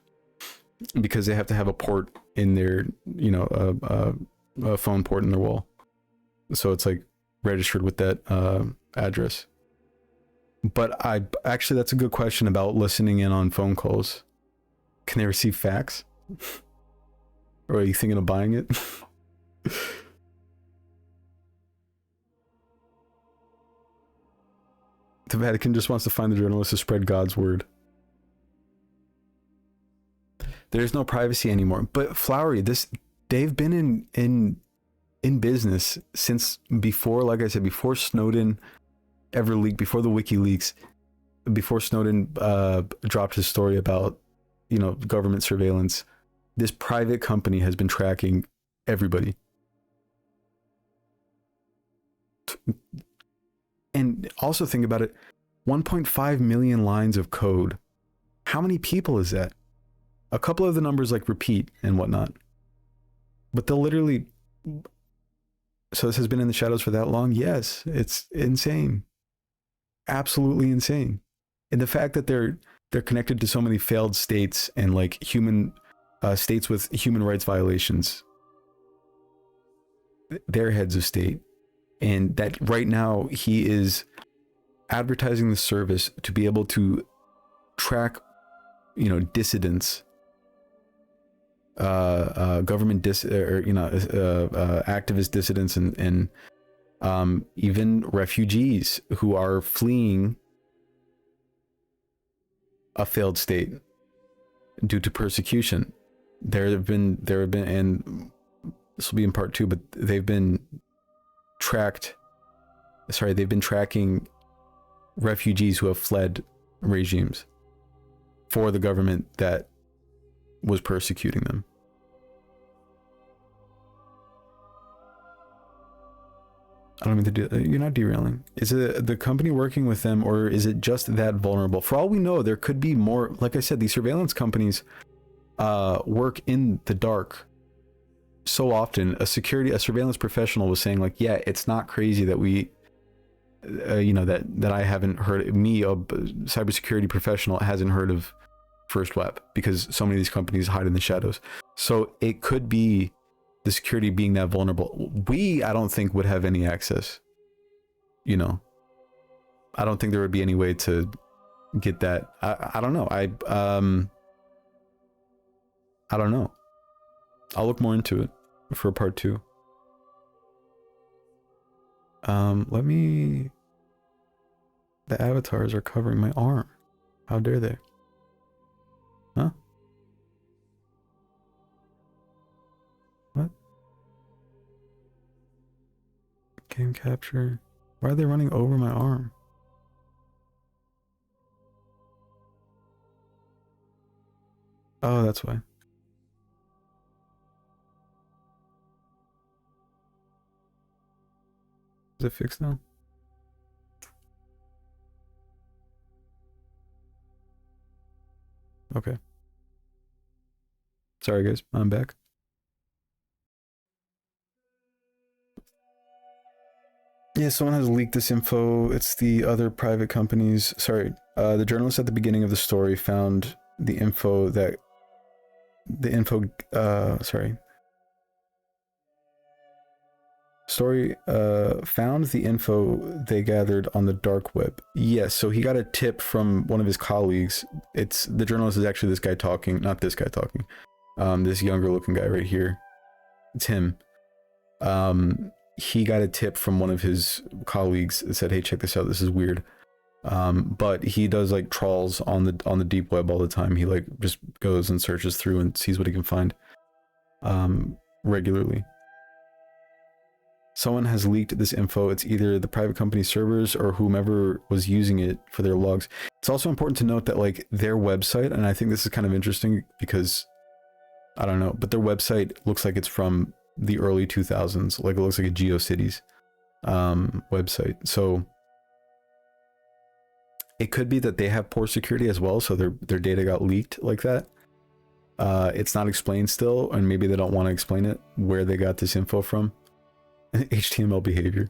because they have to have a port in their, a phone port in their wall. So it's like registered with that address. But actually, that's a good question about listening in on phone calls. Can they receive fax? Or are you thinking of buying it? The Vatican just wants to find the journalists to spread God's word. There's no privacy anymore. But Flowery, they've been in business since before, like I said, before Snowden ever leaked, before the WikiLeaks, before Snowden dropped his story about, you know, government surveillance. This private company has been tracking everybody. And also think about it, 1.5 million lines of code. How many people is that? A couple of the numbers like repeat and whatnot. But they'll literally... So this has been in the shadows for that long? Yes, it's insane. Absolutely insane. And the fact that they're connected to so many failed states and like states with human rights violations. They're heads of state. And that right now he is advertising the service to be able to track, you know, dissidents, government activist dissidents, and even refugees who are fleeing a failed state due to persecution. There have been, and this will be in part 2, but they've been tracking refugees who have fled regimes for the government that was persecuting them. I don't mean to do that. You're not derailing. Is it the company working with them, or is it just that vulnerable? For all we know, there could be more. Like I said, these surveillance companies work in the dark so often. A surveillance professional was saying, like, yeah, it's not crazy that we that I haven't heard, me, a cybersecurity professional, hasn't heard of First Web, because so many of these companies hide in the shadows. So it could be the security being that vulnerable. I don't think would have any access. You know, I don't think there would be any way to get that. I don't know. I don't know. I'll look more into it for part 2. The avatars are covering my arm. How dare they? Huh? What? Game capture. Why are they running over my arm? Oh, that's why. Is it fixed now? Okay. Sorry guys, I'm back. Yeah, someone has leaked this info. It's the other private companies. Sorry, the journalist at the beginning of the story found the info that... found the info they gathered on the dark web. Yes, so he got a tip from one of his colleagues. The journalist is actually this guy talking, not this guy talking. This younger looking guy right here. It's him. He got a tip from one of his colleagues that said, hey, check this out, this is weird. But he does like trawls on the deep web all the time. He like just goes and searches through and sees what he can find regularly. Someone has leaked this info. It's either the private company servers or whomever was using it for their logs. It's also important to note that like their website, and I think this is kind of interesting because I don't know, but their website looks like it's from the early 2000s. Like it looks like a GeoCities website. So it could be that they have poor security as well, so their data got leaked like that. It's not explained still, and maybe they don't want to explain it, where they got this info from. HTML behavior.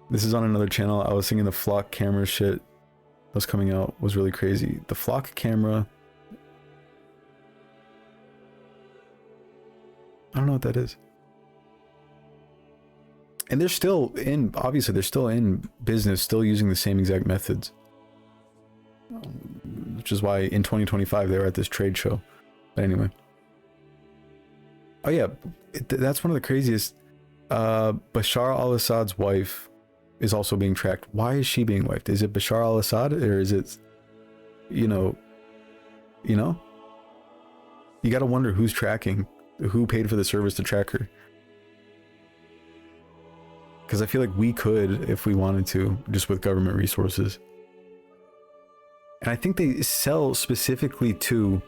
This is on another channel. I was thinking the Flock camera shit that was coming out was really crazy. The Flock camera... I don't know what that is. And they're still in, obviously they're still in business, still using the same exact methods. Which is why in 2025 they were at this trade show. But anyway. Oh yeah, that's one of the craziest. Bashar al-Assad's wife is also being tracked. Why is she being wiped? Is it Bashar al-Assad, or is it, you know, you got to wonder who's tracking, who paid for the service to track her. Because I feel like we could, if we wanted to, just with government resources. And I think they sell specifically to,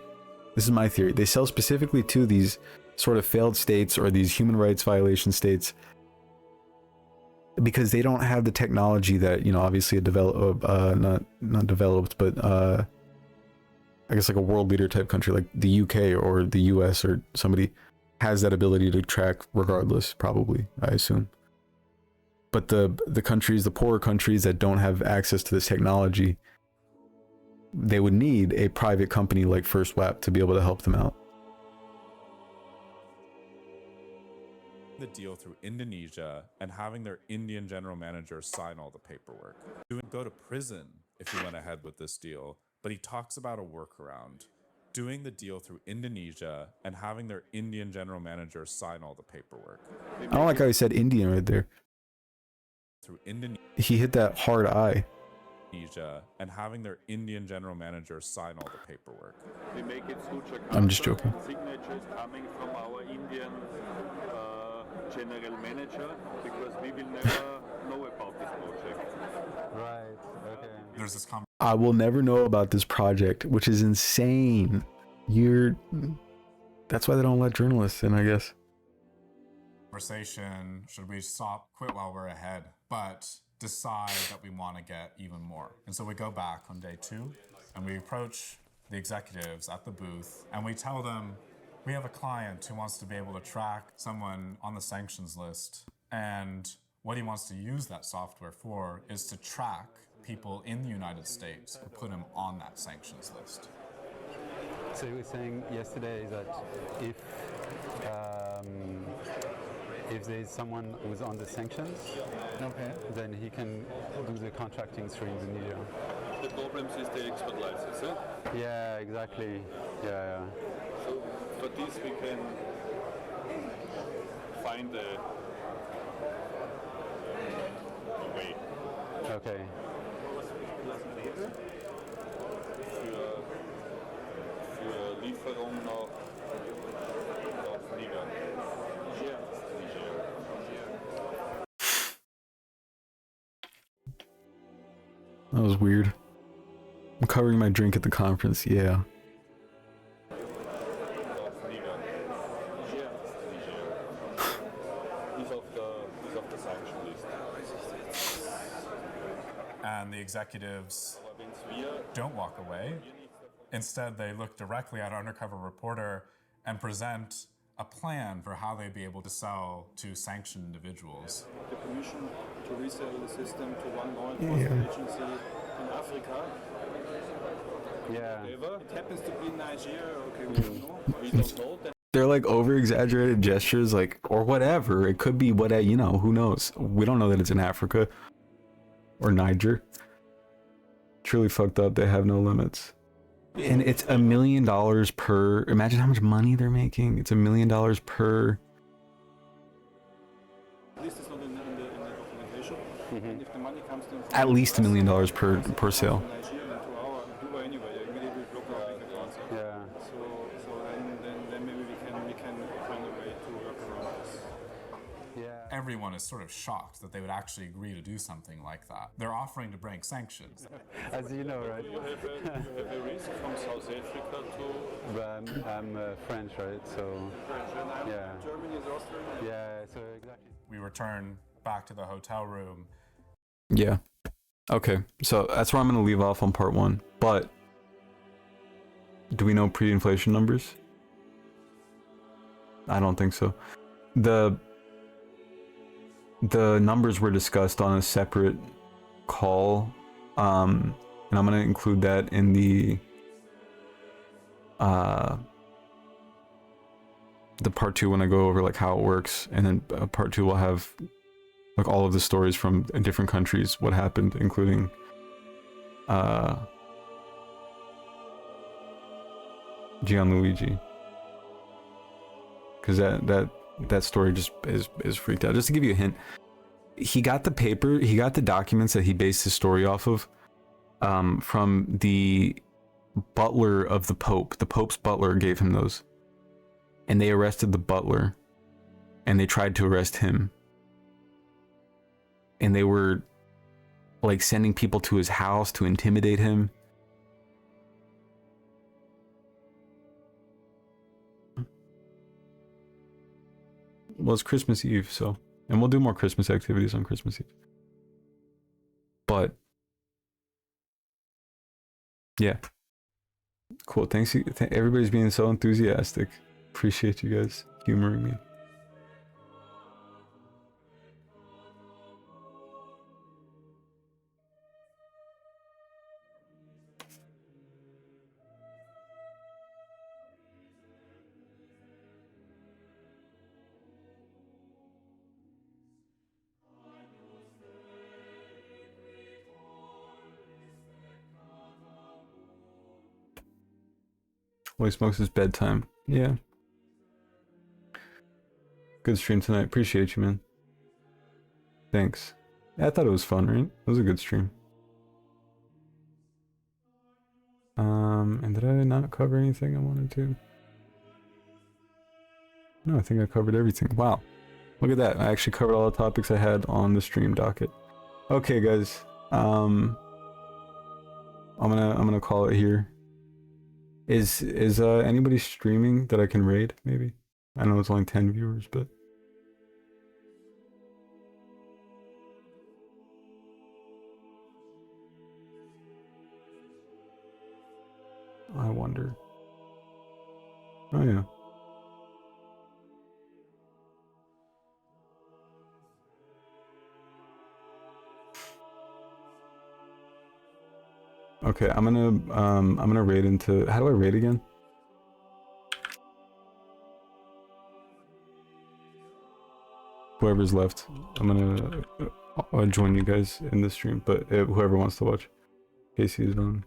this is my theory, they sell specifically to these sort of failed states or these human rights violation states, because they don't have the technology that, you know, obviously not developed, but I guess like a world leader type country like the UK or the US or somebody has that ability to track regardless, probably, I assume. But the countries, the poorer countries that don't have access to this technology, they would need a private company like First WAP to be able to help them out. The deal through Indonesia and having their Indian general manager sign all the paperwork. You would go to prison if you went ahead with this deal, but he talks about a workaround. Doing the deal through Indonesia and having their Indian general manager sign all the paperwork. I don't like how he said Indian right there. Through Indonesia. He hit that hard I. And having their Indian general manager sign all the paperwork. We make it through Jakarta. I'm just joking. Signatures coming from our Indian general manager, because we will never know about this project. Right. Okay. There's this I will never know about this project, which is insane. That's why they don't let journalists in, I guess. conversation. Should we stop, quit while we're ahead, but decide that we want to get even more? And so we go back on day 2 and we approach the executives at the booth and we tell them, we have a client who wants to be able to track someone on the sanctions list, and what he wants to use that software for is to track people in the United States and put them on that sanctions list. So you were saying yesterday that if there's someone who's on the sanctions, okay, then he can do the contracting through Indonesia. The problem is the export license, eh? Yeah, exactly. Yeah. So for this we can find a way. Okay. Für Lieferung nach Niger. That was weird. I'm covering my drink at the conference, yeah. And the executives don't walk away. Instead, they look directly at our undercover reporter and present a plan for how they'd be able to sell to sanctioned individuals. The permission to resell the system to one law enforcement agency in Africa. Yeah. Whatever. It happens to be Nigeria. Okay, we don't know. We don't know. They're like over-exaggerated gestures, like, or whatever. It could be what, you know, who knows? We don't know that it's in Africa or Niger. Truly fucked up. They have no limits. And it's $1 million per. Imagine how much money they're making. It's $1 million per. At least it's not in the documentation. And if the money comes then from At least $1 million per sale. Nigeria to our Dubai anyway, immediately block our bank accounts. Yeah. So then maybe we can find a way to work around this. Yeah. Everyone is sort of shocked that they would actually agree to do something like that. They're offering to break sanctions. As you know, right? You have a risk from South Africa to... But I'm French, right? So, yeah. Germany is Austrian. Yeah, so exactly. We return back to the hotel room. Yeah. Okay, so that's where I'm going to leave off on part 1. But do we know pre-inflation numbers? I don't think so. The numbers were discussed on a separate call, and I'm going to include that in the part 2 when I go over like how it works, and then part 2 will have like all of the stories from different countries, what happened, including Gianluigi, because that story just is freaked out. Just to give you a hint, he got the documents that he based his story off of from the butler of the Pope. The Pope's butler gave him those, and they arrested the butler, and they tried to arrest him, and they were like sending people to his house to intimidate him. Well, it's Christmas Eve, so, and we'll do more Christmas activities on Christmas Eve. But yeah, cool. Thanks, everybody's being so enthusiastic. Appreciate you guys humoring me. Holy smokes, it's bedtime. Yeah. Good stream tonight. Appreciate you, man. Thanks. I thought it was fun, right? It was a good stream. And did I not cover anything I wanted to? No, I think I covered everything. Wow. Look at that. I actually covered all the topics I had on the stream docket. Okay, guys. I'm gonna call it here. Is anybody streaming that I can raid, maybe? I know it's only 10 viewers, but... I wonder. Oh, yeah. Okay, I'm gonna raid into... How do I raid again? Whoever's left, I'm gonna join you guys in the stream, but whoever wants to watch. Casey is on.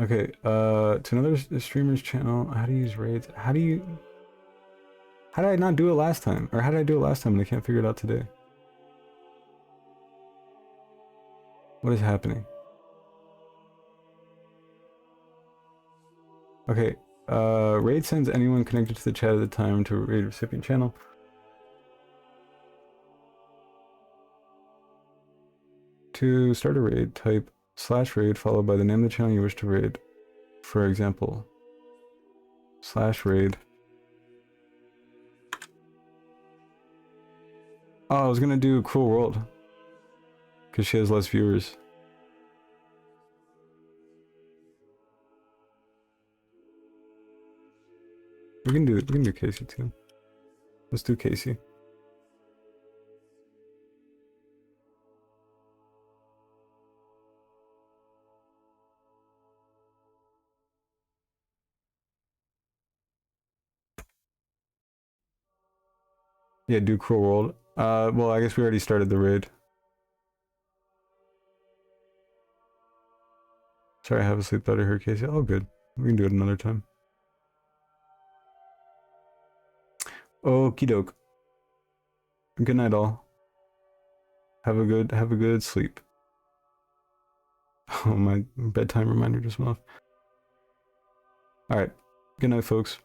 Okay, to another streamer's channel, how to use raids. How did I not do it last time? Or how did I do it last time and I can't figure it out today? What is happening? Okay, raid sends anyone connected to the chat at the time to a raid recipient channel. To start a raid, type /raid followed by the name of the channel you wish to raid. For example, /raid. Oh, I was gonna do Cruel World because she has less viewers. We can do Casey too. Let's do Casey. Yeah, do Cruel World. Well, I guess we already started the raid. Sorry, I have a sleep thought I heard Casey. Oh, good. We can do it another time. Okie doke. Good night, all. Have a good sleep. Oh, my bedtime reminder just went off. All right. Good night, folks.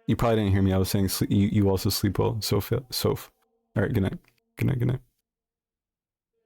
You probably didn't hear me. I was saying sleep, you also sleep well. Soph. All right. Good night. Good night. Good night.